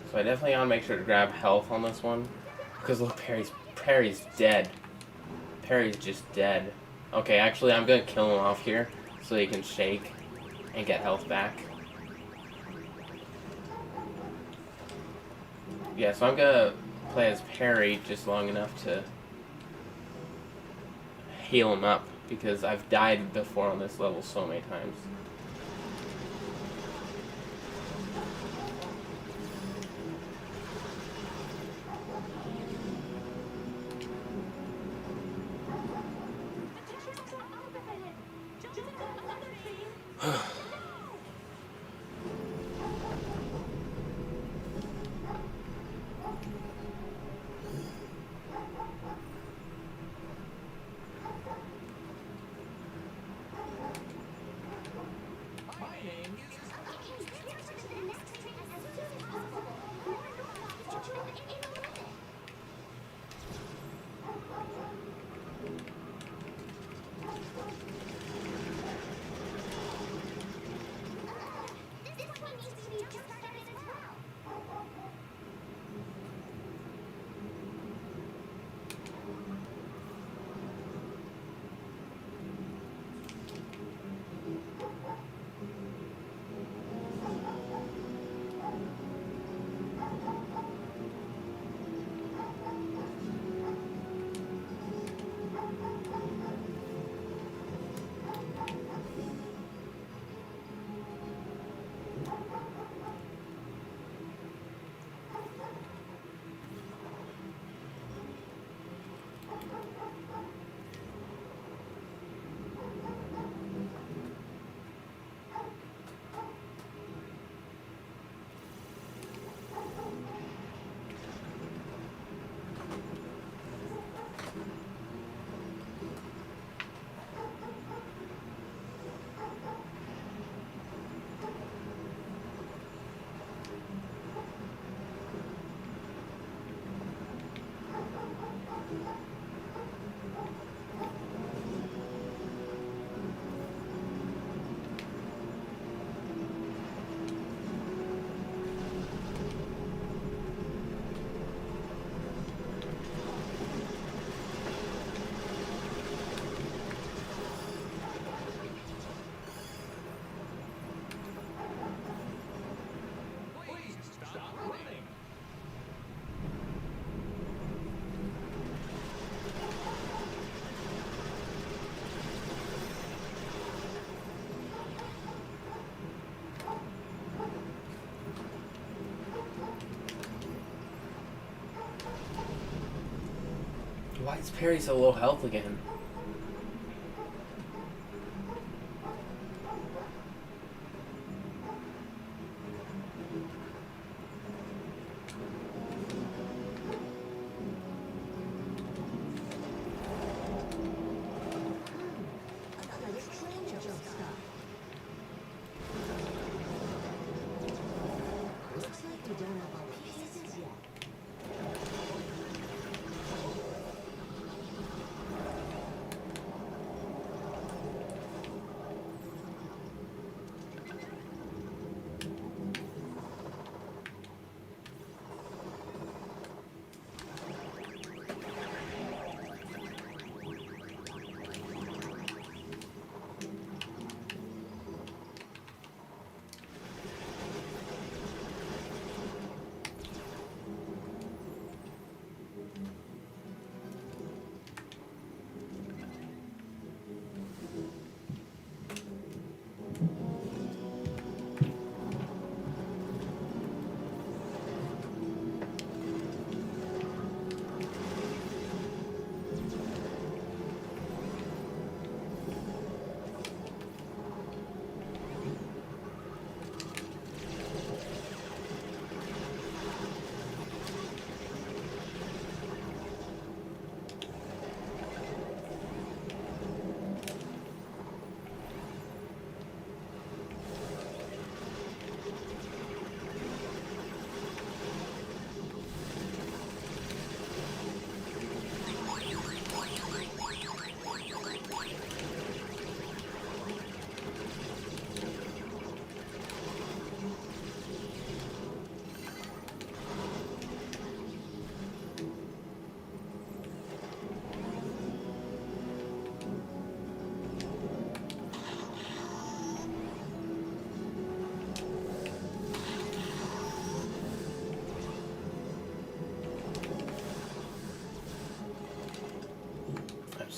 So I definitely want to make sure to grab health on this one. Because look, Perry's dead. Perry's just dead. Okay, actually I'm going to kill him off here so he can shake and get health back. Yeah, so I'm going to play as Perry just long enough to heal him up. Because I've died before on this level so many times. Why is Perry so low health again?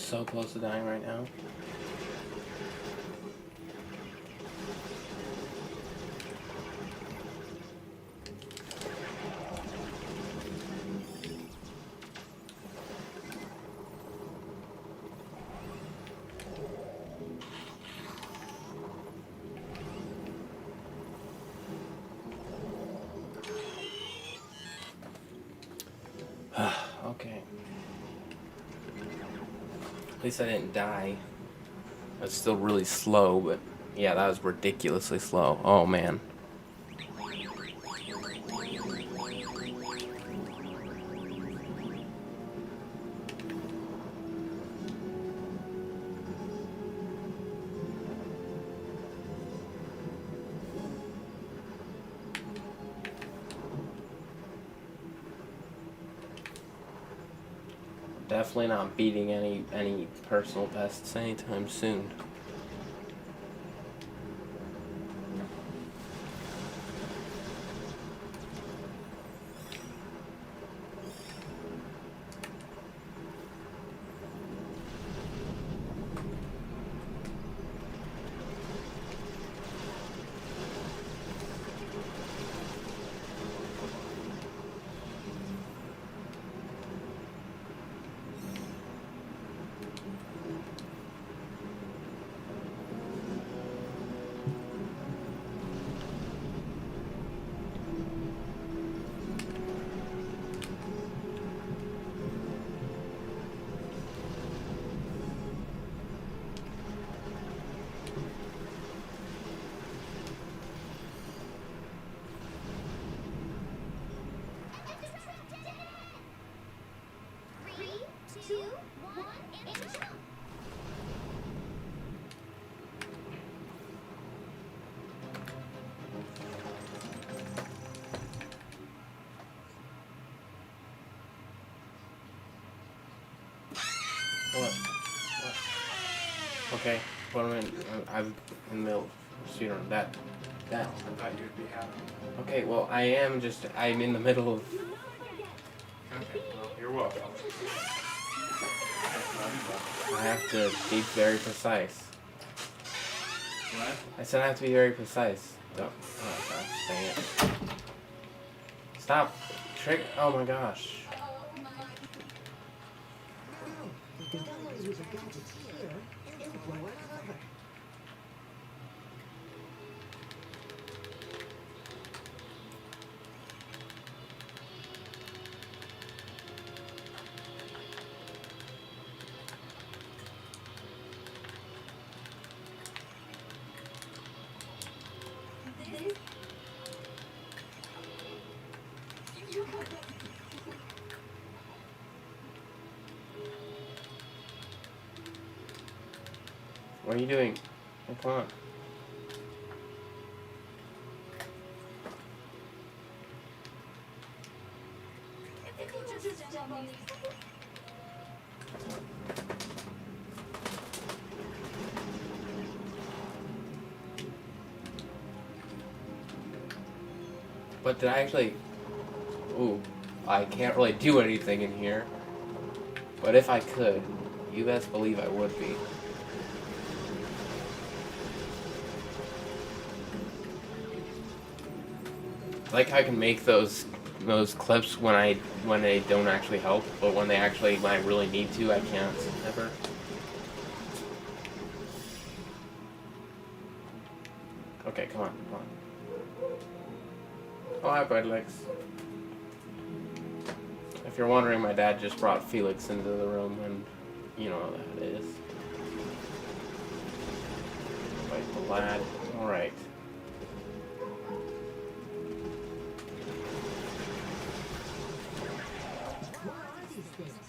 so close to dying right now. Okay. At least I didn't die. I was still really slow, but yeah, that was ridiculously slow. Oh man. Definitely not beating any personal bests anytime soon. Three, two, one, and jump! What? Okay, what am I'm in the middle of speedrun. That. I thought you'd be happy. Okay, well, I'm in the middle of. Okay, well, you're welcome. I have to be very precise. What? I said I have to be very precise. Don't. Oh gosh, dang it. Stop. Trick. Oh my gosh. Wow, if you don't want to use your gadgets here, it'll blow our cover. What are you doing? Oh, come on. But did I actually... Ooh, I can't really do anything in here. But if I could, you best believe I would be. Like I can make those clips when they don't actually help, but when I really need to, I can't ever. Okay, come on. Oh, hi, Bud Legs. If you're wondering, my dad just brought Felix into the room, and you know how that is. Fight the lad. Alright. What are these things?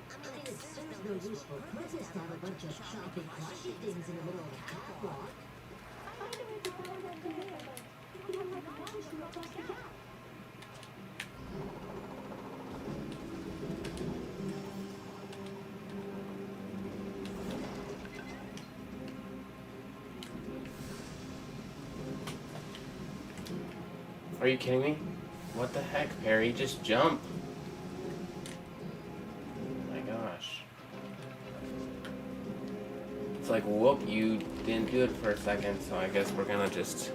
I mean, it serves no useful purpose to have a bunch of choppy, crunchy things in the middle of a catwalk. Are you kidding me? What the heck, Perry? Just jump. Oh my gosh. It's like, whoop, you didn't do it for a second, so I guess we're gonna just...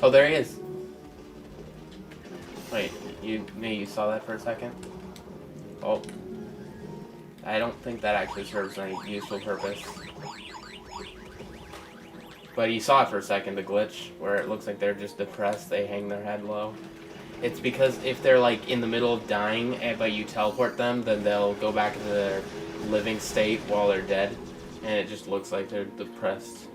Oh, there he is. Wait, maybe you saw that for a second? Oh. I don't think that actually serves any useful purpose. But you saw it for a second, the glitch, where it looks like they're just depressed, they hang their head low. It's because if they're like in the middle of dying, but you teleport them, then they'll go back into their living state while they're dead. And it just looks like they're depressed.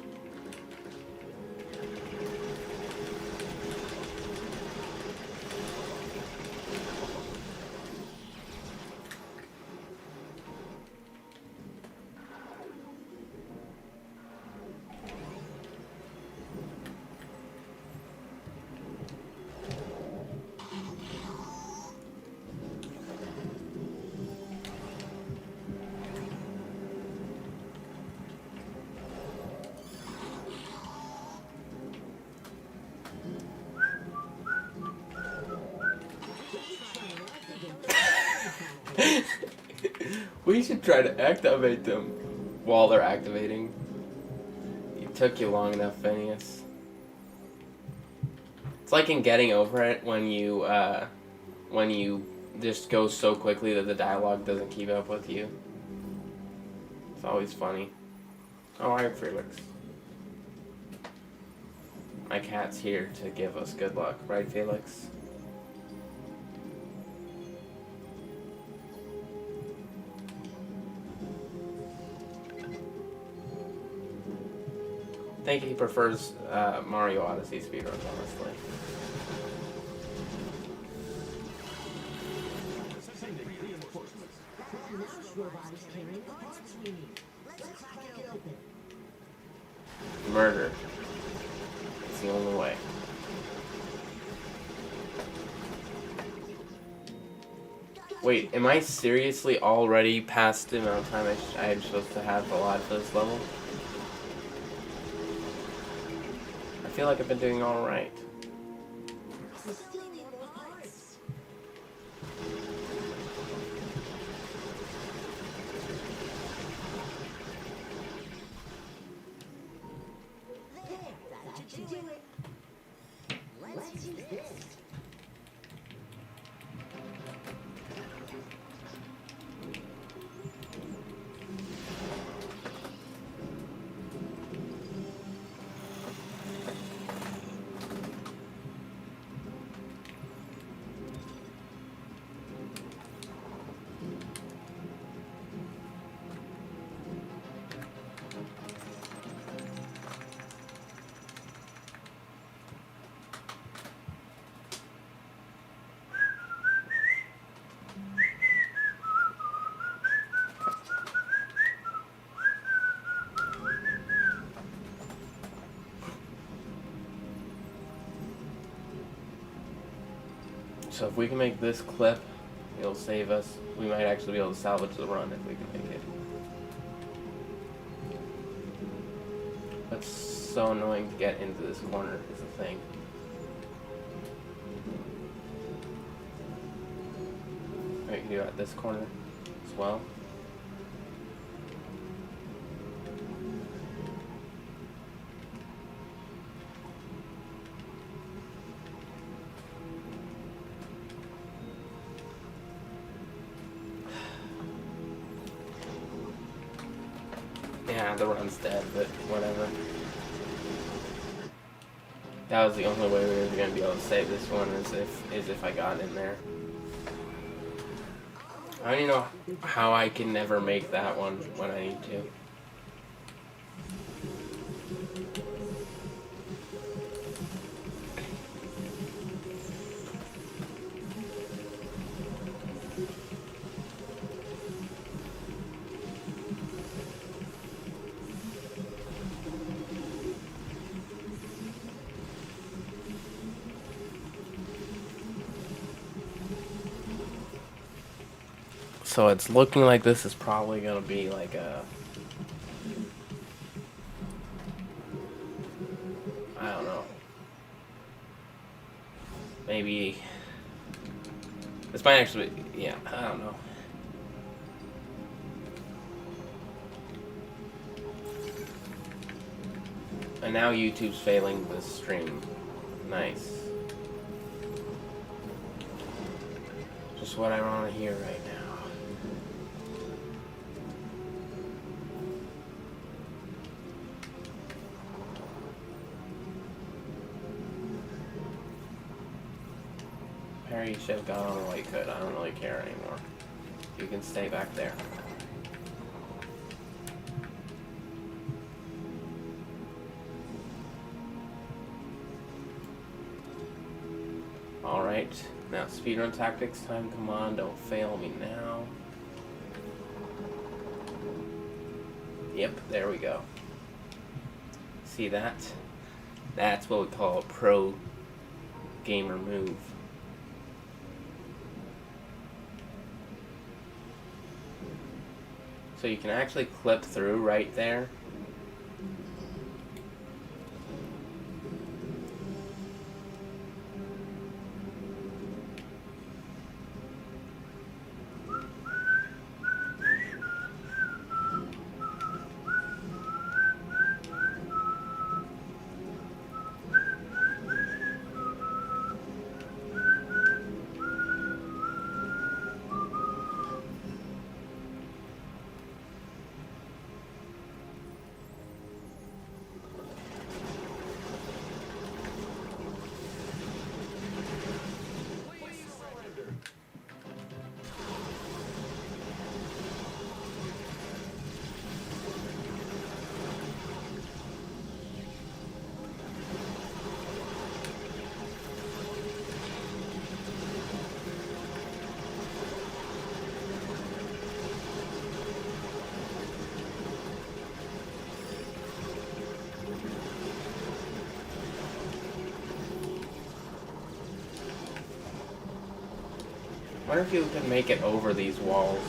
We should try to activate them while they're activating. It took you long enough, Phineas. It's like in Getting Over It when you just go so quickly that the dialogue doesn't keep up with you. It's always funny. Oh, hi, Felix. My cat's here to give us good luck, right, Felix? I think he prefers Mario Odyssey speedruns, honestly. Sending reinforcements. That mouse robot is carrying the parts we need. Let's crack it open. Murder. It's the only way. Wait, am I seriously already past the amount of time I am supposed to have allotted for this level? I feel like I've been doing all right. We still need more parts. There, that should do it. Let's use this. So if we can make this clip, it'll save us. We might actually be able to salvage the run if we can make it. But so annoying to get into this corner is the thing. Right, you can do it at this corner as well. Yeah, the run's dead, but whatever. That was the only way we were going to be able to save this one is if I got in there. I don't even know how I can never make that one when I need to. So it's looking like this is probably gonna be like a, I don't know, maybe this might actually, yeah, I don't know. And now YouTube's failing the stream. Nice. Just what I want to hear right now. Perry should have gone on while he could. I don't really care anymore. You can stay back there. Alright, now speedrun tactics time, come on, don't fail me now. Yep, there we go. See that? That's what we call a pro gamer move. So you can actually clip through right there. I wonder if you can make it over these walls.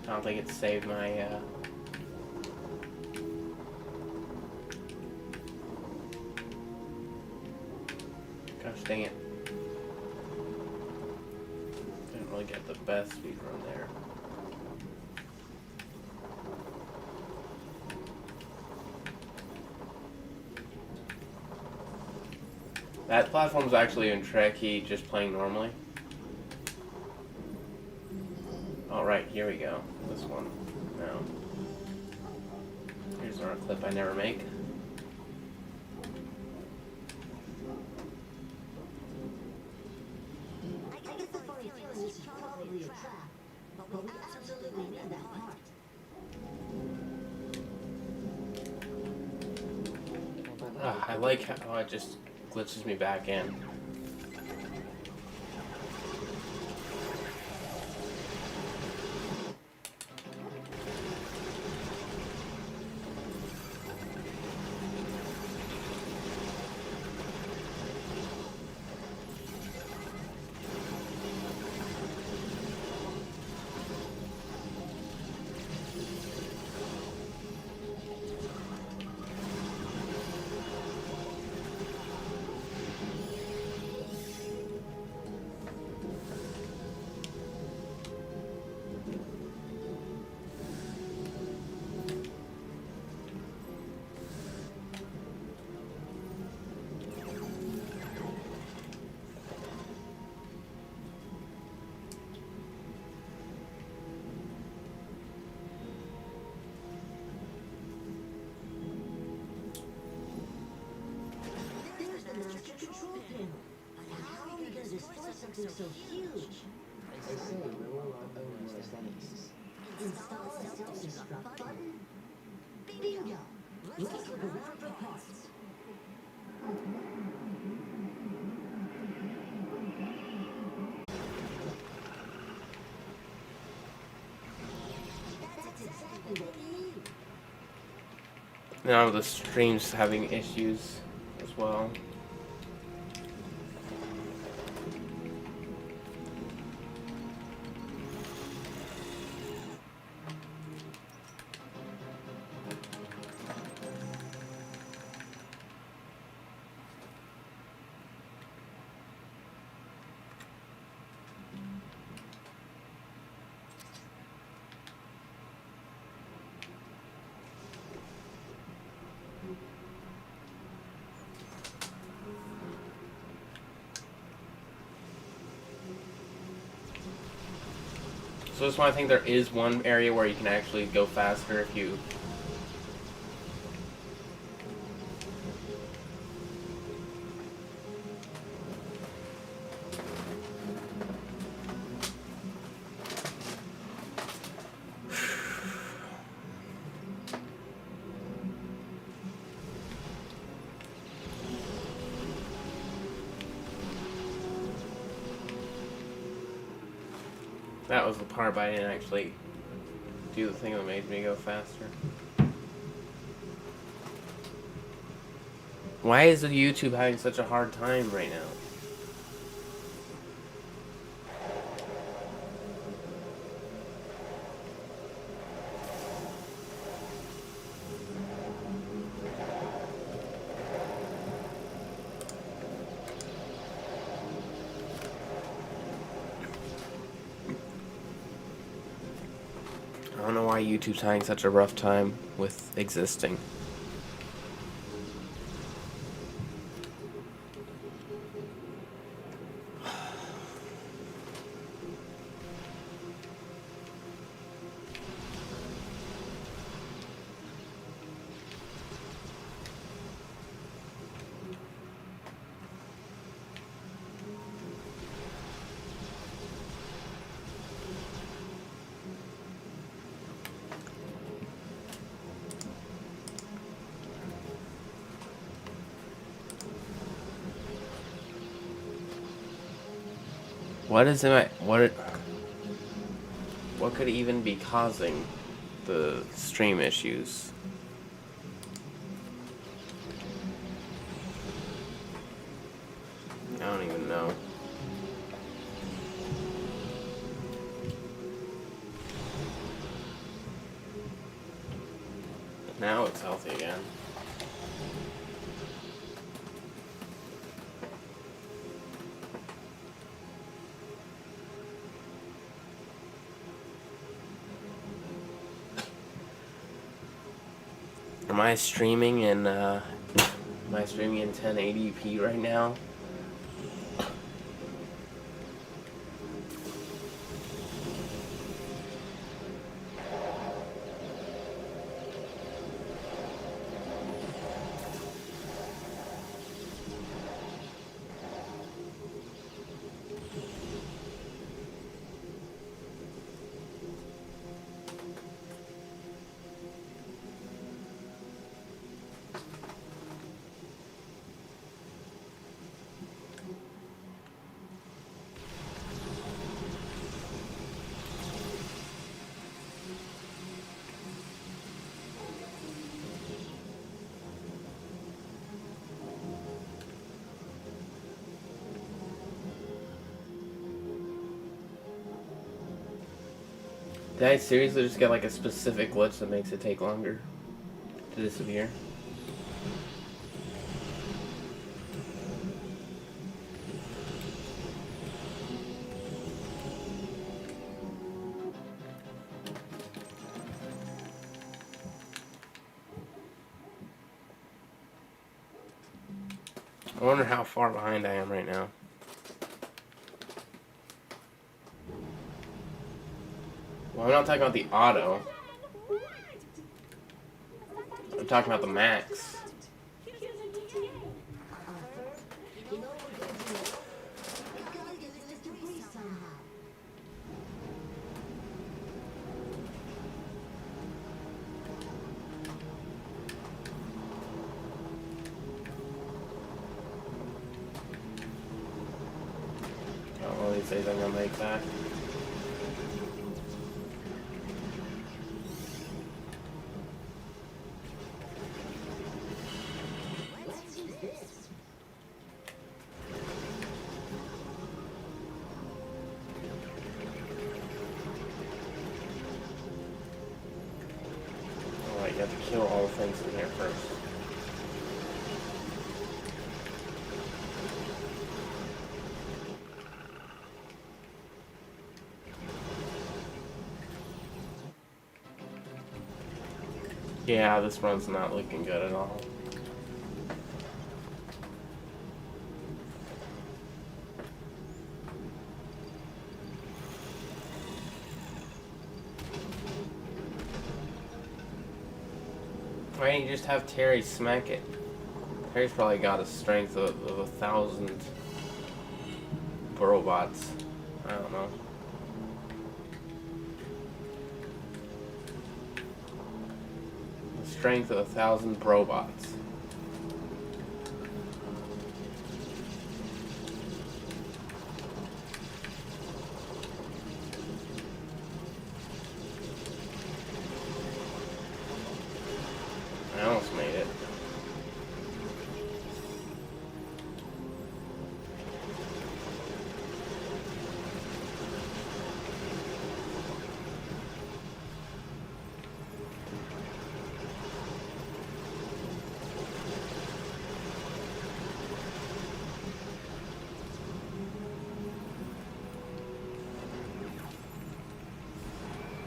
I don't think it saved my, gosh dang it. Didn't really get the best speedrun there. That platform's actually in tricky just playing normally. Alright, here we go. This one. Now. Here's our clip I never make. I get the funny feeling this is probably a trap, but we absolutely need that part. I like how it just glitches me back in. There's the master control panel. But how are we gonna destroy something so huge? I say we're all our own worst enemies. Install a self-destruct button. Bingo! Let's look around for parts. That's exactly what we need. Now the stream's having issues as well. So that's why I think there is one area where you can actually go faster if you... That was the part, but I didn't actually do the thing that made me go faster. Why is the YouTube having such a hard time right now? I don't know why YouTube's having such a rough time with existing. What is it? What could even be causing the stream issues? I don't even know. Now it's healthy again. Am I streaming in 1080p right now? Did I seriously just get like a specific glitch that makes it take longer to disappear? I wonder how far behind I am right now. Well, I'm not talking about the auto. I'm talking about the max. Ferb, you know what we're gonna do? We gotta get this to breathe somehow. Oh, one of these days I'm gonna make that. kill all the things in here first. Yeah, this run's not looking good at all. Why don't you just have Terry smack it? Terry's probably got a strength of 1,000 robots. I don't know. The strength of 1,000 robots. I almost made it.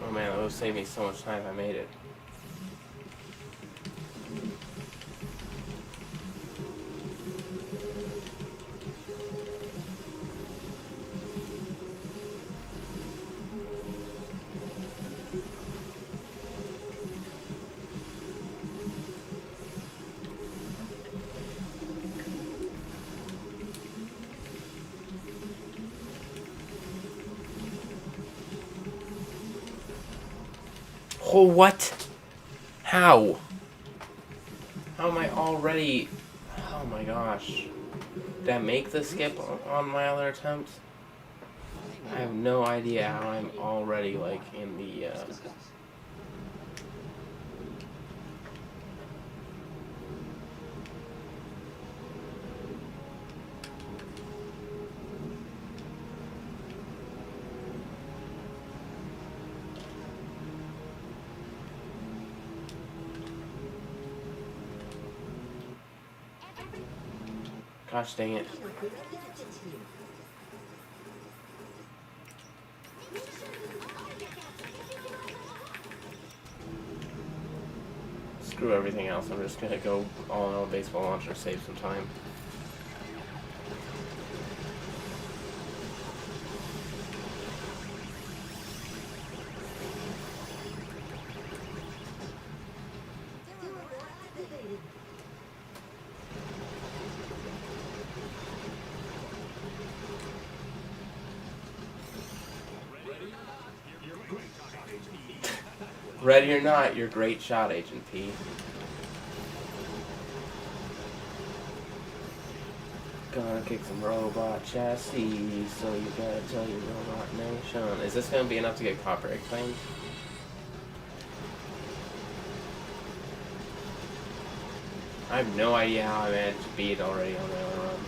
Oh man, that would save me so much time if I made it. Oh, what? How? How am I already... Oh my gosh. Did I make the skip on my other attempt? I have no idea how I'm already, like, in the, Gosh dang it. Screw everything else. I'm just gonna go all in on baseball launcher, save some time. Ready or not, you're great shot, Agent P. Gonna kick some robot chassis, so you gotta tell your robot nation. Is this gonna be enough to get copyright claimed? I have no idea how I managed to beat it already on my own run.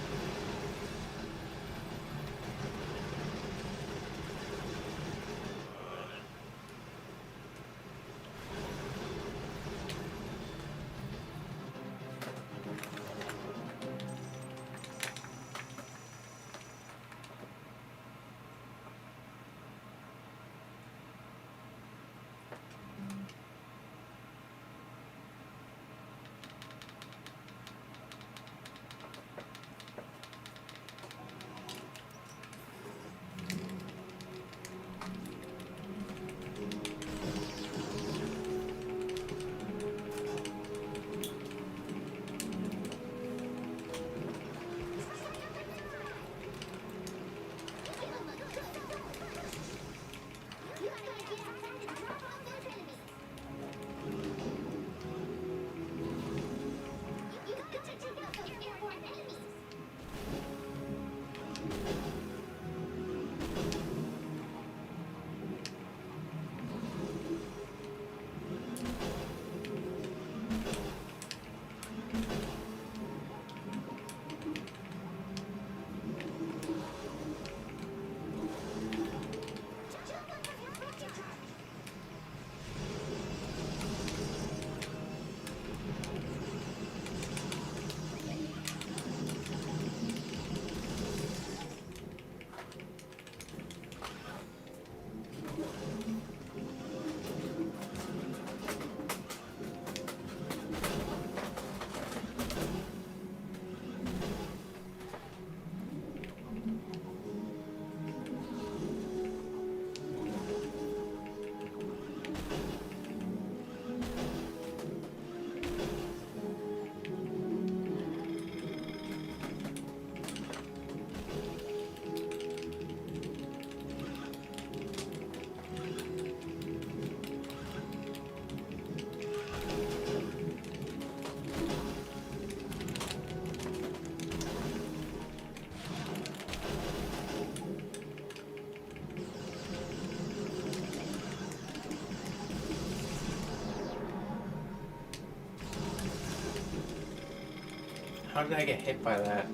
How did I get hit by that?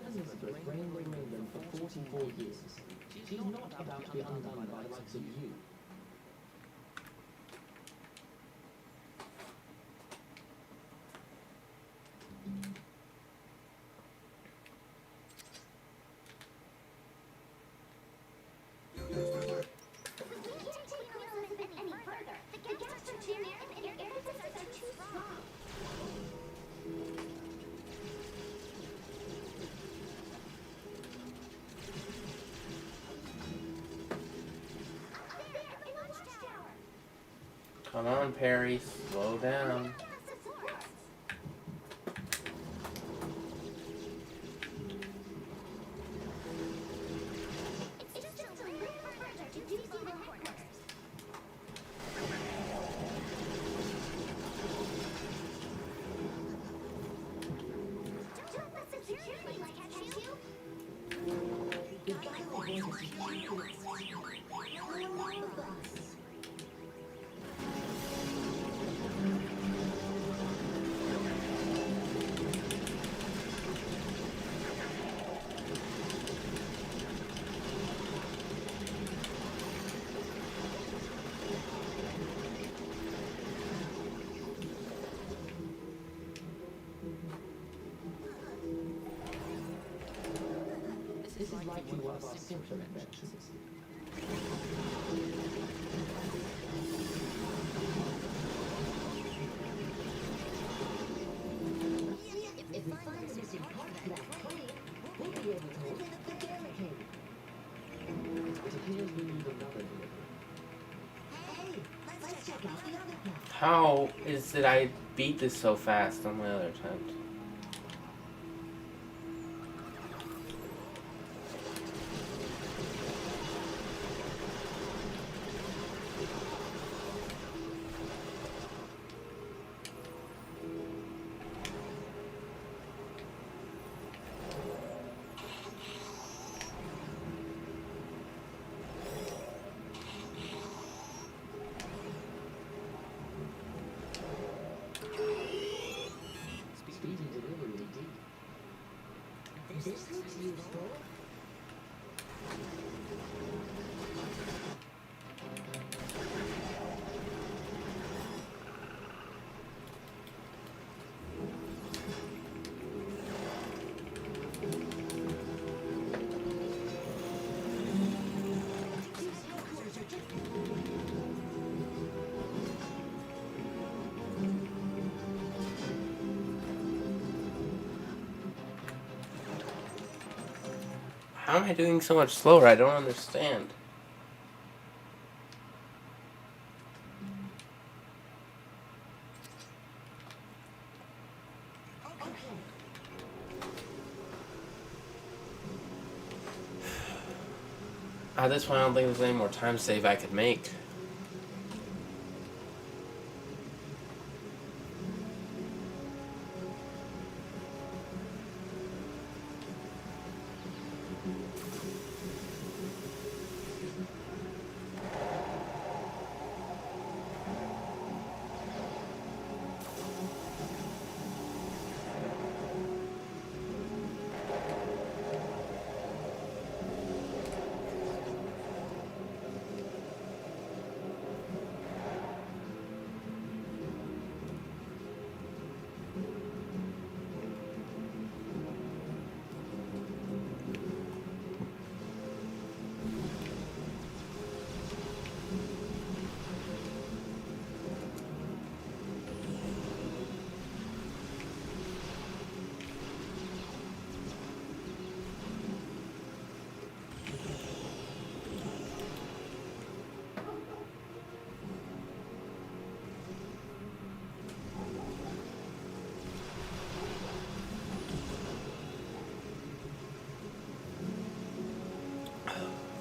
Elizabeth reigned in England for 44 years. She's not about to be undone by the likes of you. We can't take Elizabeth any further. The gaps are too narrow and your air defenses are too strong. Up there, in the watchtower. Come on, Perry, slow down. It's just a little further to do the headquarters. Don't let security lights catch you. You've got to avoid the security lights. No more of us. This is likely one of our simpler inventions. If we find the missing part of that plane, we'll be able to open up the barricade. It appears we need another delivery. Hey, let's check out the other path. How is it I beat this so fast on my other attempt? Speedy delivery indeed. This looks useful. These helicopters are just... How am I doing so much slower? I don't understand. At this point, I don't think there's any more time save I could make.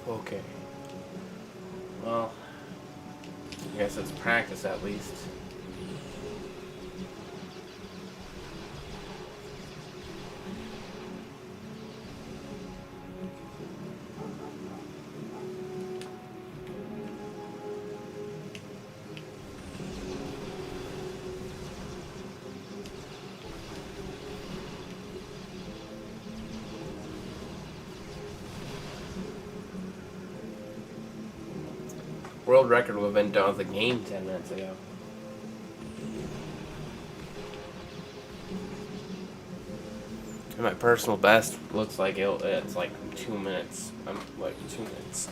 Okay. Well, I guess it's practice at least. World record would have been done with the game 10 minutes ago. And my personal best looks like it's like 2 minutes. I'm like 2 minutes.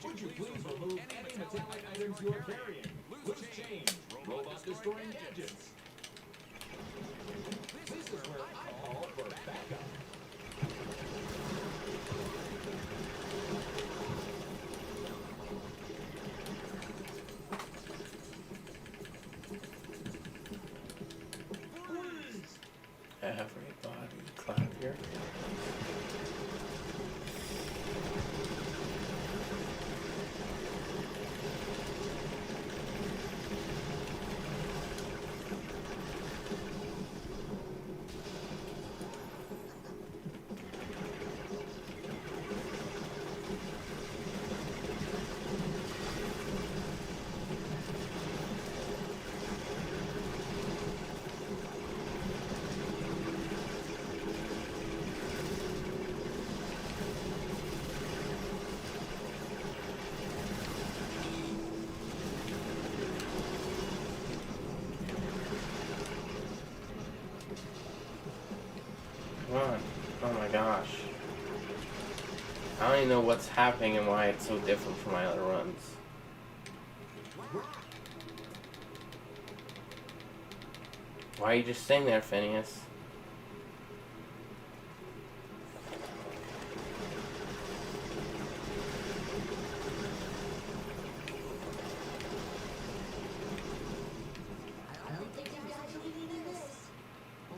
Would you please remove any metallic items you are carrying? Loose change, robot destroying gadgets. This is where I call for backup. Everybody clap here. Come on. Oh my gosh. I don't even know what's happening and why it's so different from my other runs. Why are you just sitting there, Phineas? I don't think you guys really need this.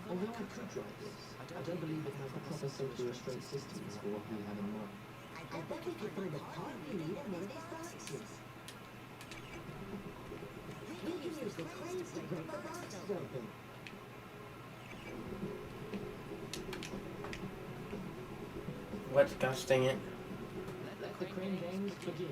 Although I could drive this, I don't believe it has the proper safety restraint systems for what we have in mind. I bet we could find a part we need in one of these boxes. We can use the cranes to break the boxes open. What? Gosh dang it. Let the crane games begin.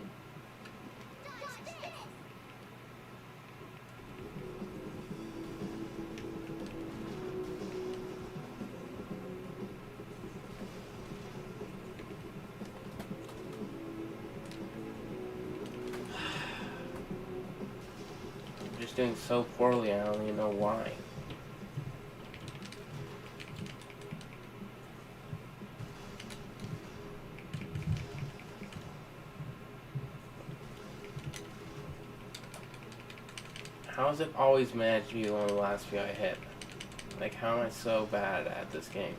I'm just doing so poorly, I don't even know why. How is it always managed to be one of the last few I hit? Like, how am I so bad at this game?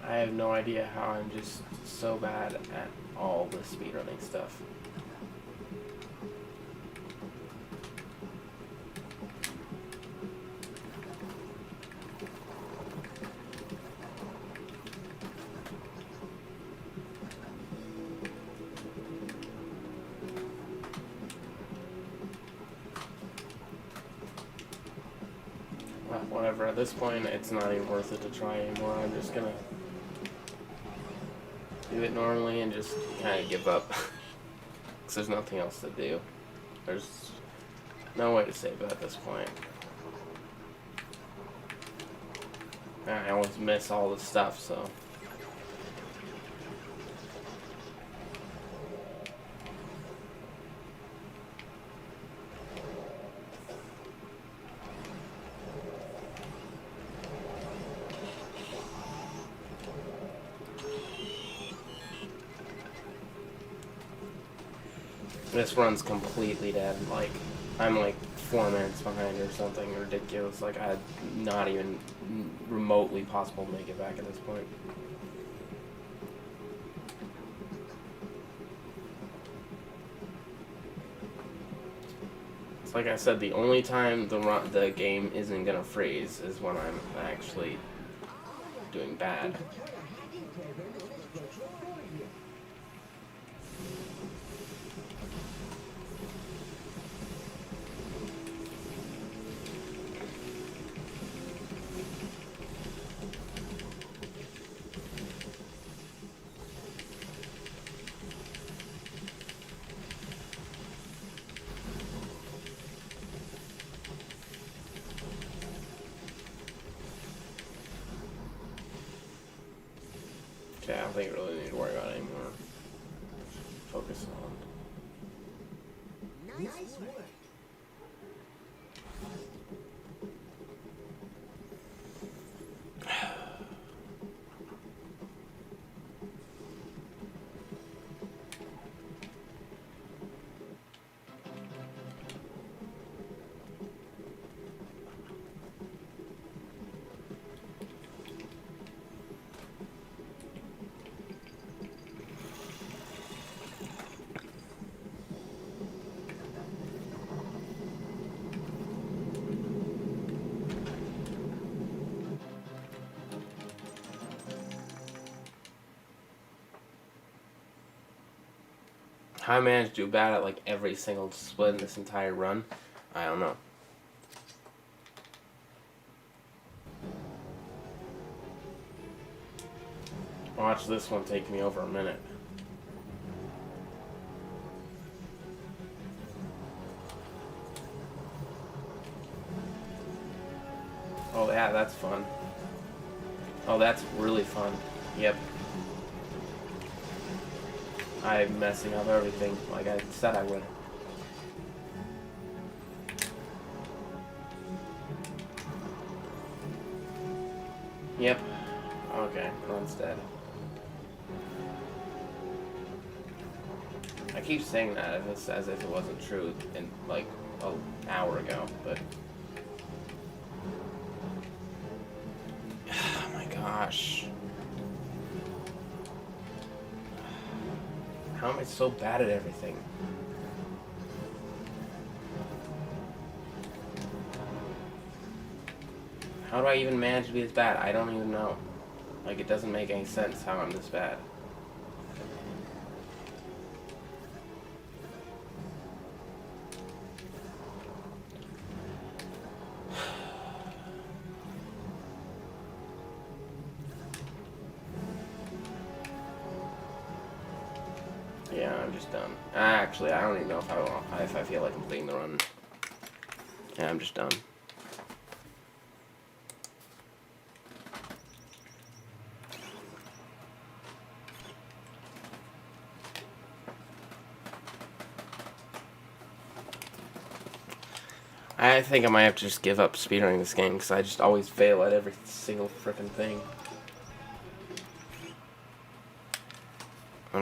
I have no idea how I'm just so bad at all the speedrunning stuff. Well, whatever, at this point it's not even worth it to try anymore. I'm just gonna do it normally and just kind of give up. Because there's nothing else to do. There's no way to save it at this point. I always miss all the stuff, so. This run's completely dead. Like, I'm like 4 minutes behind or something ridiculous. Like, I'm not even remotely possible to make it back at this point. It's like I said, the only time the game isn't gonna freeze is when I'm actually doing bad. Okay, I don't think I really need to worry about it anymore. Focus on. Nice work. How I managed to do bad at like every single split in this entire run, I don't know. Watch this one take me over a minute. Oh yeah, that's fun. Oh, that's really fun. Yep. I'm messing up everything like I said I would. Yep. Okay, run's dead. I keep saying that as if it wasn't true in like an hour ago, but oh my gosh. How am I so bad at everything? How do I even manage to be this bad? I don't even know. Like, it doesn't make any sense how I'm this bad. Yeah, I'm just done. Actually, I don't even know if I feel like completing the run. Yeah, I'm just done. I think I might have to just give up speedrunning this game because I just always fail at every single frickin' thing.